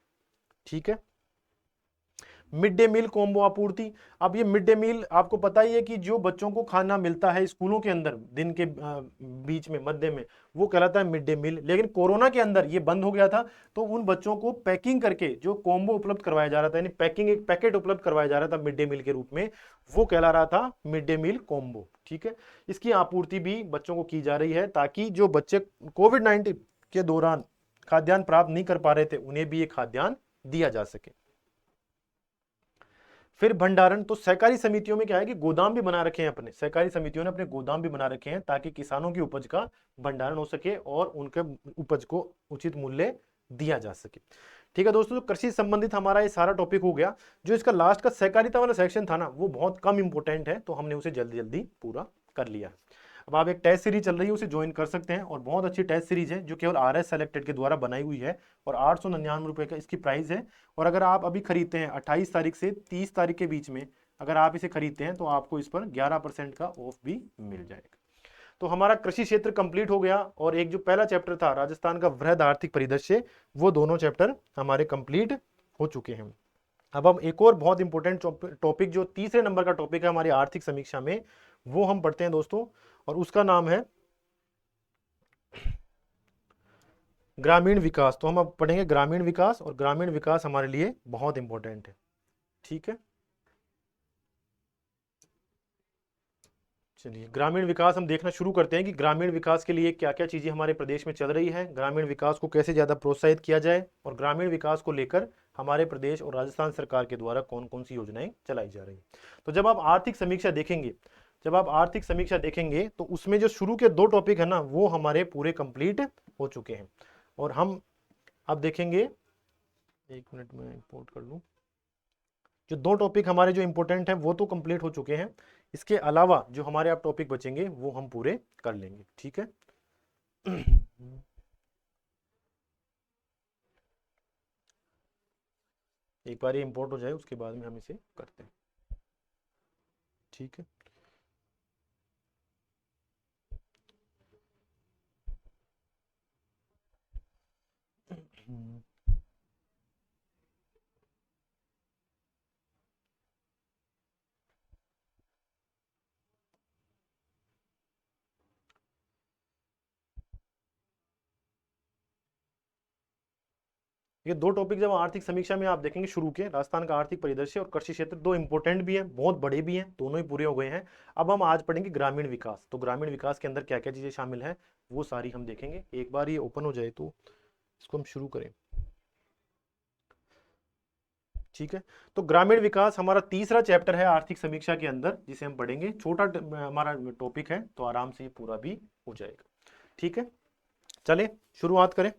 S1: ठीक है, मिड डे मील कॉम्बो आपूर्ति। अब ये मिड डे मील आपको पता ही है कि जो बच्चों को खाना मिलता है स्कूलों के अंदर दिन के बीच में मध्य में, वो कहलाता है मिड डे मील। लेकिन कोरोना के अंदर ये बंद हो गया था, तो उन बच्चों को पैकिंग करके जो कॉम्बो उपलब्ध करवाया जा रहा था, यानी पैकिंग एक पैकेट उपलब्ध करवाया जा रहा था मिड डे मील के रूप में, वो कहला रहा था मिड डे मील कॉम्बो। ठीक है, इसकी आपूर्ति भी बच्चों को की जा रही है ताकि जो बच्चे कोविड-19 के दौरान खाद्यान्न प्राप्त नहीं कर पा रहे थे, उन्हें भी ये खाद्यान्न दिया जा सके। फिर भंडारण, तो सहकारी समितियों में क्या है कि गोदाम भी बना रखे हैं, अपने सहकारी समितियों ने अपने गोदाम भी बना रखे हैं ताकि किसानों की उपज का भंडारण हो सके और उनके उपज को उचित मूल्य दिया जा सके। ठीक है दोस्तों, तो कृषि संबंधित हमारा ये सारा टॉपिक हो गया। जो इसका लास्ट का सहकारिता वाला सेक्शन था ना, वो बहुत कम इंपॉर्टेंट है, तो हमने उसे जल्दी जल्दी पूरा कर लिया। अब आप एक टेस्ट सीरीज चल रही है, उसे ज्वाइन कर सकते हैं, और बहुत अच्छी टेस्ट सीरीज है जो केवल RS सेलेक्टेड के द्वारा बनाई हुई है, और 899 रुपये का इसकी प्राइस है। और अगर आप अभी खरीदते हैं 28 तारीख से 30 तारीख के बीच में अगर आप इसे खरीदते हैं, तो आपको इस पर 11% का ऑफ भी मिल जाएगा। तो हमारा कृषि क्षेत्र कंप्लीट हो गया, और एक जो पहला चैप्टर था राजस्थान का वृहद आर्थिक परिदृश्य, वो दोनों चैप्टर हमारे कंप्लीट हो चुके हैं। अब हम एक और बहुत इंपॉर्टेंट टॉपिक, जो तीसरे नंबर का टॉपिक है हमारी आर्थिक समीक्षा में, वो हम पढ़ते हैं दोस्तों, और उसका नाम है ग्रामीण विकास। तो हम अब पढ़ेंगे ग्रामीण विकास, और ग्रामीण विकास हमारे लिए बहुत इंपॉर्टेंट है। ठीक है, चलिए ग्रामीण विकास हम देखना शुरू करते हैं कि ग्रामीण विकास के लिए क्या क्या चीजें हमारे प्रदेश में चल रही है, ग्रामीण विकास को कैसे ज्यादा प्रोत्साहित किया जाए, और ग्रामीण विकास को लेकर हमारे प्रदेश और राजस्थान सरकार के द्वारा कौन कौन सी योजनाएं चलाई जा रही है। तो जब आप आर्थिक समीक्षा देखेंगे, तो उसमें जो शुरू के 2 टॉपिक है ना, वो हमारे पूरे कंप्लीट हो चुके हैं। और हम अब देखेंगे, 1 मिनट में इंपोर्ट कर लूं, जो 2 टॉपिक हमारे जो इंपॉर्टेंट हैं वो तो कंप्लीट हो चुके हैं, इसके अलावा जो हमारे अब टॉपिक बचेंगे वो हम पूरे कर लेंगे। ठीक है, एक बार ये इंपोर्ट हो जाए उसके बाद में हम इसे करते हैं। ठीक है, ये 2 टॉपिक जब आर्थिक समीक्षा में आप देखेंगे शुरू के, राजस्थान का आर्थिक परिदृश्य और कृषि क्षेत्र, 2 इंपॉर्टेंट भी हैं, बहुत बड़े भी हैं, दोनों ही पूरे हो गए हैं। अब हम आज पढ़ेंगे ग्रामीण विकास। तो ग्रामीण विकास के अंदर क्या क्या चीजें शामिल है, वो सारी हम देखेंगे। एक बार ये ओपन हो जाए तो इसको हम शुरू करें। ठीक है, तो ग्रामीण विकास हमारा तीसरा चैप्टर है आर्थिक समीक्षा के अंदर, जिसे हम पढ़ेंगे। छोटा हमारा टॉपिक है, तो आराम से ये पूरा भी हो जाएगा। ठीक है, चले शुरुआत करें।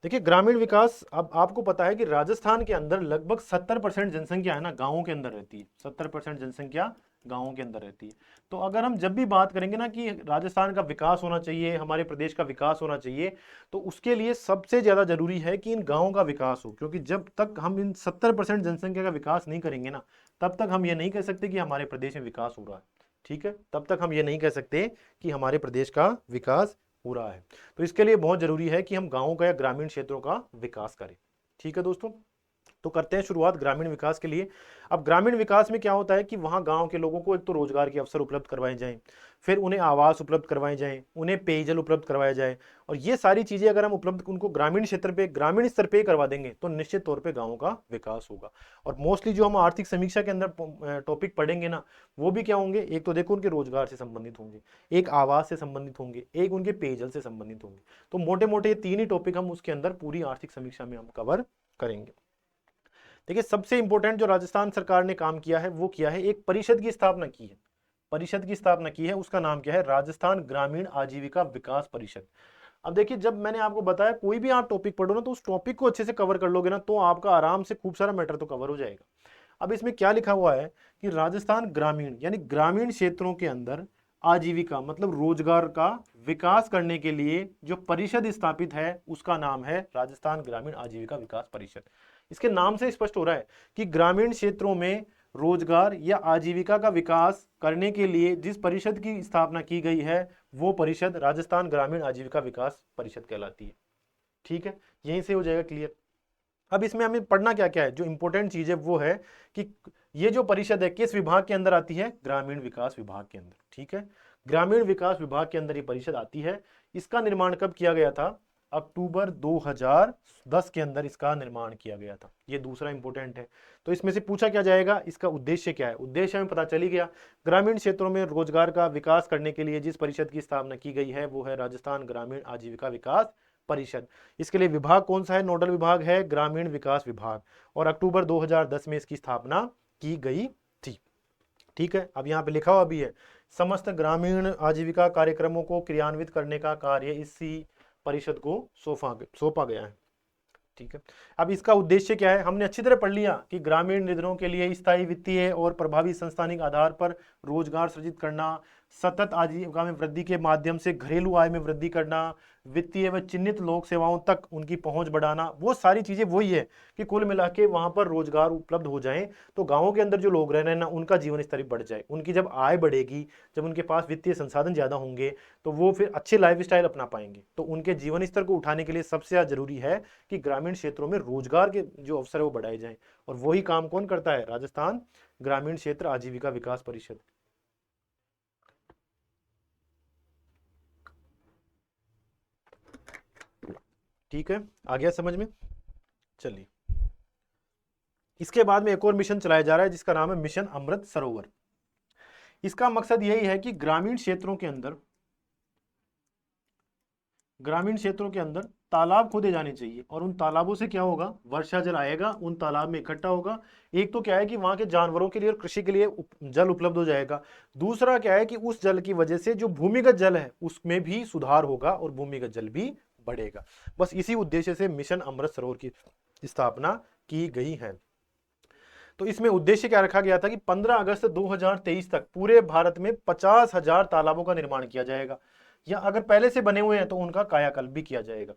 S1: देखिए ग्रामीण विकास, अब आपको पता है कि राजस्थान के अंदर लगभग 70% जनसंख्या है ना गांवों के अंदर रहती है। 70% जनसंख्या गांवों के अंदर रहती है। तो अगर हम जब भी बात करेंगे ना कि राजस्थान का विकास होना चाहिए, हमारे प्रदेश का विकास होना चाहिए, तो उसके लिए सबसे ज्यादा जरूरी है कि इन गांवों का विकास हो। क्योंकि जब तक हम इन 70% जनसंख्या का विकास नहीं करेंगे ना, तब तक हम ये नहीं कह सकते कि हमारे प्रदेश में विकास हो रहा है। ठीक है, तब तक हम ये नहीं कह सकते कि हमारे प्रदेश का विकास हो रहा है। तो इसके लिए बहुत जरूरी है कि हम गांवों का या ग्रामीण क्षेत्रों का विकास करें। ठीक है दोस्तों, तो करते हैं शुरुआत ग्रामीण विकास के लिए। अब ग्रामीण विकास में क्या होता है कि वहां गांव के लोगों को एक तो रोजगार के अवसर उपलब्ध करवाए जाएं, फिर उन्हें आवास उपलब्ध करवाए जाएं, उन्हें पेयजल उपलब्ध करवाया जाए, और ये सारी चीजें अगर हम उपलब्ध उनको ग्रामीण क्षेत्र पे, ग्रामीण स्तर पे करवा देंगे, तो निश्चित तौर पे गांवों का विकास होगा। और मोस्टली जो हम आर्थिक समीक्षा के अंदर टॉपिक पढ़ेंगे ना, वो भी क्या होंगे, एक तो देखो उनके रोजगार से संबंधित होंगे, एक आवास से संबंधित होंगे, एक उनके पेयजल से संबंधित होंगे। तो मोटे मोटे ये 3 ही टॉपिक हम उसके अंदर पूरी आर्थिक समीक्षा में हम कवर करेंगे। देखिए सबसे इंपॉर्टेंट जो राजस्थान सरकार ने काम किया है, वो किया है, एक परिषद की स्थापना की है। परिषद की स्थापना की है, उसका नाम क्या है, राजस्थान ग्रामीण आजीविका विकास परिषद। अब देखिए, जब मैंने आपको बताया कोई भी आप टॉपिक पढ़ो ना, तो उस टॉपिक को अच्छे से कवर कर लोगे ना, तो आपका आराम से खूब सारा मैटर तो कवर हो जाएगा। अब इसमें क्या लिखा हुआ है कि राजस्थान ग्रामीण यानी ग्रामीण क्षेत्रों के अंदर आजीविका मतलब रोजगार का विकास करने के लिए जो परिषद स्थापित है, उसका नाम है राजस्थान ग्रामीण आजीविका विकास परिषद। इसके नाम से स्पष्ट हो रहा है कि ग्रामीण क्षेत्रों में रोजगार या आजीविका का विकास करने के लिए जिस परिषद की स्थापना की गई है, वो परिषद राजस्थान ग्रामीण आजीविका विकास परिषद कहलाती है। ठीक है, यहीं से हो जाएगा क्लियर। अब इसमें हमें पढ़ना क्या क्या है, जो इंपॉर्टेंट चीज है वो है कि ये जो परिषद है किस विभाग के अंदर आती है, ग्रामीण विकास विभाग के अंदर। ठीक है, ग्रामीण विकास विभाग के अंदर ये परिषद आती है। इसका निर्माण कब किया गया था, अक्टूबर 2010 के अंदर इसका निर्माण किया गया था। ये दूसरा इंपॉर्टेंट है। तो इसमें से पूछा क्या जाएगा, इसका उद्देश्य क्या है, उद्देश्य हमें पता चल ही गया। ग्रामीण क्षेत्रों में रोजगार का विकास करने के लिए जिस परिषद की स्थापना की गई है वो है राजस्थान ग्रामीण आजीविका विकास परिषद। इसके लिए विभाग कौन सा है, नोडल विभाग है ग्रामीण विकास विभाग, और अक्टूबर 2010 में इसकी स्थापना की गई थी। ठीक है, अब यहाँ पे लिखा हुआ भी है, समस्त ग्रामीण आजीविका कार्यक्रमों को क्रियान्वित करने का कार्य इसी परिषद को सौंपा गया है। ठीक है, अब इसका उद्देश्य क्या है, हमने अच्छी तरह पढ़ लिया कि ग्रामीण निधनों के लिए स्थायी वित्तीय और प्रभावी संस्थानिक आधार पर रोजगार सृजित करना, सतत आजीविका में वृद्धि के माध्यम से घरेलू आय में वृद्धि करना, वित्तीय व चिन्हित लोक सेवाओं तक उनकी पहुंच बढ़ाना, वो सारी चीजें वही है कि कुल मिला के वहां पर रोजगार उपलब्ध हो जाए तो गांवों के अंदर जो लोग रह रहे हैं ना उनका जीवन स्तर बढ़ जाए, उनकी जब आय बढ़ेगी, जब उनके पास वित्तीय संसाधन ज्यादा होंगे तो वो फिर अच्छे लाइफस्टाइल अपना पाएंगे। तो उनके जीवन स्तर को उठाने के लिए सबसे ज्यादा जरूरी है कि ग्रामीण क्षेत्रों में रोजगार के जो अवसर है वो बढ़ाए जाएं, और वही काम कौन करता है, राजस्थान ग्रामीण क्षेत्र आजीविका विकास परिषद। ठीक है, आ गया समझ में। चलिए, इसके बाद में एक और मिशन चलाया जा रहा है जिसका नाम है मिशन अमृत सरोवर। इसका मकसद यही है कि ग्रामीण क्षेत्रों के अंदर तालाब खोदे जाने चाहिए, और उन तालाबों से क्या होगा, वर्षा जल आएगा, उन तालाब में इकट्ठा होगा। एक तो क्या है कि वहां के जानवरों के लिए और कृषि के लिए जल उपलब्ध हो जाएगा। दूसरा क्या है कि उस जल की वजह से जो भूमिगत जल है उसमें भी सुधार होगा और भूमिगत जल भी बढ़ेगा। बस इसी उद्देश्य से मिशन अमृत सरोवर की स्थापना की गई है। तो इसमें उद्देश्य क्या रखा गया था कि 15 अगस्त 2023 तक पूरे भारत में 50,000 तालाबों का निर्माण किया जाएगा, या अगर पहले से बने हुए हैं तो उनका कायाकल्प भी किया जाएगा।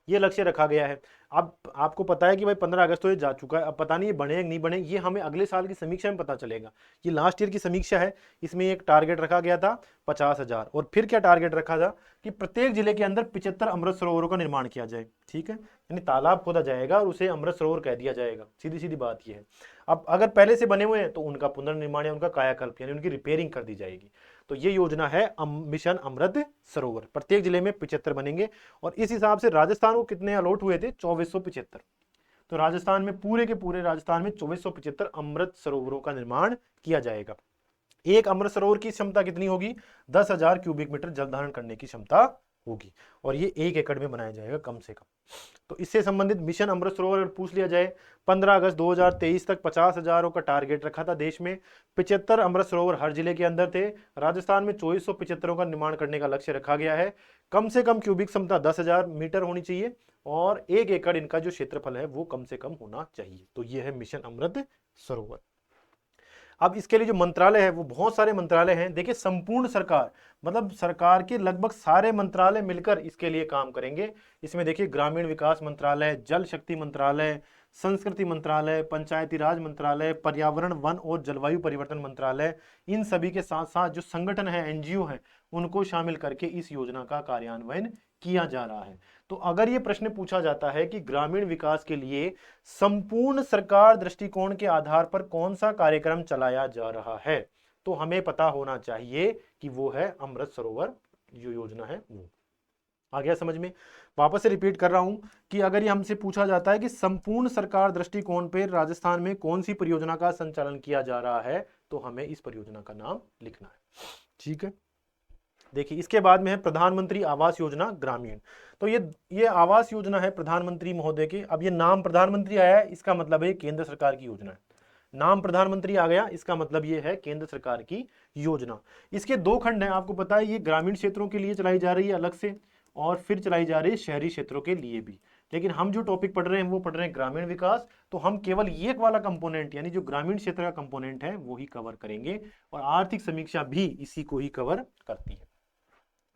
S1: ये लक्ष्य रखा गया है। अब आपको पता है कि भाई 15 अगस्त तो ये जा चुका है, अब पता नहीं ये बने या नहीं बने, ये हमें अगले साल की समीक्षा में पता चलेगा। ये लास्ट ईयर की समीक्षा है, इसमें एक टारगेट रखा गया था 50,000, और फिर क्या टारगेट रखा था कि प्रत्येक जिले के अंदर 75 अमृत सरोवरों का निर्माण किया जाए। ठीक है, यानी तालाब खोदा जाएगा और उसे अमृत सरोवर कह दिया जाएगा, सीधी सीधी बात यह है। अब अगर पहले से बने हुए हैं तो उनका पुनर्निर्माण या उनका कायाकल्प यानी उनकी रिपेयरिंग कर दी जाएगी। तो ये योजना है मिशन अमृत सरोवर। प्रत्येक जिले में 75 बनेंगे, और इस हिसाब से राजस्थान को कितने अलॉट हुए थे, 2475। तो राजस्थान में पूरे के पूरे राजस्थान में 2475 अमृत सरोवरों का निर्माण किया जाएगा। एक अमृत सरोवर की क्षमता कितनी होगी, 10,000 क्यूबिक मीटर जल धारण करने की क्षमता होगी, और ये 1 एकड़ में बनाया जाएगा कम से कम। तो इससे संबंधित मिशन अमृत सरोवर अगर पूछ लिया जाए, 15 अगस्त 2023 तक 50,000 का टारगेट रखा था देश में, 75 अमृत सरोवर हर जिले के अंदर थे। राजस्थान में 2475 का निर्माण करने का लक्ष्य रखा गया है। कम से कम क्यूबिक क्षमता 10,000 मीटर होनी चाहिए, और 1 एकड़ इनका जो क्षेत्रफल है वो कम से कम होना चाहिए। तो ये है मिशन अमृत सरोवर। अब इसके लिए जो मंत्रालय है वो बहुत सारे मंत्रालय हैं। देखिए, संपूर्ण सरकार मतलब सरकार के लगभग सारे मंत्रालय मिलकर इसके लिए काम करेंगे। इसमें देखिए, ग्रामीण विकास मंत्रालय, जल शक्ति मंत्रालय, संस्कृति मंत्रालय, पंचायती राज मंत्रालय, पर्यावरण वन और जलवायु परिवर्तन मंत्रालय, इन सभी के साथ साथ जो संगठन है, एनजीओ है, उनको शामिल करके इस योजना का कार्यान्वयन किया जा रहा है। तो अगर ये प्रश्न पूछा जाता है कि ग्रामीण विकास के लिए संपूर्ण सरकार दृष्टिकोण के आधार पर कौन सा कार्यक्रम चलाया जा रहा है, तो हमें पता होना चाहिए कि वो है अमृत सरोवर जो योजना है वो। आ गया समझ में। वापस से रिपीट कर रहा हूं कि अगर ये हमसे पूछा जाता है कि संपूर्ण सरकार दृष्टिकोण पर राजस्थान में कौन सी परियोजना का संचालन किया जा रहा है, तो हमें इस परियोजना का नाम लिखना है। ठीक है, देखिए, इसके बाद में है प्रधानमंत्री आवास योजना ग्रामीण। तो ये आवास योजना है प्रधानमंत्री महोदय की। अब ये नाम प्रधानमंत्री आया है, इसका मतलब है केंद्र सरकार की योजना है। नाम प्रधानमंत्री आ गया, इसका मतलब ये है केंद्र सरकार की योजना। इसके 2 खंड हैं, आपको पता है, ये ग्रामीण क्षेत्रों के लिए चलाई जा रही है अलग से, और फिर चलाई जा रही है शहरी क्षेत्रों के लिए भी। लेकिन हम जो टॉपिक पढ़ रहे हैं वो पढ़ रहे हैं ग्रामीण विकास, तो हम केवल ये वाला कंपोनेंट यानी जो ग्रामीण क्षेत्र का कंपोनेंट है वो ही कवर करेंगे, और आर्थिक समीक्षा भी इसी को ही कवर करती है।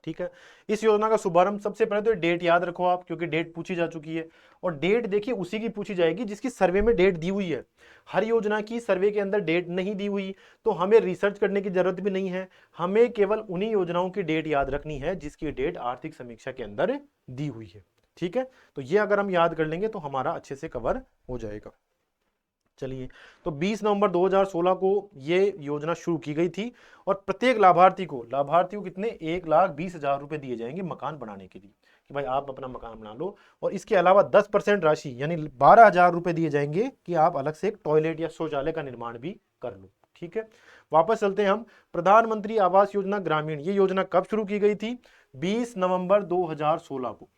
S1: ठीक है, इस योजना का शुभारंभ, सबसे पहले तो डेट याद रखो आप, क्योंकि डेट पूछी जा चुकी है, और डेट देखिए उसी की पूछी जाएगी जिसकी सर्वे में डेट दी हुई है। हर योजना की सर्वे के अंदर डेट नहीं दी हुई तो हमें रिसर्च करने की जरूरत भी नहीं है, हमें केवल उन्हीं योजनाओं की डेट याद रखनी है जिसकी डेट आर्थिक समीक्षा के अंदर दी हुई है। ठीक है, तो ये अगर हम याद कर लेंगे तो हमारा अच्छे से कवर हो जाएगा। चलिए, तो 20 नवंबर 2016 को ये योजना शुरू की गई थी और प्रत्येक लाभार्थी को कितने 1,20,000 रुपए दिए जाएंगे मकान बनाने के लिए, कि भाई आप अपना मकान बना लो। और इसके अलावा 10% राशि यानी 12,000 रुपए दिए जाएंगे कि आप अलग से एक टॉयलेट या शौचालय का निर्माण भी कर लो। ठीक है, वापस चलते हैं हम। प्रधानमंत्री आवास योजना ग्रामीण, ये योजना कब शुरू की गई थी? 20 नवंबर 2016 को।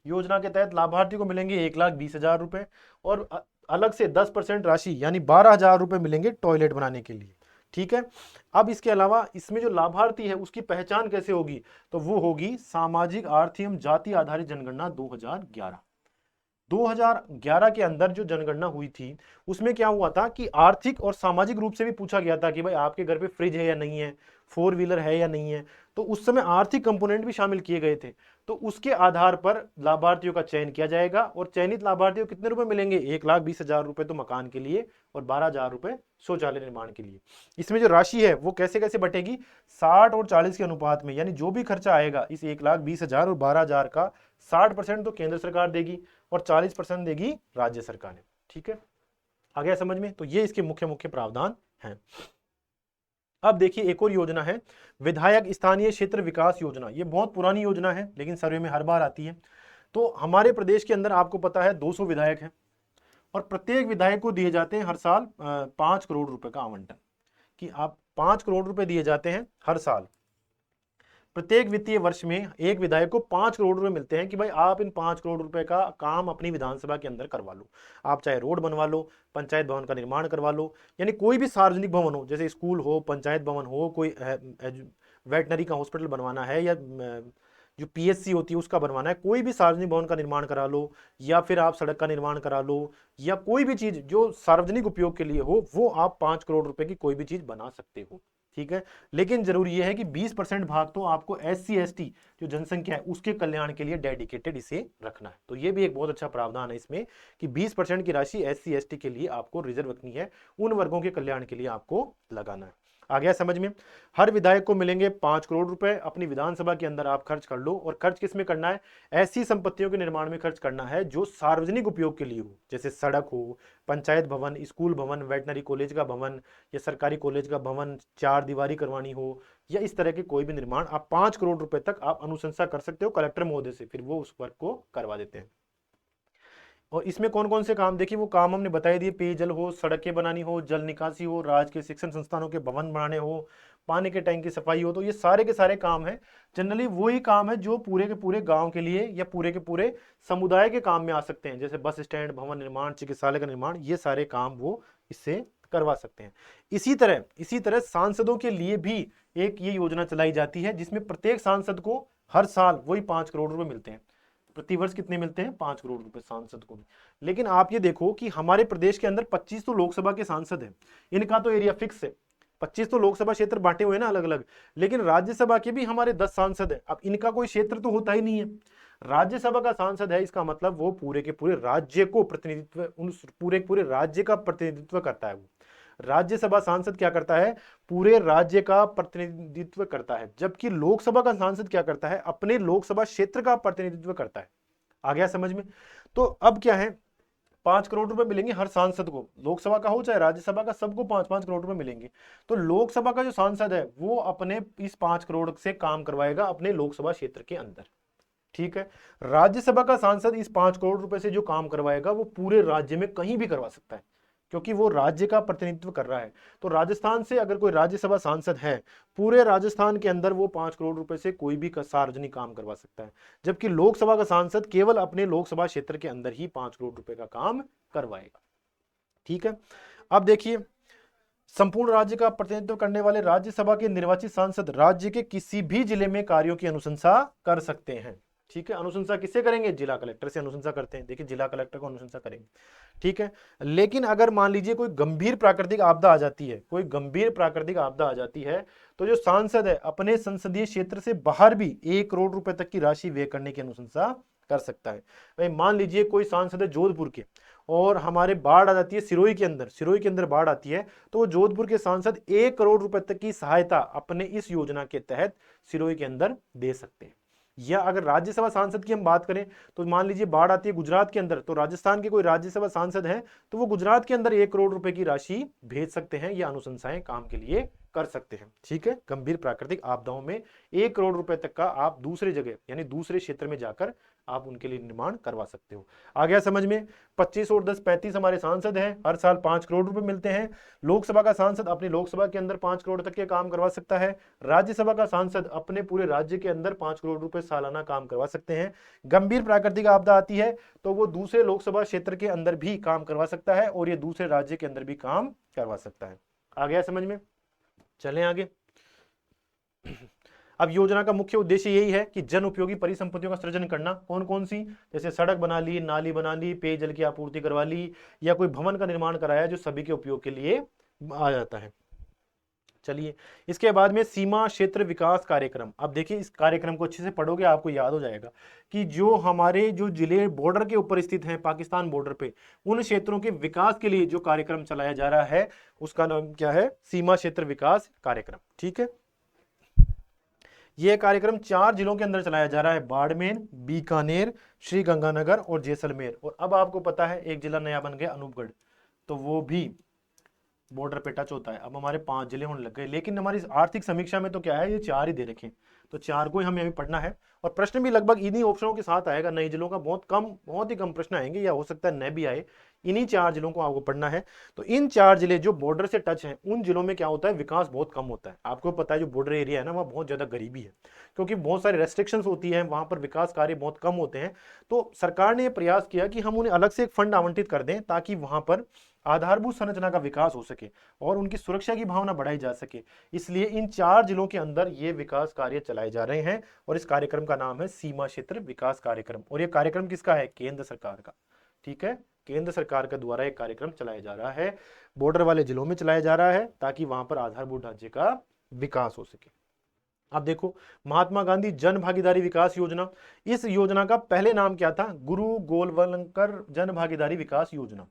S1: योजना के तहत लाभार्थी को मिलेंगे 1,20,000 रुपए और अलग से 10% राशि यानी 12,000 रुपए मिलेंगे टॉयलेट बनाने के लिए। ठीक है, अब इसके अलावा इसमें जो लाभार्थी है उसकी पहचान कैसे होगी? तो वो होगी सामाजिक आर्थिक एवं जाति आधारित जनगणना 2011। 2011 के अंदर जो जनगणना हुई थी उसमें क्या हुआ था कि आर्थिक और सामाजिक रूप से भी पूछा गया था कि भाई आपके घर पे फ्रिज है या नहीं है, 4 व्हीलर है या नहीं है। तो उस समय आर्थिक कंपोनेंट भी शामिल किए गए थे। तो उसके आधार पर लाभार्थियों का चयन किया जाएगा और चयनित लाभार्थियों को कितने रुपए मिलेंगे? 1,20,000 रुपए तो मकान के लिए और 12,000 रुपए शौचालय निर्माण के लिए। इसमें जो राशि है वो कैसे कैसे बटेगी? 60 और 40 के अनुपात में, यानी जो भी खर्चा आएगा इस 1,20,000 और 12,000 का 60% तो केंद्र सरकार देगी और 40% देगी राज्य सरकार ने। ठीक है, आ गया समझ में? तो ये इसके मुख्य मुख्य प्रावधान हैं। अब देखिए एक और योजना है विधायक स्थानीय क्षेत्र विकास योजना। ये बहुत पुरानी योजना है लेकिन सर्वे में हर बार आती है। तो हमारे प्रदेश के अंदर आपको पता है 200 विधायक हैं और प्रत्येक विधायक को दिए जाते हैं हर साल 5 करोड़ रुपए का आवंटन, कि आप 5 करोड़ रुपए दिए जाते हैं हर साल। प्रत्येक वित्तीय वर्ष में एक विधायक को 5 करोड़ रुपए मिलते हैं कि भाई आप इन 5 करोड़ रुपए का काम अपनी विधानसभा के अंदर करवा लो। आप चाहे रोड बनवा लो, पंचायत भवन का निर्माण करवा लो, यानी कोई भी सार्वजनिक भवन हो, जैसे स्कूल हो, पंचायत भवन हो, कोई वेटनरी का हॉस्पिटल बनवाना है या जो पीएससी होती है उसका बनवाना है, कोई भी सार्वजनिक भवन का निर्माण करा लो या फिर आप सड़क का निर्माण करा लो या कोई भी चीज जो सार्वजनिक उपयोग के लिए हो, वो आप 5 करोड़ रुपए की कोई भी चीज बना सकते हो। ठीक है, लेकिन जरूरी यह है कि 20% भाग तो आपको SC ST जो जनसंख्या है उसके कल्याण के लिए डेडिकेटेड इसे रखना है। तो ये भी एक बहुत अच्छा प्रावधान है इसमें कि 20% की राशि SC ST के लिए आपको रिजर्व रखनी है, उन वर्गों के कल्याण के लिए आपको लगाना है। आ गया समझ में? हर विधायक को मिलेंगे 5 करोड़ रुपए, अपनी विधानसभा के अंदर आप खर्च कर लो। और खर्च किस में करना है? ऐसी संपत्तियों के निर्माण में खर्च करना है जो सार्वजनिक उपयोग के लिए हो, जैसे सड़क हो, पंचायत भवन, स्कूल भवन, वेटनरी कॉलेज का भवन या सरकारी कॉलेज का भवन, 4 दीवारी करवानी हो या इस तरह के कोई भी निर्माण आप 5 करोड़ रुपए तक आप अनुशंसा कर सकते हो कलेक्टर महोदय से, फिर वो उस वर्क को करवा देते हैं। और इसमें कौन कौन से काम, देखिए वो काम हमने बताई दिए, पेयजल हो, सड़कें बनानी हो, जल निकासी हो, राज्य के शिक्षण संस्थानों के भवन बनाने हो, पानी के टैंक की सफाई हो। तो ये सारे के सारे काम हैं, जनरली वही काम है जो पूरे के पूरे गांव के लिए या पूरे के पूरे समुदाय के काम में आ सकते हैं, जैसे बस स्टैंड, भवन निर्माण, चिकित्सालय का निर्माण, ये सारे काम वो इससे करवा सकते हैं। इसी तरह सांसदों के लिए भी एक ये योजना चलाई जाती है जिसमें प्रत्येक सांसद को हर साल वही 5 करोड़ रुपए मिलते हैं। प्रतिवर्ष कितने मिलते हैं? 5 करोड़ रुपए सांसद को भी। लेकिन आप ये देखो कि हमारे प्रदेश के अंदर 25 तो लोकसभा के सांसद हैं, इनका तो एरिया फिक्स है। 25 तो लोकसभा क्षेत्र बांटे हुए हैं ना अलग अलग, लेकिन राज्यसभा के भी हमारे 10 सांसद हैं। अब इनका कोई क्षेत्र तो होता ही नहीं है, राज्यसभा का सांसद है, इसका मतलब वो पूरे के पूरे राज्य को प्रतिनिधित्व, उन पूरे पूरे राज्य का प्रतिनिधित्व करता है। वो राज्यसभा सांसद क्या करता है? पूरे राज्य का प्रतिनिधित्व करता है, जबकि लोकसभा का सांसद क्या करता है? अपने लोकसभा क्षेत्र का प्रतिनिधित्व करता है। आ गया समझ में? तो अब क्या है, 5 करोड़ रुपए मिलेंगे हर सांसद को, लोकसभा का हो चाहे राज्यसभा का, सबको 5-5 करोड़ रुपए मिलेंगे। तो लोकसभा का जो सांसद है वो अपने इस 5 करोड़ से काम करवाएगा अपने लोकसभा क्षेत्र के अंदर। ठीक है, राज्यसभा का सांसद इस 5 करोड़ रुपए से जो काम करवाएगा वो पूरे राज्य में कहीं भी करवा सकता है, क्योंकि वो राज्य का प्रतिनिधित्व कर रहा है। तो राजस्थान से अगर कोई राज्यसभा सांसद है, पूरे राजस्थान के अंदर वो 5 करोड़ रुपए से कोई भी सार्वजनिक काम करवा सकता है, जबकि लोकसभा का सांसद केवल अपने लोकसभा क्षेत्र के अंदर ही 5 करोड़ रुपए का काम करवाएगा। ठीक है, अब देखिए संपूर्ण राज्य का प्रतिनिधित्व करने वाले राज्यसभा के निर्वाचित सांसद राज्य के किसी भी जिले में कार्यों की अनुशंसा कर सकते हैं। ठीक है, अनुशंसा किससे करेंगे? जिला कलेक्टर से अनुशंसा करते हैं। देखिए जिला कलेक्टर को अनुशंसा करेंगे। ठीक है, लेकिन अगर मान लीजिए कोई गंभीर प्राकृतिक आपदा आ जाती है, कोई गंभीर प्राकृतिक आपदा आ जाती है, तो जो सांसद है अपने संसदीय क्षेत्र से बाहर भी 1 करोड़ रुपए तक की राशि व्यय करने की अनुशंसा कर सकता है। भाई मान लीजिए कोई सांसद है जोधपुर के और हमारे बाढ़ आ जाती है सिरोही के अंदर बाढ़ आती है, तो जोधपुर के सांसद 1 करोड़ रुपए तक की सहायता अपने इस योजना के तहत सिरोही के अंदर दे सकते हैं। या अगर राज्यसभा सांसद की हम बात करें तो मान लीजिए बाढ़ आती है गुजरात के अंदर, तो राजस्थान के कोई राज्यसभा सांसद हैं तो वो गुजरात के अंदर 1 करोड़ रुपए की राशि भेज सकते हैं या अनुशंसाएं काम के लिए कर सकते हैं। ठीक है, गंभीर प्राकृतिक आपदाओं में 1 करोड़ रुपए तक का आप दूसरे जगह यानी दूसरे क्षेत्र में जाकर आप उनके लिए निर्माण करवा सकते हो। आ गया समझ में? 25 और 10 35 हमारे सांसद हैं, हर साल 5 करोड़ रुपए मिलते हैं। लोकसभा का सांसद अपनी लोकसभा के अंदर 5 करोड़ तक के काम करवा सकता है। राज्यसभा का सांसद अपने पूरे राज्य के अंदर 5 करोड़ रुपए सालाना काम करवा सकते हैं। गंभीर प्राकृतिक आपदा आती है तो वो दूसरे लोकसभा क्षेत्र के अंदर भी काम करवा सकता है और ये दूसरे राज्य के अंदर भी काम करवा सकता है। आ गया समझ में? चलें आगे। अब योजना का मुख्य उद्देश्य यही है कि जन उपयोगी परिसंपत्तियों का सृजन करना। कौन कौन सी? जैसे सड़क बना ली, नाली बना ली, पेयजल की आपूर्ति करवा ली, या कोई भवन का निर्माण कराया जो सभी के उपयोग के लिए आ जाता है। चलिए, इसके बाद में सीमा क्षेत्र विकास कार्यक्रम। अब देखिए, इस कार्यक्रम को अच्छे से पढ़ोगे आपको याद हो जाएगा कि जो हमारे जो जिले बॉर्डर के ऊपर स्थित हैं, पाकिस्तान बॉर्डर पे, उन क्षेत्रों के विकास के लिए जो कार्यक्रम चलाया जा रहा है उसका नाम क्या है? सीमा क्षेत्र विकास कार्यक्रम। ठीक है, यह कार्यक्रम 4 जिलों के अंदर चलाया जा रहा है, बाड़मेर, बीकानेर, श्रीगंगानगर और जैसलमेर। और अब आपको पता है एक जिला नया बन गया, अनूपगढ़, तो वो भी बॉर्डर पे टच होता है। अब हमारे 5 जिले होने लग गए, लेकिन हमारी आर्थिक समीक्षा में तो क्या है, ये 4 ही दे रखे, तो 4 को ही हमें अभी पढ़ना है। और प्रश्न भी लगभग इन्हीं ऑप्शनों के साथ आएगा। नए जिलों का बहुत ही कम प्रश्न आएंगे, या हो सकता है न भी आए। इन्हीं 4 जिलों को आपको पढ़ना है। तो इन 4 जिले जो बॉर्डर से टच हैं, उन जिलों में क्या होता है, विकास बहुत कम होता है। आपको पता है जो बॉर्डर एरिया है ना, वहाँ बहुत ज्यादा गरीबी है, क्योंकि बहुत सारे रेस्ट्रिक्शंस होती है, वहां पर विकास कार्य बहुत कम होते हैं। तो सरकार ने यह प्रयास किया कि हम उन्हें अलग से एक फंड आवंटित कर दें ताकि वहां पर आधारभूत संरचना का विकास हो सके और उनकी सुरक्षा की भावना बढ़ाई जा सके। इसलिए इन 4 जिलों के अंदर ये विकास कार्य चलाए जा रहे हैं और इस कार्यक्रम का नाम है सीमा क्षेत्र विकास कार्यक्रम। और ये कार्यक्रम किसका है? केंद्र सरकार का। ठीक है, केंद्र सरकार के द्वारा एक कार्यक्रम चलाया जा रहा है, बॉर्डर वाले जिलों में चलाया जा रहा है ताकि वहां पर आधारभूत ढांचे का विकास हो सके। अब देखो, महात्मा गांधी जन भागीदारी विकास योजना, इस योजना का पहले नाम क्या था? गुरु गोलवलकर जन भागीदारी विकास योजना।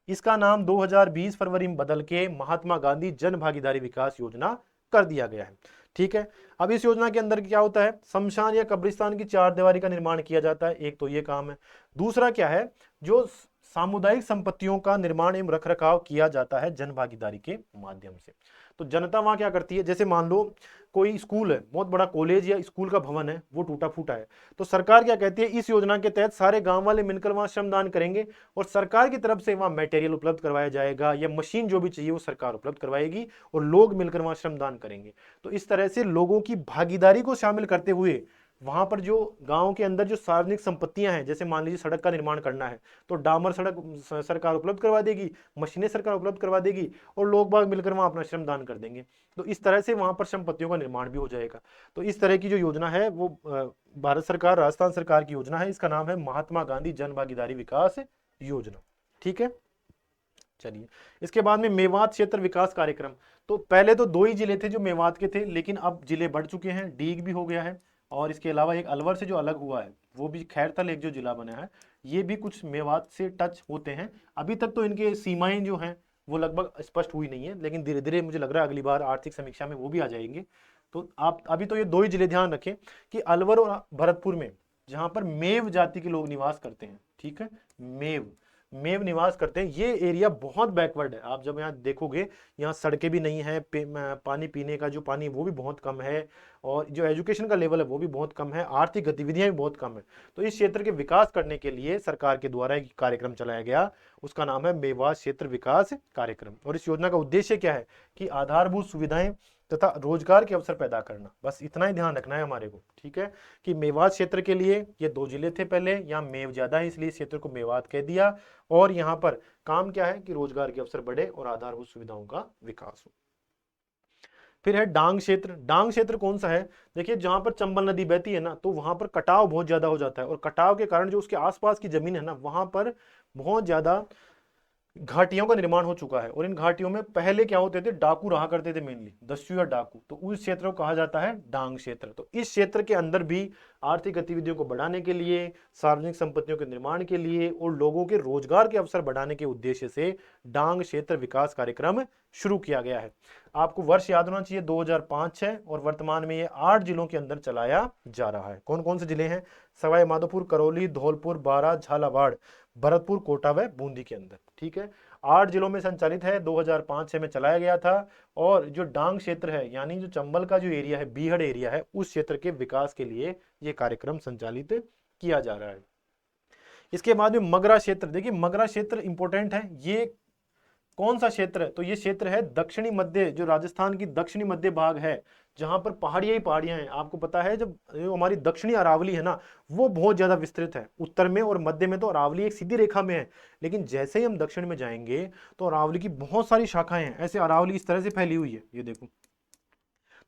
S1: इसका नाम 2020 फरवरी में बदल के महात्मा गांधी जन भागीदारी विकास योजना कर दिया गया है। ठीक है, अब इस योजना के अंदर क्या होता है? शमशान या कब्रिस्तान की 4 दीवारी का निर्माण किया जाता है, एक तो ये काम है। दूसरा क्या है? जो सामुदायिक संपत्तियों का निर्माण एवं रखरखाव किया जाता है जन भागीदारी के माध्यम से। तो जनता वहां क्या करती है, जैसे मान लो कोई स्कूल है, बहुत बड़ा कॉलेज या स्कूल का भवन है, वो टूटा फूटा है, तो सरकार क्या कहती है, इस योजना के तहत सारे गांव वाले मिलकर वहां श्रमदान करेंगे और सरकार की तरफ से वहां मटेरियल उपलब्ध करवाया जाएगा या मशीन जो भी चाहिए वो सरकार उपलब्ध करवाएगी और लोग मिलकर वहां श्रमदान करेंगे। तो इस तरह से लोगों की भागीदारी को शामिल करते हुए वहां पर जो गांव के अंदर जो सार्वजनिक संपत्तियां हैं, जैसे मान लीजिए सड़क का निर्माण करना है तो डामर सड़क सरकार उपलब्ध करवा देगी, मशीनें सरकार उपलब्ध करवा देगी और लोग बाग मिलकर वहां अपना श्रमदान कर देंगे। तो इस तरह से वहां पर संपत्तियों का निर्माण भी हो जाएगा। तो इस तरह की जो योजना है वो भारत सरकार, राजस्थान सरकार की योजना है, इसका नाम है महात्मा गांधी जन भागीदारी विकास योजना। ठीक है, चलिए, इसके बाद में मेवात क्षेत्र विकास कार्यक्रम। तो पहले तो 2 ही जिले थे जो मेवात के थे, लेकिन अब जिले बढ़ चुके हैं, डीग भी हो गया है और इसके अलावा एक अलवर से जो अलग हुआ है वो भी खैरथल एक जो जिला बना है, ये भी कुछ मेवात से टच होते हैं। अभी तक तो इनके सीमाएं जो हैं वो लगभग स्पष्ट हुई नहीं है, लेकिन धीरे धीरे मुझे लग रहा है अगली बार आर्थिक समीक्षा में वो भी आ जाएंगे। तो आप अभी तो ये 2 ही जिले ध्यान रखें कि अलवर और भरतपुर में जहां पर मेव जाति के लोग निवास करते हैं, ठीक है, मेव निवास करते हैं, ये एरिया बहुत बैकवर्ड है। आप जब यहाँ देखोगे, यहाँ सड़कें भी नहीं है, पानी पीने का जो पानी वो भी बहुत कम है और जो एजुकेशन का लेवल है वो भी बहुत कम है, आर्थिक गतिविधियां भी बहुत कम है। तो इस क्षेत्र के विकास करने के लिए सरकार के द्वारा एक कार्यक्रम चलाया गया, उसका नाम है मेवात क्षेत्र विकास कार्यक्रम। और इस योजना का उद्देश्य क्या है कि आधारभूत सुविधाएं तथा रोजगार के अवसर पैदा करना, बस इतना ही ध्यान रखना है हमारे को। ठीक है, कि मेवात क्षेत्र के लिए ये 2 जिले थे पहले, यहाँ मेव ज्यादा है इसलिए क्षेत्र को मेवात कह दिया। और यहाँ पर काम क्या है कि रोजगार के अवसर बढ़े और आधारभूत सुविधाओं का विकास हो। फिर है डांग क्षेत्र। डांग क्षेत्र कौन सा है? देखिए, जहां पर चंबल नदी बहती है ना, तो वहां पर कटाव बहुत ज्यादा हो जाता है और कटाव के कारण जो उसके आसपास की जमीन है ना, वहां पर बहुत ज्यादा घाटियों का निर्माण हो चुका है। और इन घाटियों में पहले क्या होते थे, डाकू रहा करते थे, मेनली दस्यु या डाकू। तो उस क्षेत्र को कहा जाता है डांग क्षेत्र। तो इस क्षेत्र के अंदर भी आर्थिक गतिविधियों को बढ़ाने के लिए, सार्वजनिक संपत्तियों के निर्माण के लिए और लोगों के रोजगार के अवसर बढ़ाने के उद्देश्य से डांग क्षेत्र विकास कार्यक्रम शुरू किया गया है। आपको वर्ष याद होना चाहिए 2005-6 और वर्तमान में ये 8 जिलों के अंदर चलाया जा रहा है। कौन कौन से जिले हैं? सवाई माधोपुर, करौली, धौलपुर, बारां, झालावाड़, भरतपुर, कोटा व बूंदी के अंदर। ठीक है, 8 जिलों में संचालित है, 2005-6 में चलाया गया था। और जो डांग क्षेत्र है यानी जो चंबल का जो एरिया है, बीहड़ एरिया है, उस क्षेत्र के विकास के लिए ये कार्यक्रम संचालित किया जा रहा है। इसके बाद में मगरा क्षेत्र, देखिए मगरा क्षेत्र इंपॉर्टेंट है। ये कौन सा क्षेत्र है? तो ये क्षेत्र है दक्षिणी मध्य, जो राजस्थान की दक्षिणी मध्य भाग है, जहां पर पहाड़ियां ही पहाड़ियां हैं। आपको पता है जब जो हमारी दक्षिणी अरावली है ना, वो बहुत ज्यादा विस्तृत है। उत्तर में और मध्य में तो अरावली एक सीधी रेखा में है, लेकिन जैसे ही हम दक्षिण में जाएंगे तो अरावली की बहुत सारी शाखाएं हैं। ऐसे अरावली इस तरह से फैली हुई है, ये देखो।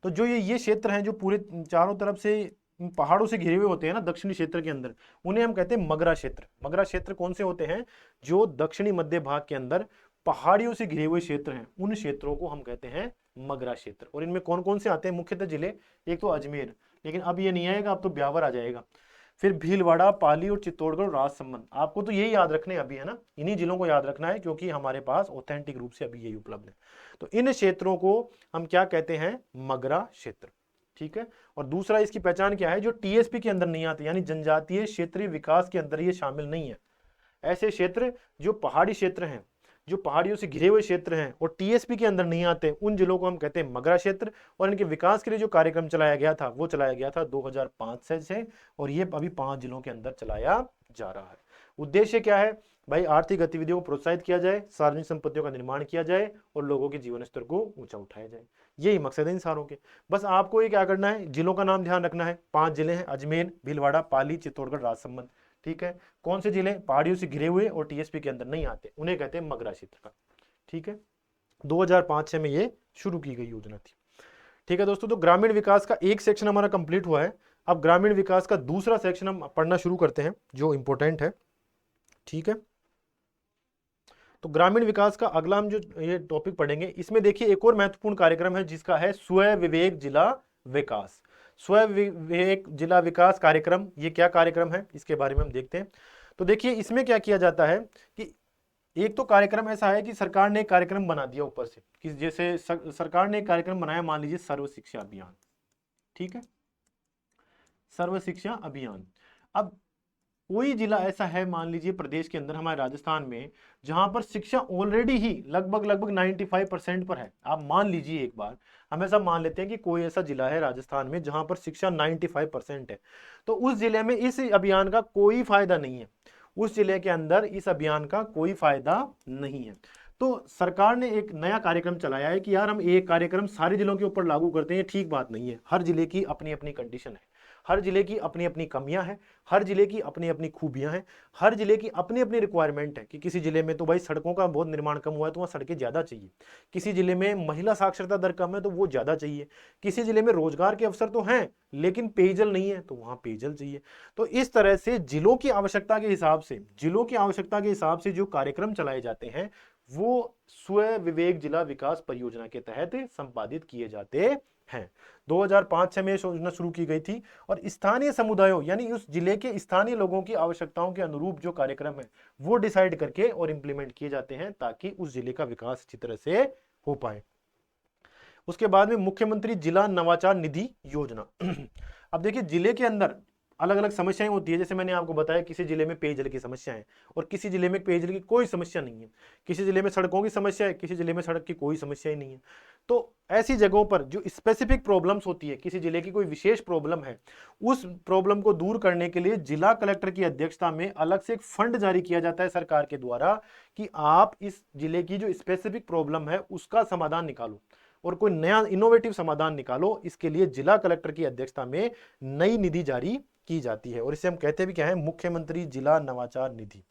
S1: तो जो ये क्षेत्र हैं जो पूरे चारों तरफ से पहाड़ों से घिरे हुए होते हैं ना दक्षिणी क्षेत्र के अंदर, उन्हें हम कहते हैं मगरा क्षेत्र। मगरा क्षेत्र कौन से होते हैं? जो दक्षिणी मध्य भाग के अंदर पहाड़ियों से घिरे हुए क्षेत्र हैं, उन क्षेत्रों को हम कहते हैं मगरा क्षेत्र। और इनमें कौन कौन से आते हैं मुख्यतः जिले? एक तो अजमेर, लेकिन अब ये नहीं आएगा, अब तो ब्यावर आ जाएगा। फिर भीलवाड़ा, पाली और चित्तौड़गढ़, राजसमंद। आपको तो यही याद रखने अभी है ना, इन्हीं जिलों को याद रखना है, क्योंकि हमारे पास ऑथेंटिक रूप से अभी यही उपलब्ध है। तो इन क्षेत्रों को हम क्या कहते हैं? मगरा क्षेत्र। ठीक है, और दूसरा इसकी पहचान क्या है? जो टीएसपी के अंदर नहीं आते, यानी जनजातीय क्षेत्रीय विकास के अंदर ये शामिल नहीं है। ऐसे क्षेत्र जो पहाड़ी क्षेत्र हैं, जो पहाड़ियों से घिरे हुए क्षेत्र हैं और टीएसपी के अंदर नहीं आते, उन जिलों को हम कहते हैं मगरा क्षेत्र। और इनके विकास के लिए जो कार्यक्रम चलाया गया था वो चलाया गया था 2005 से, और ये अभी 5 जिलों के अंदर चलाया जा रहा है। उद्देश्य क्या है भाई? आर्थिक गतिविधियों को प्रोत्साहित किया जाए, सार्वजनिक संपत्तियों का निर्माण किया जाए और लोगों के जीवन स्तर को ऊंचा उठाया जाए। यही मकसद है इन सारों के। बस आपको ये क्या करना है? जिलों का नाम ध्यान रखना है। 5 जिले हैं, अजमेर, भीलवाड़ा, पाली, चित्तौड़गढ़, राजसमंद। ठीक है, कौन से जिले? पहाड़ियों से घिरे हुए और टीएसपी के अंदर नहीं आते, उन्हें कहते हैं मगरा क्षेत्र का। ठीक है, 2005-6 में ये शुरू की गई योजना थी। ठीक है दोस्तों, तो ग्रामीण विकास का एक सेक्शन हमारा कंप्लीट हुआ है। अब ग्रामीण विकास का दूसरा सेक्शन हम पढ़ना शुरू करते हैं, जो इंपॉर्टेंट है। ठीक है, तो ग्रामीण विकास का अगला हम जो ये टॉपिक पढ़ेंगे, इसमें देखिए एक और महत्वपूर्ण कार्यक्रम है जिसका है स्वयं विवेक जिला विकास। स्वयं विवेक जिला विकास कार्यक्रम, ये क्या कार्यक्रम है इसके बारे में हम देखते हैं। तो देखिए इसमें क्या किया जाता है कि एक तो कार्यक्रम ऐसा है कि सरकार ने एक कार्यक्रम बना दिया ऊपर से, कि जैसे सरकार ने एक कार्यक्रम बनाया, मान लीजिए सर्व शिक्षा अभियान। ठीक है, सर्व शिक्षा अभियान। अब कोई जिला ऐसा है मान लीजिए प्रदेश के अंदर, हमारे राजस्थान में, जहां पर शिक्षा ऑलरेडी ही लगभग 95% पर है। आप मान लीजिए, एक बार हम ऐसा मान लेते हैं कि कोई ऐसा जिला है राजस्थान में जहां पर शिक्षा 95% है, तो उस जिले में इस अभियान का कोई फायदा नहीं है। उस जिले के अंदर इस अभियान का कोई फायदा नहीं है। तो सरकार ने एक नया कार्यक्रम चलाया है कि यार हम एक कार्यक्रम सारे जिलों के ऊपर लागू करते हैं। ठीक बात नहीं है, हर जिले की अपनी अपनी कंडीशन है, हर जिले की अपनी अपनी कमियां हैं, हर जिले की अपनी अपनी खूबियां हैं, हर जिले की अपनी अपनी रिक्वायरमेंट है। कि किसी जिले में तो भाई सड़कों का बहुत निर्माण कम हुआ है तो वहाँ सड़कें ज़्यादा चाहिए, किसी जिले में महिला साक्षरता दर कम है तो वो ज़्यादा चाहिए, किसी जिले में रोजगार के अवसर तो हैं लेकिन पेयजल नहीं है तो वहाँ पेयजल चाहिए। तो इस तरह से जिलों की आवश्यकता के हिसाब से, जिलों की आवश्यकता के हिसाब से जो कार्यक्रम चलाए जाते हैं वो स्वयं विवेक जिला विकास परियोजना के तहत संपादित किए जाते हैं। 2005-6 में योजना शुरू की गई थी और स्थानीय समुदायों यानी उस जिले के स्थानीय लोगों की आवश्यकताओं के अनुरूप जो कार्यक्रम है वो डिसाइड करके और इंप्लीमेंट किए जाते हैं ताकि उस जिले का विकास अच्छी तरह से हो पाए। उसके बाद में मुख्यमंत्री जिला नवाचार निधि योजना। अब देखिए जिले के अंदर अलग अलग समस्याएं होती है, जैसे मैंने आपको बताया किसी जिले में पेयजल की समस्या है और किसी जिले में पेयजल की कोई समस्या नहीं है, किसी जिले में सड़कों की समस्या है, किसी जिले में सड़क की कोई समस्या ही नहीं है। तो ऐसी जगहों पर जो स्पेसिफिक प्रॉब्लम्स होती है, किसी जिले की कोई विशेष प्रॉब्लम है, उस प्रॉब्लम को दूर करने के लिए जिला कलेक्टर की अध्यक्षता में अलग से एक फंड जारी किया जाता है सरकार के द्वारा कि आप इस जिले की जो स्पेसिफिक प्रॉब्लम है उसका समाधान निकालो और कोई नया इनोवेटिव समाधान निकालो। इसके लिए जिला कलेक्टर की अध्यक्षता में नई निधि जारी की जाती है और इसे हम कहते भी क्या है? मुख्यमंत्री जिला नवाचार निधि।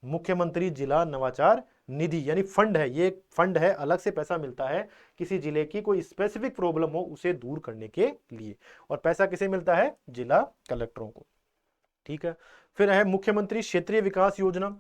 S1: मुख्यमंत्री जिला नवाचार निधि यानी फंड है, ये फंड है, अलग से पैसा मिलता है किसी जिले की कोई स्पेसिफिक प्रॉब्लम हो उसे दूर करने के लिए, और पैसा किसे मिलता है? जिला कलेक्टरों को। ठीक है, फिर है मुख्यमंत्री क्षेत्रीय विकास योजना।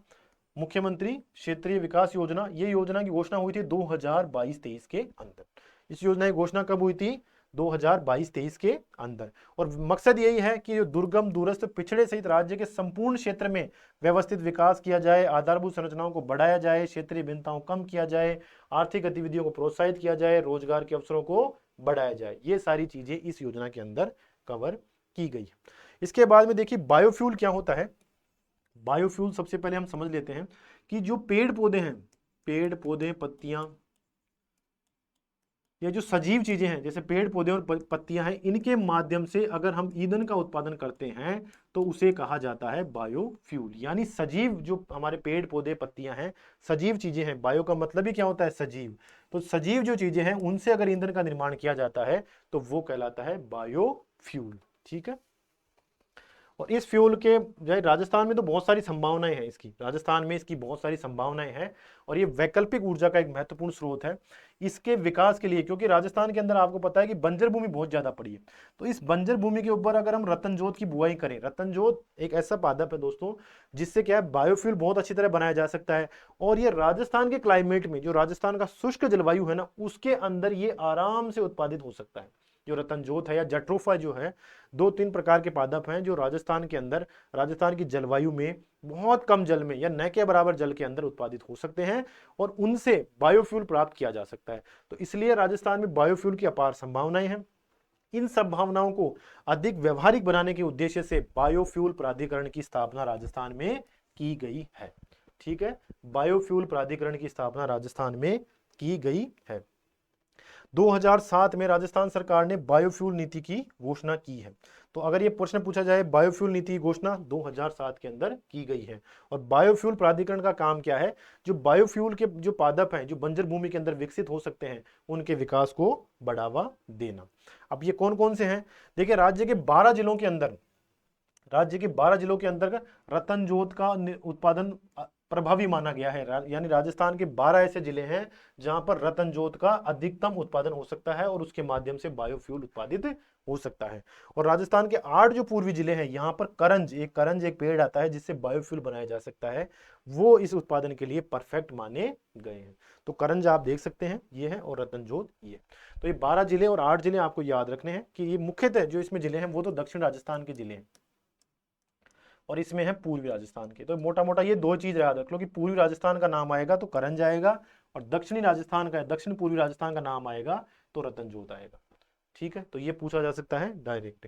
S1: मुख्यमंत्री क्षेत्रीय विकास योजना, ये योजना की घोषणा हुई थी 2022-23 के अंदर। इस योजना की घोषणा कब हुई थी? 2022-23 के अंदर। और मकसद यही है कि जो दुर्गम दूरस्थ पिछड़े सहित राज्य के संपूर्ण क्षेत्र में व्यवस्थित विकास किया जाए, आधारभूत संरचनाओं को बढ़ाया जाए, क्षेत्रीय भिन्नताओं कम किया जाए, आर्थिक गतिविधियों को प्रोत्साहित किया जाए, रोजगार के अवसरों को बढ़ाया जाए। ये सारी चीजें इस योजना के अंदर कवर की गई है। इसके बाद में देखिए बायोफ्यूल क्या होता है। बायोफ्यूल सबसे पहले हम समझ लेते हैं कि जो पेड़ पौधे हैं, पेड़ पौधे पत्तियां, ये जो सजीव चीजें हैं जैसे पेड़ पौधे और पत्तियां हैं, इनके माध्यम से अगर हम ईंधन का उत्पादन करते हैं तो उसे कहा जाता है बायोफ्यूल। यानी सजीव जो हमारे पेड़ पौधे पत्तियां हैं, सजीव चीजें हैं, बायो का मतलब ही क्या होता है, सजीव। तो सजीव जो चीजें हैं उनसे अगर ईंधन का निर्माण किया जाता है तो वो कहलाता है बायोफ्यूल। ठीक है। और इस फ्यूल के जो राजस्थान में तो बहुत सारी संभावनाएं हैं इसकी, राजस्थान में इसकी बहुत सारी संभावनाएं हैं और ये वैकल्पिक ऊर्जा का एक महत्वपूर्ण स्रोत है इसके विकास के लिए। क्योंकि राजस्थान के अंदर आपको पता है कि बंजर भूमि बहुत ज्यादा पड़ी है, तो इस बंजर भूमि के ऊपर अगर हम रतन जोत की बुआई करें, रतन जोत एक ऐसा पादप है दोस्तों जिससे क्या है बायोफ्यूल बहुत अच्छी तरह बनाया जा सकता है। और ये राजस्थान के क्लाइमेट में, जो राजस्थान का शुष्क जलवायु है ना, उसके अंदर ये आराम से उत्पादित हो सकता है। जो रतन जोत है या जट्रोफा जो है, 2-3 प्रकार के पादप हैं जो राजस्थान के अंदर, राजस्थान की जलवायु में बहुत कम जल में या न के बराबर जल के अंदर उत्पादित हो सकते हैं और उनसे बायोफ्यूल प्राप्त किया जा सकता है। तो इसलिए राजस्थान में बायोफ्यूल की अपार संभावनाएं हैं। इन संभावनाओं को अधिक व्यवहारिक बनाने के उद्देश्य से बायोफ्यूल प्राधिकरण की स्थापना राजस्थान में की गई है। ठीक है, बायोफ्यूल प्राधिकरण की स्थापना राजस्थान में की गई है। 2007 में राजस्थान सरकार ने बायोफ्यूल नीति की घोषणा की है। तो अगर ये प्रश्न पूछा जाए, बायोफ्यूल नीति की घोषणा 2007 के अंदर की गई है। और बायोफ्यूल प्राधिकरण का काम क्या है, जो बायोफ्यूल के जो पादप हैं जो बंजर भूमि के अंदर विकसित हो सकते हैं उनके विकास को बढ़ावा देना। अब ये कौन कौन से हैं, देखिए राज्य के 12 जिलों के अंदर, राज्य के 12 जिलों के अंतर्गत रतन जोत का उत्पादन प्रभावी माना गया है। यानी राजस्थान के 12 ऐसे जिले हैं जहां पर रतन जोत का अधिकतम उत्पादन हो सकता है और उसके माध्यम से बायोफ्यूल उत्पादित हो सकता है। और राजस्थान के 8 जो पूर्वी जिले हैं, यहां पर करंज एक पेड़ आता है जिससे बायोफ्यूल बनाया जा सकता है, वो इस उत्पादन के लिए परफेक्ट माने गए हैं। तो करंज आप देख सकते हैं ये है और रतन जोत ये। तो ये 12 जिले और 8 जिले आपको याद रखने हैं कि ये मुख्यतः जो इसमें जिले हैं वो तो दक्षिण राजस्थान के जिले हैं और इसमें है पूर्वी राजस्थान के। तो मोटा मोटा ये दो चीज याद रख लो कि पूर्वी राजस्थान का नाम आएगा तो करंज आएगा और दक्षिणी राजस्थान का, दक्षिण पूर्वी राजस्थान का नाम आएगा तो रतन जोत आएगा। ठीक है, तो ये पूछा जा सकता है डायरेक्ट।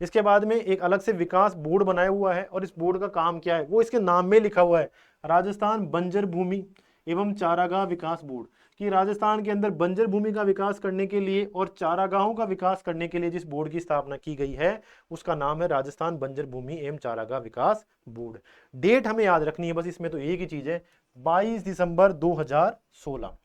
S1: इसके बाद में एक अलग से विकास बोर्ड बनाया हुआ है और इस बोर्ड का काम क्या है वो इसके नाम में लिखा हुआ है, राजस्थान बंजर भूमि एवं चारागाह विकास बोर्ड। कि राजस्थान के अंदर बंजर भूमि का विकास करने के लिए और चारागाहों का विकास करने के लिए जिस बोर्ड की स्थापना की गई है उसका नाम है राजस्थान बंजर भूमि एवं चारागाह विकास बोर्ड। डेट हमें याद रखनी है बस, इसमें तो एक ही चीज है, 22 दिसंबर 2016।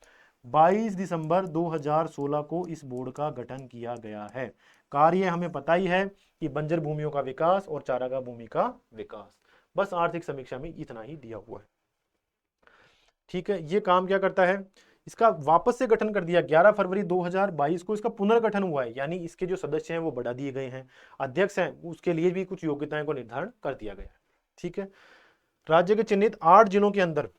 S1: 22 दिसंबर 2016 को इस बोर्ड का गठन किया गया है। कार्य हमें पता ही है कि बंजर भूमियों का विकास और चारागाह भूमि का विकास। बस आर्थिक समीक्षा में इतना ही दिया हुआ है। ठीक है, ये काम क्या करता है, इसका वापस से गठन कर दिया 11 फरवरी 2022 को इसका पुनर्गठन हुआ है। यानी इसके जो सदस्य हैं वो बढ़ा दिए गए हैं, अध्यक्ष हैं उसके लिए भी कुछ योग्यताएं को निर्धारण कर दिया गया है। ठीक है, राज्य के चिन्हित 8 जिलों के अंदर,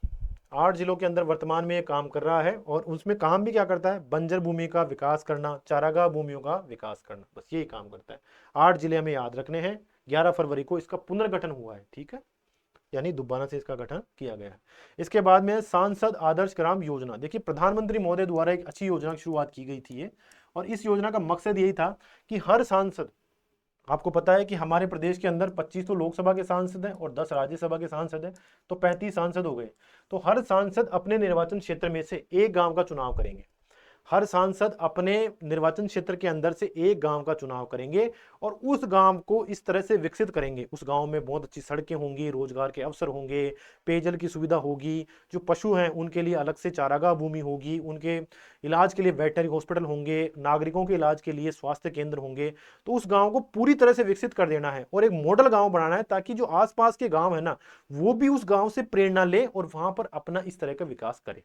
S1: 8 जिलों के अंदर वर्तमान में ये काम कर रहा है और उसमें काम भी क्या करता है, बंजर भूमि का विकास करना, चारागाह भूमियों का विकास करना, बस यही काम करता है। 8 जिले हमें याद रखने हैं, 11 फरवरी को इसका पुनर्गठन हुआ है। ठीक है, यानी दोबारा से इसका गठन किया गया है। इसके बाद में सांसद आदर्श ग्राम योजना। देखिए प्रधानमंत्री महोदय द्वारा एक अच्छी योजना की शुरुआत की गई थी और इस योजना का मकसद यही था कि हर सांसद, आपको पता है कि हमारे प्रदेश के अंदर 25 तो लोकसभा के सांसद हैं और 10 राज्यसभा के सांसद हैं, तो 35 सांसद हो गए। तो हर सांसद अपने निर्वाचन क्षेत्र में से एक गांव का चुनाव करेंगे, हर सांसद अपने निर्वाचन क्षेत्र के अंदर से एक गांव का चुनाव करेंगे और उस गांव को इस तरह से विकसित करेंगे, उस गांव में बहुत अच्छी सड़कें होंगी, रोजगार के अवसर होंगे, पेयजल की सुविधा होगी, जो पशु हैं उनके लिए अलग से चारागाह भूमि होगी, उनके इलाज के लिए वेटनरी हॉस्पिटल होंगे, नागरिकों के इलाज के लिए स्वास्थ्य केंद्र होंगे। तो उस गाँव को पूरी तरह से विकसित कर देना है और एक मॉडल गाँव बनाना है ताकि जो आसपास के गाँव है ना वो भी उस गाँव से प्रेरणा ले और वहां पर अपना इस तरह का विकास करे।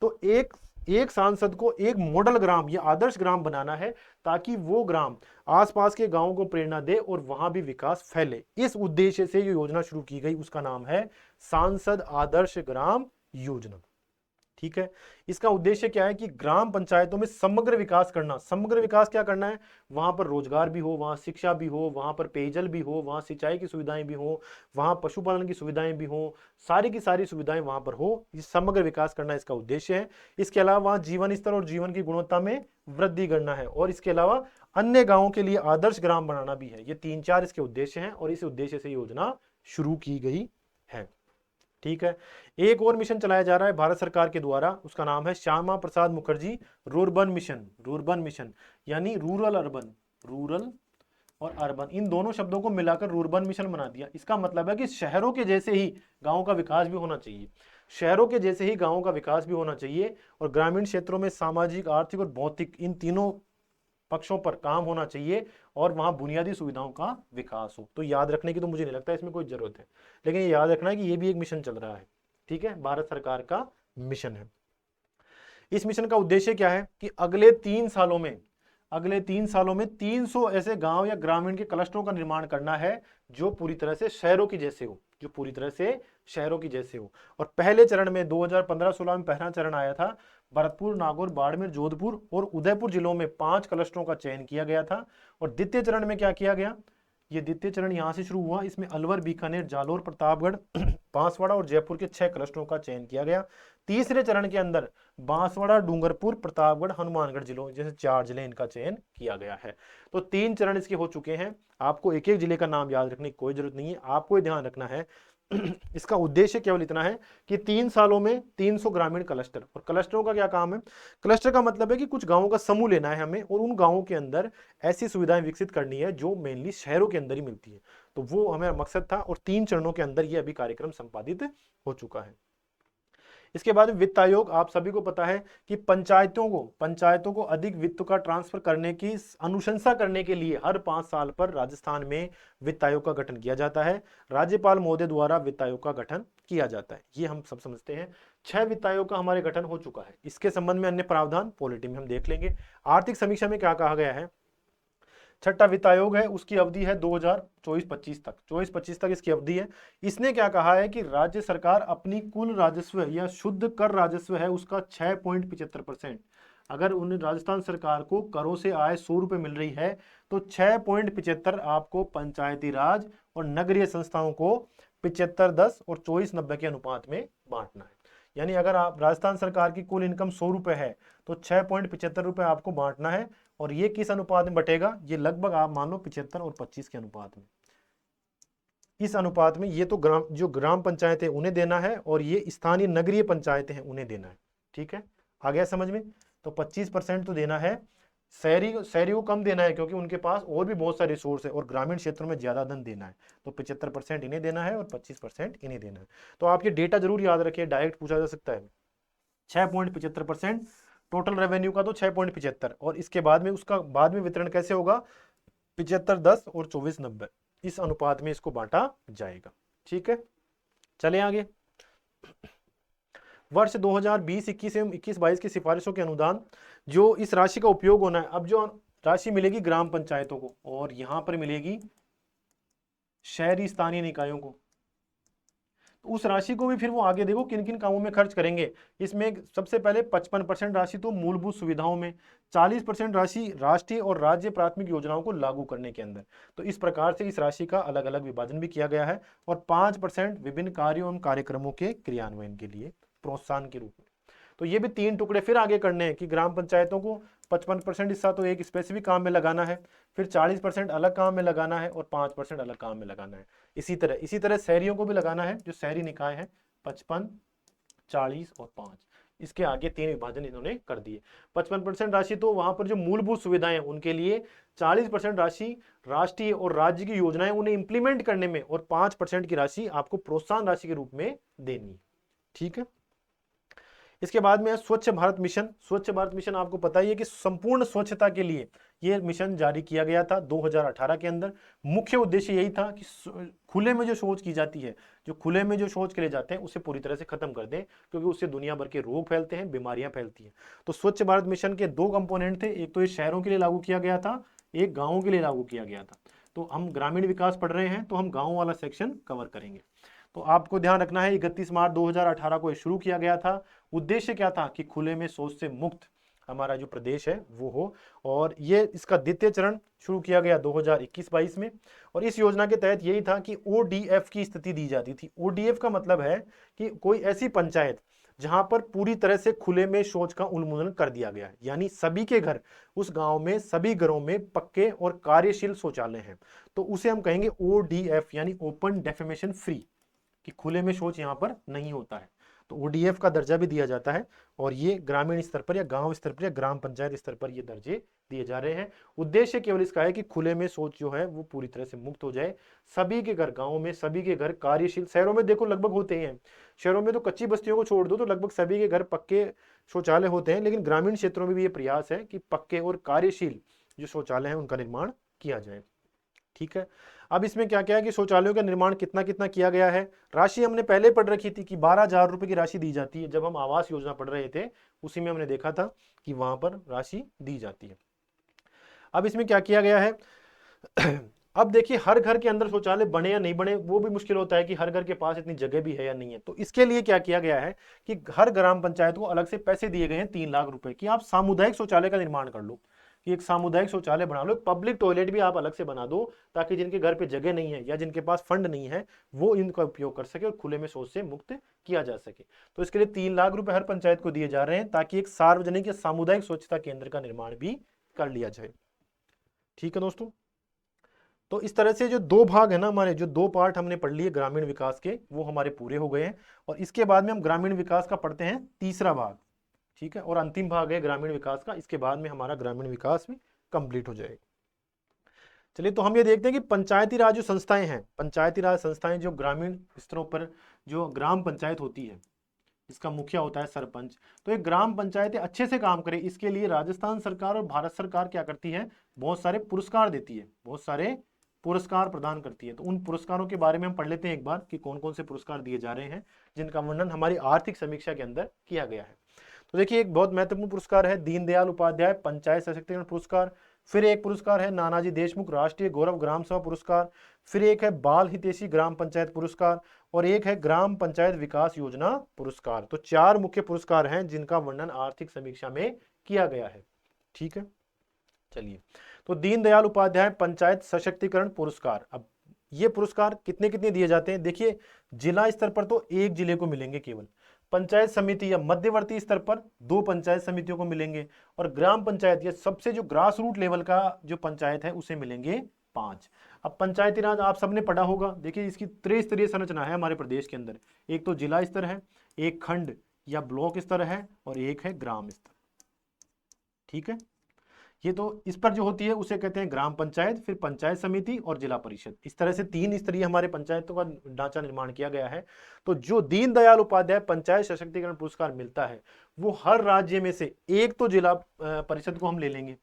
S1: तो एक सांसद को एक मॉडल ग्राम या आदर्श ग्राम बनाना है ताकि वो ग्राम आसपास के गांवों को प्रेरणा दे और वहां भी विकास फैले। इस उद्देश्य से जो योजना शुरू की गई उसका नाम है सांसद आदर्श ग्राम योजना। ठीक है। इसका उद्देश्य क्या है कि ग्राम पंचायतों में समग्र विकास करना। समग्र विकास क्या करना है, वहां पर रोजगार भी हो, वहां शिक्षा भी हो, वहां पर पेयजल भी हो, वहां सिंचाई की सुविधाएं भी हो, वहां पशुपालन की सुविधाएं भी हो, सारी की सारी सुविधाएं वहां पर हो। ये समग्र विकास करना इसका उद्देश्य है। इसके अलावा वहां जीवन स्तर और जीवन की गुणवत्ता में वृद्धि करना है, और इसके अलावा अन्य गांवों के लिए आदर्श ग्राम बनाना भी है। ये 3-4 इसके उद्देश्य हैं, और इस उद्देश्य से योजना शुरू की गई है। ठीक है। एक और मिशन चलाया जा रहा है भारत सरकार के द्वारा, उसका नाम है Shyama Prasad Mukherjee rurban mission. Rurban mission यानी रूरल अर्बन, रूरल और अर्बन इन दोनों शब्दों को मिलाकर रूर्बन मिशन बना दिया। इसका मतलब है कि शहरों के जैसे ही गांवों का विकास भी होना चाहिए, शहरों के जैसे ही गांवों का विकास भी होना चाहिए, और ग्रामीण क्षेत्रों में सामाजिक, आर्थिक और भौतिक इन तीनों पक्षों पर काम होना चाहिए, और वहां बुनियादी सुविधाओं का विकास हो। तो याद रखने की तो मुझे नहीं लगता इसमें कोई जरूरत है, लेकिन ये याद रखना है कि ये भी एक मिशन चल रहा है। ठीक है, भारत सरकार का मिशन है। इस मिशन का उद्देश्य क्या है कि अगले 3 सालों में 300 ऐसे गांव या ग्रामीण के क्लस्टरों का निर्माण करना है जो पूरी तरह से शहरों की जैसे हो, जो पूरी तरह से शहरों की जैसे हो। और पहले चरण में 2015-16 में पहला चरण आया था। भरतपुर, नागौर, बाड़मेर, जोधपुर और उदयपुर जिलों में 5 क्लस्टरों का चयन किया गया था। और द्वितीय चरण में क्या किया गया, ये द्वितीय चरण यहां से शुरू हुआ। इसमें अलवर, बीकानेर, जालोर, प्रतापगढ़, बांसवाड़ा और जयपुर के 6 क्लस्टरों का चयन किया गया। तीसरे चरण के अंदर बांसवाड़ा, डूंगरपुर, प्रतापगढ़, हनुमानगढ़ जिलों जैसे 4 जिले इनका चयन किया गया है। तो 3 चरण इसके हो चुके हैं। आपको एक एक जिले का नाम याद रखने की कोई जरूरत नहीं है, आपको ये ध्यान रखना है इसका उद्देश्य केवल इतना है कि 3 सालों में 300 ग्रामीण क्लस्टर। और क्लस्टरों का क्या काम है, क्लस्टर का मतलब है कि कुछ गांवों का समूह लेना है हमें, और उन गांवों के अंदर ऐसी सुविधाएं विकसित करनी है जो मेनली शहरों के अंदर ही मिलती है। तो वो हमारा मकसद था, और 3 चरणों के अंदर ये अभी कार्यक्रम संपादित हो चुका है। इसके बाद वित्त आयोग, आप सभी को पता है कि पंचायतों को अधिक वित्त का ट्रांसफर करने की अनुशंसा करने के लिए हर 5 साल पर राजस्थान में वित्त आयोग का गठन किया जाता है। राज्यपाल महोदय द्वारा वित्त आयोग का गठन किया जाता है, ये हम सब समझते हैं। 6 वित्त आयोग का हमारे गठन हो चुका है। इसके संबंध में अन्य प्रावधान पॉलिटी में हम देख लेंगे। आर्थिक समीक्षा में क्या कहा गया है, छठा वित्त आयोग है, उसकी अवधि है 2024-25 तक, 24-25 तक इसकी अवधि है। इसने क्या कहा है कि राज्य सरकार अपनी कुल राजस्व या शुद्ध कर राजस्व है उसका 6.75%, अगर उन राजस्थान सरकार को करों से आय 100 रुपए मिल रही है तो 6.75 आपको पंचायती राज और नगरीय संस्थाओं को 75-10 और 24-90 के अनुपात में बांटना है। यानी अगर आप राजस्थान सरकार की कुल इनकम 100 रुपए है तो 6.75 रुपए आपको बांटना है। और ये किस अनुपात में बटेगा, ये लगभग आप मान लो 75 और 25 के अनुपात में। इस अनुपात में ये तो ग्राम पंचायत है उन्हें देना है, और ये स्थानीय नगरीय पंचायतें हैं उन्हें देना है। ठीक है, आ गया समझ में। तो 25% तो देना है, शहरी को कम देना है क्योंकि उनके पास और भी बहुत सारे रिसोर्स है, और ग्रामीण क्षेत्रों में ज्यादा धन देना है। तो 75% इन्हें देना है और 25% इन्हें देना है। तो आप ये डेटा जरूर याद रखिए, डायरेक्ट पूछा जा सकता है। 6.75% टोटल रेवेन्यू का तो 6.75, और इसके बाद में उसका बाद में वितरण कैसे होगा, 75-10 और 24-90 इस अनुपात में इसको बांटा जाएगा। ठीक है, चले आगे। वर्ष 2020-21 एवं 21-22 की सिफारिशों के अनुदान जो इस राशि का उपयोग होना है, अब जो राशि मिलेगी ग्राम पंचायतों को और यहां पर मिलेगी शहरी स्थानीय निकायों को, तो उस राशि को भी फिर वो आगे देखो किन किन कामों में खर्च करेंगे। इसमें सबसे पहले 55% राशि तो मूलभूत सुविधाओं में, 40% राशि राष्ट्रीय और राज्य प्राथमिक योजनाओं को लागू करने के अंदर। तो इस प्रकार से इस राशि का अलग अलग विभाजन भी किया गया है, और 5% विभिन्न कार्यों एवं कार्यक्रमों के क्रियान्वयन के लिए प्रोत्साहन के रूप में। तो ये भी 3 टुकड़े फिर आगे करने हैं कि ग्राम पंचायतों को 55% हिस्सा तो एक स्पेसिफिक काम में लगाना है, फिर 40% अलग काम में लगाना है, और 5% अलग काम में लगाना है। इसी तरह शहरियों को भी लगाना है, जो शहरी निकाय है 55, 40 और 5, इसके आगे 3 विभाजन इन्होंने कर दिए। 55% राशि तो वहां पर जो मूलभूत सुविधाएं हैं उनके लिए, 40% राशि राष्ट्रीय और राज्य की योजनाएं उन्हें इंप्लीमेंट करने में, और 5% की राशि आपको प्रोत्साहन राशि के रूप में देनी है। ठीक है, इसके बाद में है स्वच्छ भारत मिशन। स्वच्छ भारत मिशन आपको पता ही है कि संपूर्ण स्वच्छता के लिए यह मिशन जारी किया गया था 2018 के अंदर। मुख्य उद्देश्य यही था कि खुले में जो शौच की जाती है, जो खुले में जो शौच करे जाते हैं उसे पूरी तरह से खत्म कर दें, क्योंकि उससे दुनिया भर के रोग फैलते हैं, बीमारियां फैलती हैं। तो स्वच्छ भारत मिशन के 2 कंपोनेंट थे, एक तो ये शहरों के लिए लागू किया गया था, एक गाँवों के लिए लागू किया गया था। तो हम ग्रामीण विकास पढ़ रहे हैं तो हम गाँव वाला सेक्शन कवर करेंगे। तो आपको ध्यान रखना है 31 मार्च 2018 को शुरू किया गया था। उद्देश्य क्या था कि खुले में शौच से मुक्त हमारा जो प्रदेश है वो हो, और ये इसका द्वितीय चरण शुरू किया गया 2021-22 में। और इस योजना के तहत यही था कि ओडीएफ की स्थिति दी जाती थी। ओडीएफ का मतलब है कि कोई ऐसी पंचायत जहां पर पूरी तरह से खुले में शौच का उन्मूलन कर दिया गया है, यानी सभी के घर, उस गांव में सभी घरों में पक्के और कार्यशील शौचालय हैं, तो उसे हम कहेंगे ओडीएफ यानी ओपन डेफिमेशन फ्री, कि खुले में शौच यहां पर नहीं होता है। तो ओडीएफ का दर्जा भी दिया जाता है, और ये ग्रामीण स्तर पर या गांव स्तर पर या ग्राम पंचायत स्तर पर ये दर्जे दिए जा रहे हैं। उद्देश्य केवल इसका है कि खुले में शौच जो है वो पूरी तरह से मुक्त हो जाए। सभी के घर, गांव में सभी के घर कार्यशील, शहरों में देखो लगभग होते हैं, शहरों में तो कच्ची बस्तियों को छोड़ दो तो लगभग सभी के घर पक्के शौचालय होते हैं, लेकिन ग्रामीण क्षेत्रों में भी ये प्रयास है कि पक्के और कार्यशील जो शौचालय है उनका निर्माण किया जाए। ठीक है, अब इसमें क्या क्या है कि शौचालयों का निर्माण कितना कितना किया गया है। राशि हमने पहले पढ़ रखी थी कि 12,000 रुपए की राशि दी जाती है, जब हम आवास योजना पढ़ रहे थे उसी में हमने देखा था कि वहां पर राशि दी जाती है। अब इसमें क्या किया गया है अब देखिए, हर घर के अंदर शौचालय बने या नहीं बने वो भी मुश्किल होता है कि हर घर के पास इतनी जगह भी है या नहीं है। तो इसके लिए क्या किया गया है कि हर ग्राम पंचायत को अलग से पैसे दिए गए हैं 3 लाख रुपए कि आप सामुदायिक शौचालय का निर्माण कर लो, कि एक सामुदायिक शौचालय बना लो, पब्लिक टॉयलेट भी आप अलग से बना दो, ताकि जिनके घर पे जगह नहीं है या जिनके पास फंड नहीं है वो इनका उपयोग कर सके और खुले में शौच से मुक्त किया जा सके। तो इसके लिए 3 लाख रुपए हर पंचायत को दिए जा रहे हैं, ताकि एक सार्वजनिक या सामुदायिक स्वच्छता केंद्र का निर्माण भी कर लिया जाए। ठीक है दोस्तों, तो इस तरह से जो 2 भाग है ना, हमारे जो 2 पार्ट हमने पढ़ लिए ग्रामीण विकास के, वो हमारे पूरे हो गए हैं। और इसके बाद में हम ग्रामीण विकास का पढ़ते हैं तीसरा भाग। ठीक है, और अंतिम भाग है ग्रामीण विकास का, इसके बाद में हमारा ग्रामीण विकास भी कंप्लीट हो जाएगा। चलिए, तो हम ये देखते हैं कि पंचायती राज जो संस्थाएं हैं, पंचायती राज संस्थाएं जो ग्रामीण स्तरों पर जो ग्राम पंचायत होती है, इसका मुखिया होता है सरपंच। तो एक ग्राम पंचायत अच्छे से काम करे, इसके लिए राजस्थान सरकार और भारत सरकार क्या करती है, बहुत सारे पुरस्कार देती है, बहुत सारे पुरस्कार प्रदान करती है। तो उन पुरस्कारों के बारे में हम पढ़ लेते हैं एक बार कि कौन कौन से पुरस्कार दिए जा रहे हैं, जिनका वर्णन हमारी आर्थिक समीक्षा के अंदर किया गया है। तो देखिए, एक बहुत महत्वपूर्ण पुरस्कार है दीनदयाल उपाध्याय पंचायत सशक्तिकरण पुरस्कार। फिर एक पुरस्कार है नानाजी देशमुख राष्ट्रीय गौरव ग्राम सभा पुरस्कार। फिर एक है बाल हितैषी ग्राम पंचायत पुरस्कार, और एक है ग्राम पंचायत विकास योजना पुरस्कार। तो 4 मुख्य पुरस्कार हैं जिनका वर्णन आर्थिक समीक्षा में किया गया है। ठीक है, चलिए, तो दीनदयाल उपाध्याय पंचायत सशक्तिकरण पुरस्कार, अब ये पुरस्कार कितने कितने दिए जाते हैं, देखिए जिला स्तर पर तो एक जिले को मिलेंगे केवल, पंचायत समिति या मध्यवर्ती स्तर पर 2 पंचायत समितियों को मिलेंगे, और ग्राम पंचायत या सबसे जो ग्रास रूट लेवल का जो पंचायत है उसे मिलेंगे 5। अब पंचायती राज आप सबने पढ़ा होगा, देखिए इसकी त्रिस्तरीय संरचना है हमारे प्रदेश के अंदर, एक तो जिला स्तर है, एक खंड या ब्लॉक स्तर है, और एक है ग्राम स्तर। ठीक है, ये तो इस पर जो होती है उसे कहते हैं ग्राम पंचायत, फिर पंचायत समिति और जिला परिषद। इस तरह से 3 स्तरीय हमारे पंचायतों का ढांचा निर्माण किया गया है। तो जो दीनदयाल उपाध्याय पंचायत सशक्तिकरण पुरस्कार मिलता है वो हर राज्य में से एक तो जिला परिषद को हम ले लेंगे,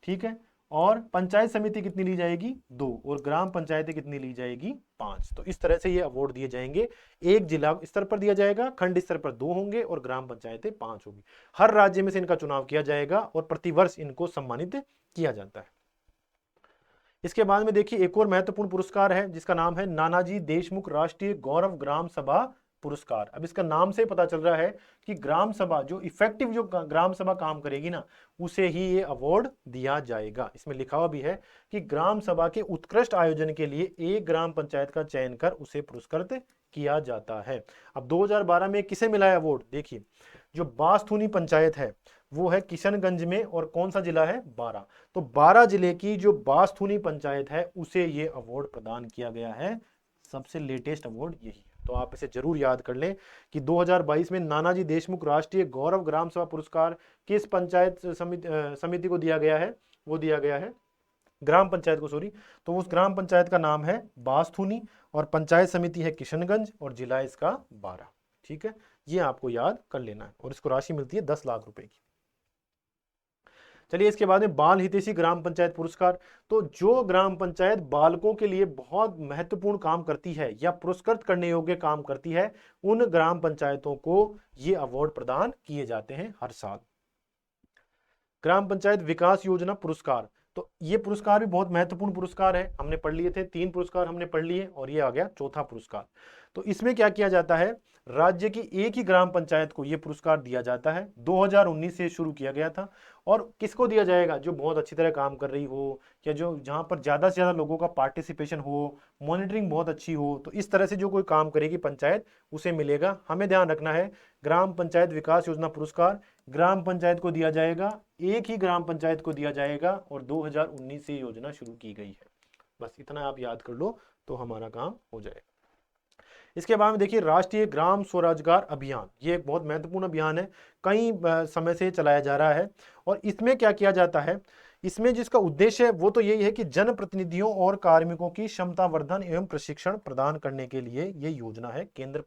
S1: ठीक है, और पंचायत समिति कितनी ली जाएगी 2, और ग्राम पंचायतें कितनी ली जाएगी 5। तो इस तरह से ये अवार्ड दिए जाएंगे, एक जिला स्तर पर दिया जाएगा, खंड स्तर पर 2 होंगे और ग्राम पंचायतें 5 होगी। हर राज्य में से इनका चुनाव किया जाएगा और प्रतिवर्ष इनको सम्मानित किया जाता है। इसके बाद में देखिए एक और महत्वपूर्ण पुरस्कार है जिसका नाम है नानाजी देशमुख राष्ट्रीय गौरव ग्राम सभा पुरस्कार। अब इसका नाम से पता चल रहा है कि ग्राम सभा जो इफेक्टिव जो ग्राम सभा काम करेगी ना, उसे ही ये अवार्ड दिया जाएगा। इसमें लिखा हुआ भी है कि ग्राम सभा के उत्कृष्ट आयोजन के लिए एक ग्राम पंचायत का चयन कर उसे पुरस्कृत किया जाता है। अब 2012 में किसे मिला है अवार्ड, देखिए जो बास्थूनी पंचायत है वो है किशनगंज में, और कौन सा जिला है, 12। तो 12 जिले की जो बास्थूनी पंचायत है उसे ये अवार्ड प्रदान किया गया है। सबसे लेटेस्ट अवार्ड यही है, तो आप इसे जरूर याद कर लें कि 2022 में नानाजी देशमुख राष्ट्रीय गौरव ग्राम सभा पुरस्कार किस पंचायत समिति को दिया गया है, वो दिया गया है ग्राम पंचायत को, सॉरी। तो उस ग्राम पंचायत का नाम है बास्थूनी, और पंचायत समिति है किशनगंज, और जिला इसका 12। ठीक है, ये आपको याद कर लेना है, और इसको राशि मिलती है 10 लाख रुपए की। चलिए, इसके बाद में बाल हितैषी ग्राम पंचायत पुरस्कार। तो जो ग्राम पंचायत बालकों के लिए बहुत महत्वपूर्ण काम करती है या पुरस्कृत करने योग्य काम करती है, उन ग्राम पंचायतों को ये अवार्ड प्रदान किए जाते हैं हर साल। ग्राम पंचायत विकास योजना पुरस्कार, तो ये पुरस्कार भी बहुत महत्वपूर्ण पुरस्कार है, हमने पढ़ लिए थे, 3 पुरस्कार हमने पढ़ लिए और ये आ गया चौथा पुरस्कार। तो इसमें क्या किया जाता है, राज्य की एक ही ग्राम पंचायत को ये पुरस्कार दिया जाता है। 2019 से शुरू किया गया था और किसको दिया जाएगा, जो बहुत अच्छी तरह काम कर रही हो या जो जहां पर ज्यादा से ज्यादा लोगों का पार्टिसिपेशन हो, मॉनिटरिंग बहुत अच्छी हो, तो इस तरह से जो कोई काम करेगी पंचायत उसे मिलेगा। हमें ध्यान रखना है, ग्राम पंचायत विकास योजना पुरस्कार ग्राम पंचायत को दिया जाएगा, एक ही ग्राम पंचायत को दिया जाएगा और 2019 से योजना शुरू की गई है। बस इतना आप याद कर लो तो हमारा काम हो जाएगा। इसके बाद में देखिए राष्ट्रीय ग्राम स्वरोजगार अभियान, ये एक बहुत महत्वपूर्ण अभियान है, कई समय से चलाया जा रहा है। और इसमें क्या किया जाता है, इसमें जिसका उद्देश्य है वो तो यही है कि जनप्रतिनिधियों और कार्मिकों की क्षमता वर्धन एवं प्रशिक्षण प्रदान करने के लिए ये योजना है, केंद्र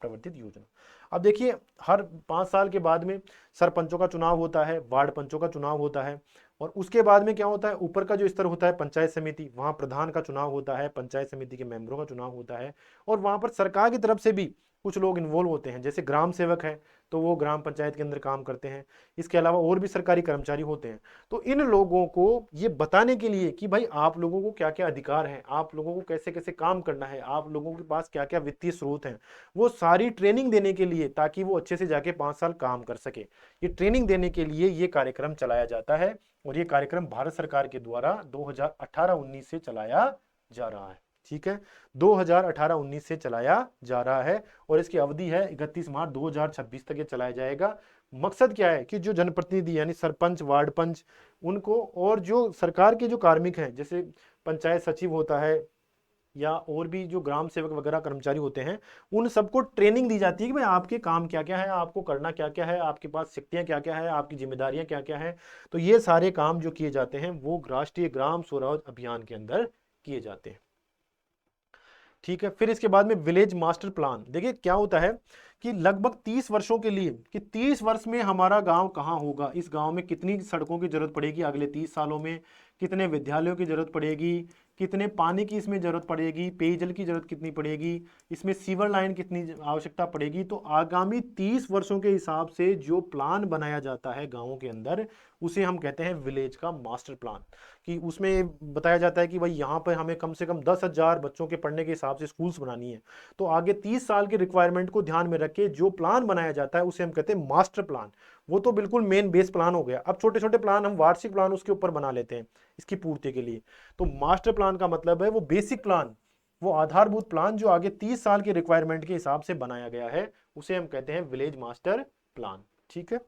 S1: प्रवर्तित योजना। अब देखिए हर 5 साल के बाद में सरपंचों का चुनाव होता है, वार्ड पंचों का चुनाव होता है और उसके बाद में क्या होता है, ऊपर का जो स्तर होता है पंचायत समिति, वहां प्रधान का चुनाव होता है, पंचायत समिति के मेंबरों का चुनाव होता है और वहां पर सरकार की तरफ से भी कुछ लोग इन्वॉल्व होते हैं, जैसे ग्राम सेवक है तो वो ग्राम पंचायत के अंदर काम करते हैं, इसके अलावा और भी सरकारी कर्मचारी होते हैं। तो इन लोगों को ये बताने के लिए कि भाई आप लोगों को क्या क्या अधिकार हैं, आप लोगों को कैसे कैसे काम करना है, आप लोगों के पास क्या क्या वित्तीय स्रोत हैं, वो सारी ट्रेनिंग देने के लिए, ताकि वो अच्छे से जाके 5 साल काम कर सके, ये ट्रेनिंग देने के लिए ये कार्यक्रम चलाया जाता है। और ये कार्यक्रम भारत सरकार के द्वारा 2018-19 से चलाया जा रहा है। ठीक है, 2018-19 से चलाया जा रहा है और इसकी अवधि है 31 मार्च 2026 तक ये चलाया जाएगा। मकसद क्या है कि जो जनप्रतिनिधि यानी सरपंच, वार्ड पंच, उनको और जो सरकार के जो कार्मिक हैं, जैसे पंचायत सचिव होता है या और भी जो ग्राम सेवक वगैरह कर्मचारी होते हैं, उन सबको ट्रेनिंग दी जाती है कि भाई आपके काम क्या क्या है, आपको करना क्या क्या है, आपके पास शक्तियां क्या क्या है, आपकी जिम्मेदारियां क्या क्या है। तो ये सारे काम जो किए जाते हैं वो राष्ट्रीय ग्राम स्वराज अभियान के अंदर किए जाते हैं। ठीक है, फिर इसके बाद में विलेज मास्टर प्लान, देखिए क्या होता है कि लगभग 30 वर्षों के लिए, कि 30 वर्ष में हमारा गांव कहाँ होगा, इस गांव में कितनी सड़कों की जरूरत पड़ेगी अगले 30 सालों में, कितने विद्यालयों की जरूरत पड़ेगी, कितने पानी की इसमें जरूरत पड़ेगी, पेयजल की जरूरत कितनी पड़ेगी, इसमें सीवर लाइन कितनी आवश्यकता पड़ेगी। तो आगामी 30 वर्षों के हिसाब से जो प्लान बनाया जाता है गाँवों के अंदर, उसे हम कहते हैं विलेज का मास्टर प्लान। कि उसमें बताया जाता है कि भाई यहाँ पर हमें कम से कम 10,000 बच्चों के पढ़ने के हिसाब से स्कूल्स बनानी है। तो आगे 30 साल की रिक्वायरमेंट को ध्यान में रख के जो प्लान बनाया जाता है उसे हम कहते हैं मास्टर प्लान। वो तो बिल्कुल मेन बेस प्लान हो गया। अब छोटे छोटे प्लान हम वार्षिक प्लान उसके ऊपर बना लेते हैं इसकी पूर्ति के लिए। तो मास्टर प्लान का मतलब है वो बेसिक प्लान, वो आधारभूत प्लान जो आगे 30 साल की रिक्वायरमेंट के हिसाब से बनाया गया है, उसे हम कहते हैं विलेज मास्टर प्लान। ठीक है,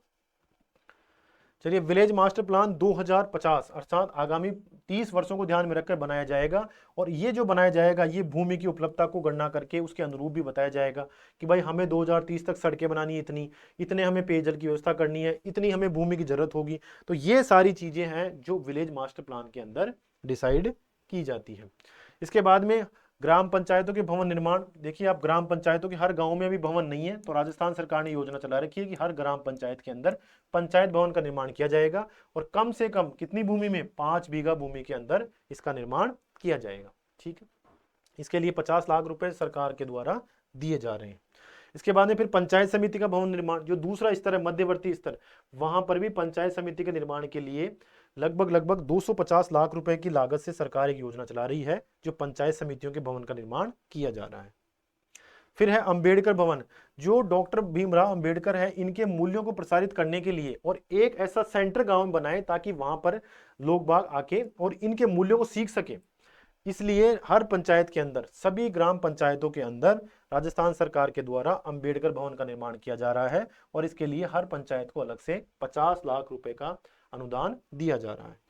S1: चलिए विलेज मास्टर प्लान 2050 अर्थात आगामी 30 वर्षों को ध्यान में रखकर बनाया जाएगा। और ये जो बनाया जाएगा ये भूमि की उपलब्धता को गणना करके उसके अनुरूप भी बताया जाएगा कि भाई हमें 2030 तक सड़कें बनानी है, इतनी, इतने हमें पेयजल की व्यवस्था करनी है, इतनी हमें भूमि की जरूरत होगी। तो ये सारी चीजें हैं जो विलेज मास्टर प्लान के अंदर डिसाइड की जाती है। इसके बाद में ग्राम पंचायतों के भवन निर्माण, देखिए आप ग्राम पंचायतों के हर गांव में अभी भवन नहीं है, तो राजस्थान सरकार ने योजना चला रखी है कि हर ग्राम पंचायत के अंदर पंचायत भवन का निर्माण किया जाएगा और कम से कम कितनी भूमि में, 5 बीघा भूमि के अंदर इसका निर्माण किया जाएगा। ठीक है, इसके लिए 50 लाख रुपए सरकार के द्वारा दिए जा रहे हैं। इसके बाद में फिर पंचायत समिति का भवन निर्माण, जो दूसरा स्तर है मध्यवर्ती स्तर, वहां पर भी पंचायत समिति के निर्माण के लिए लगभग 250 लाख रुपए की लागत से सरकार एक योजना चला रही है जो पंचायत समितियों के भवन का निर्माण किया जा रहा है। फिर है अंबेडकर भवन, जो डॉक्टर भीमराव अंबेडकर है इनके मूल्यों को प्रसारित करने के लिए और एक ऐसा सेंटर गांव में बनाए ताकि वहां पर लोग बाग आके और इनके मूल्यों को सीख सके। इसलिए हर पंचायत के अंदर, सभी ग्राम पंचायतों के अंदर राजस्थान सरकार के द्वारा अंबेडकर भवन का निर्माण किया जा रहा है और इसके लिए हर पंचायत को अलग से 50 लाख रुपए का अनुदान दिया जा रहा है।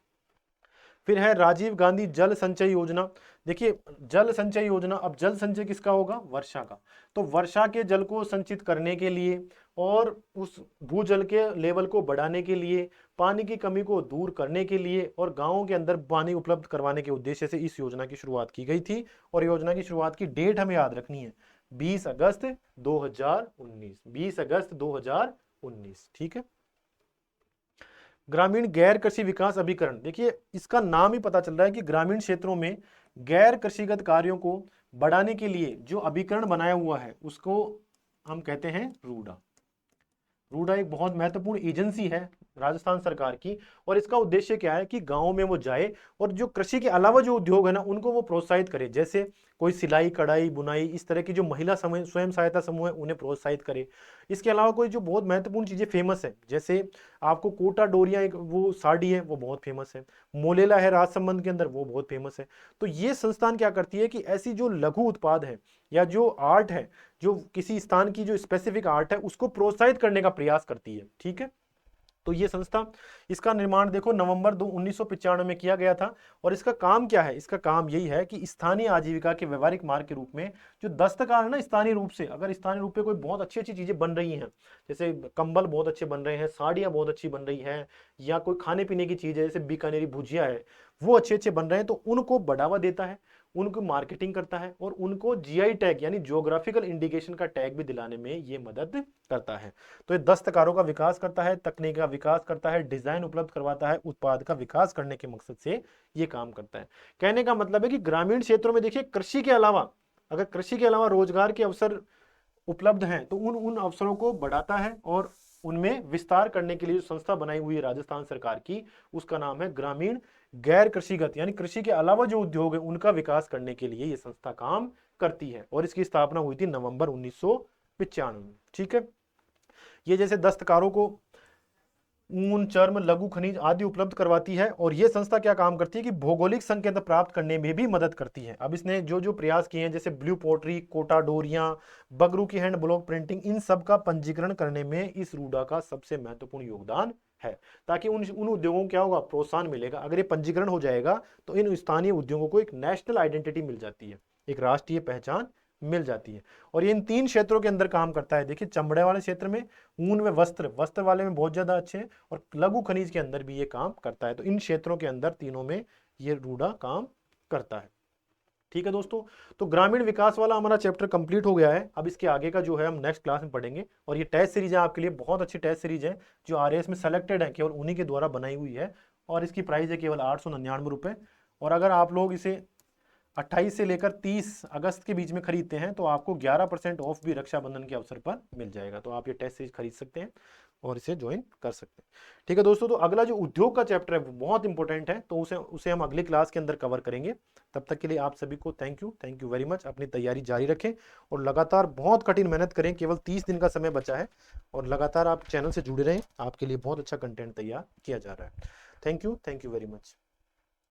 S1: फिर है राजीव गांधी जल संचय योजना। देखिए जल संचय योजना, अब जल संचय किसका होगा, वर्षा का। तो वर्षा के जल को संचित करने के लिए और उस भूजल के लेवल को बढ़ाने के लिए, पानी की कमी को दूर करने के लिए और गांवों के अंदर पानी उपलब्ध करवाने के उद्देश्य से इस योजना की शुरुआत की गई थी। और योजना की शुरुआत की डेट हमें याद रखनी है, 20 अगस्त 2019, 20 अगस्त 2019। ठीक है, ग्रामीण गैर कृषि विकास अभिकरण, देखिए इसका नाम ही पता चल रहा है कि ग्रामीण क्षेत्रों में गैर कृषिगत कार्यों को बढ़ाने के लिए जो अभिकरण बनाया हुआ है उसको हम कहते हैं रूडा। रूडा एक बहुत महत्वपूर्ण एजेंसी है राजस्थान सरकार की। और इसका उद्देश्य क्या है कि गाँव में वो जाए और जो कृषि के अलावा जो उद्योग है ना उनको वो प्रोत्साहित करे, जैसे कोई सिलाई कढ़ाई बुनाई इस तरह की जो महिला स्वयं सहायता समूह है उन्हें प्रोत्साहित करे। इसके अलावा कोई जो बहुत महत्वपूर्ण चीजें फेमस है, जैसे आपको कोटा डोरिया एक वो साड़ी है वो बहुत फेमस है, मोलेला है राजसमंद के अंदर वो बहुत फेमस है। तो ये संस्थान क्या करती है कि ऐसी जो लघु उत्पाद है या जो आर्ट है, जो किसी स्थान की जो स्पेसिफिक आर्ट है उसको प्रोत्साहित करने का प्रयास करती है। ठीक है, तो ये संस्था, इसका निर्माण देखो नवंबर 1995 में किया गया था। और इसका काम क्या है, इसका काम यही है कि स्थानीय आजीविका के व्यवहारिक मार्ग के रूप में जो दस्तकार है ना, स्थानीय रूप से, अगर स्थानीय रूप पे कोई बहुत अच्छी अच्छी चीजें बन रही हैं, जैसे कंबल बहुत अच्छे बन रहे हैं, साड़ियाँ बहुत अच्छी बन रही है, या कोई खाने पीने की चीज है जैसे बीकानेरी भुजिया है वो अच्छे अच्छे बन रहे हैं, तो उनको बढ़ावा देता है, उनको मार्केटिंग करता है और उनको जीआई टैग यानी जियोग्राफिकल इंडिकेशन का टैग भी दिलाने में ये मदद करता है। तो ये दस्तकारों का विकास करता है, तकनीक का विकास करता है, डिजाइन उपलब्ध करवाता है, उत्पाद का विकास करने के मकसद से ये काम करता है। कहने का मतलब है कि ग्रामीण क्षेत्रों में देखिए कृषि के अलावा, अगर कृषि के अलावा रोजगार के अवसर उपलब्ध हैं तो उन उन अवसरों को बढ़ाता है और उनमें विस्तार करने के लिए जो संस्था बनाई हुई है राजस्थान सरकार की उसका नाम है ग्रामीण गैर कृषिगत, यानी कृषि के अलावा जो उद्योग है उनका विकास करने के लिए ये संस्था काम करती है। और इसकी स्थापना हुई थी नवंबर 1995 में। ठीक है, ये जैसे दस्तकारों को ऊन चर्म लघु खनिज आदि उपलब्ध करवाती है। और ये संस्था क्या काम करती है कि भौगोलिक संकेत प्राप्त करने में भी मदद करती है। अब इसने जो जो प्रयास किए हैं जैसे ब्लू पोट्री, कोटा डोरिया, बगरू की हैंड ब्लॉक प्रिंटिंग, इन सब का पंजीकरण करने में इस रूडा का सबसे महत्वपूर्ण योगदान है, ताकि उन उद्योगों को क्या होगा, प्रोत्साहन मिलेगा। अगर ये पंजीकरण हो जाएगा तो इन स्थानीय उद्योगों को एक नेशनल आइडेंटिटी मिल जाती है, एक राष्ट्रीय पहचान मिल जाती है। और ये इन 3 क्षेत्रों के अंदर काम करता है। देखिए चमड़े वाले क्षेत्र में, ऊन व वस्त्र वाले में बहुत ज्यादा अच्छे हैं, और लघु खनिज के अंदर भी ये काम करता है। तो इन क्षेत्रों के अंदर तीनों में ये रूडा काम करता है। ठीक है दोस्तों, तो ग्रामीण विकास वाला हमारा चैप्टर कंप्लीट हो गया है। अब इसके आगे का जो है हम नेक्स्ट क्लास में पढ़ेंगे। और ये टेस्ट सीरीज है आपके लिए, बहुत अच्छी टेस्ट सीरीज है जो आरएएस में सेलेक्टेड है, केवल उन्हीं के द्वारा बनाई हुई है। और इसकी प्राइस है केवल 899 रुपये। और अगर आप लोग इसे 28 से लेकर 30 अगस्त के बीच में खरीदते हैं तो आपको 11% ऑफ भी रक्षाबंधन के अवसर पर मिल जाएगा। तो आप ये टेस्ट सीरीज खरीद सकते हैं और इसे ज्वाइन कर सकते हैं। ठीक है दोस्तों, तो अगला जो उद्योग का चैप्टर है वो बहुत इंपॉर्टेंट है, तो उसे हम अगली क्लास के अंदर कवर करेंगे। तब तक के लिए आप सभी को थैंक यू वेरी मच। अपनी तैयारी जारी रखें और लगातार बहुत कठिन मेहनत करें। केवल 30 दिन का समय बचा है और लगातार आप चैनल से जुड़े रहें, आपके लिए बहुत अच्छा कंटेंट तैयार किया जा रहा है। Thank you very much.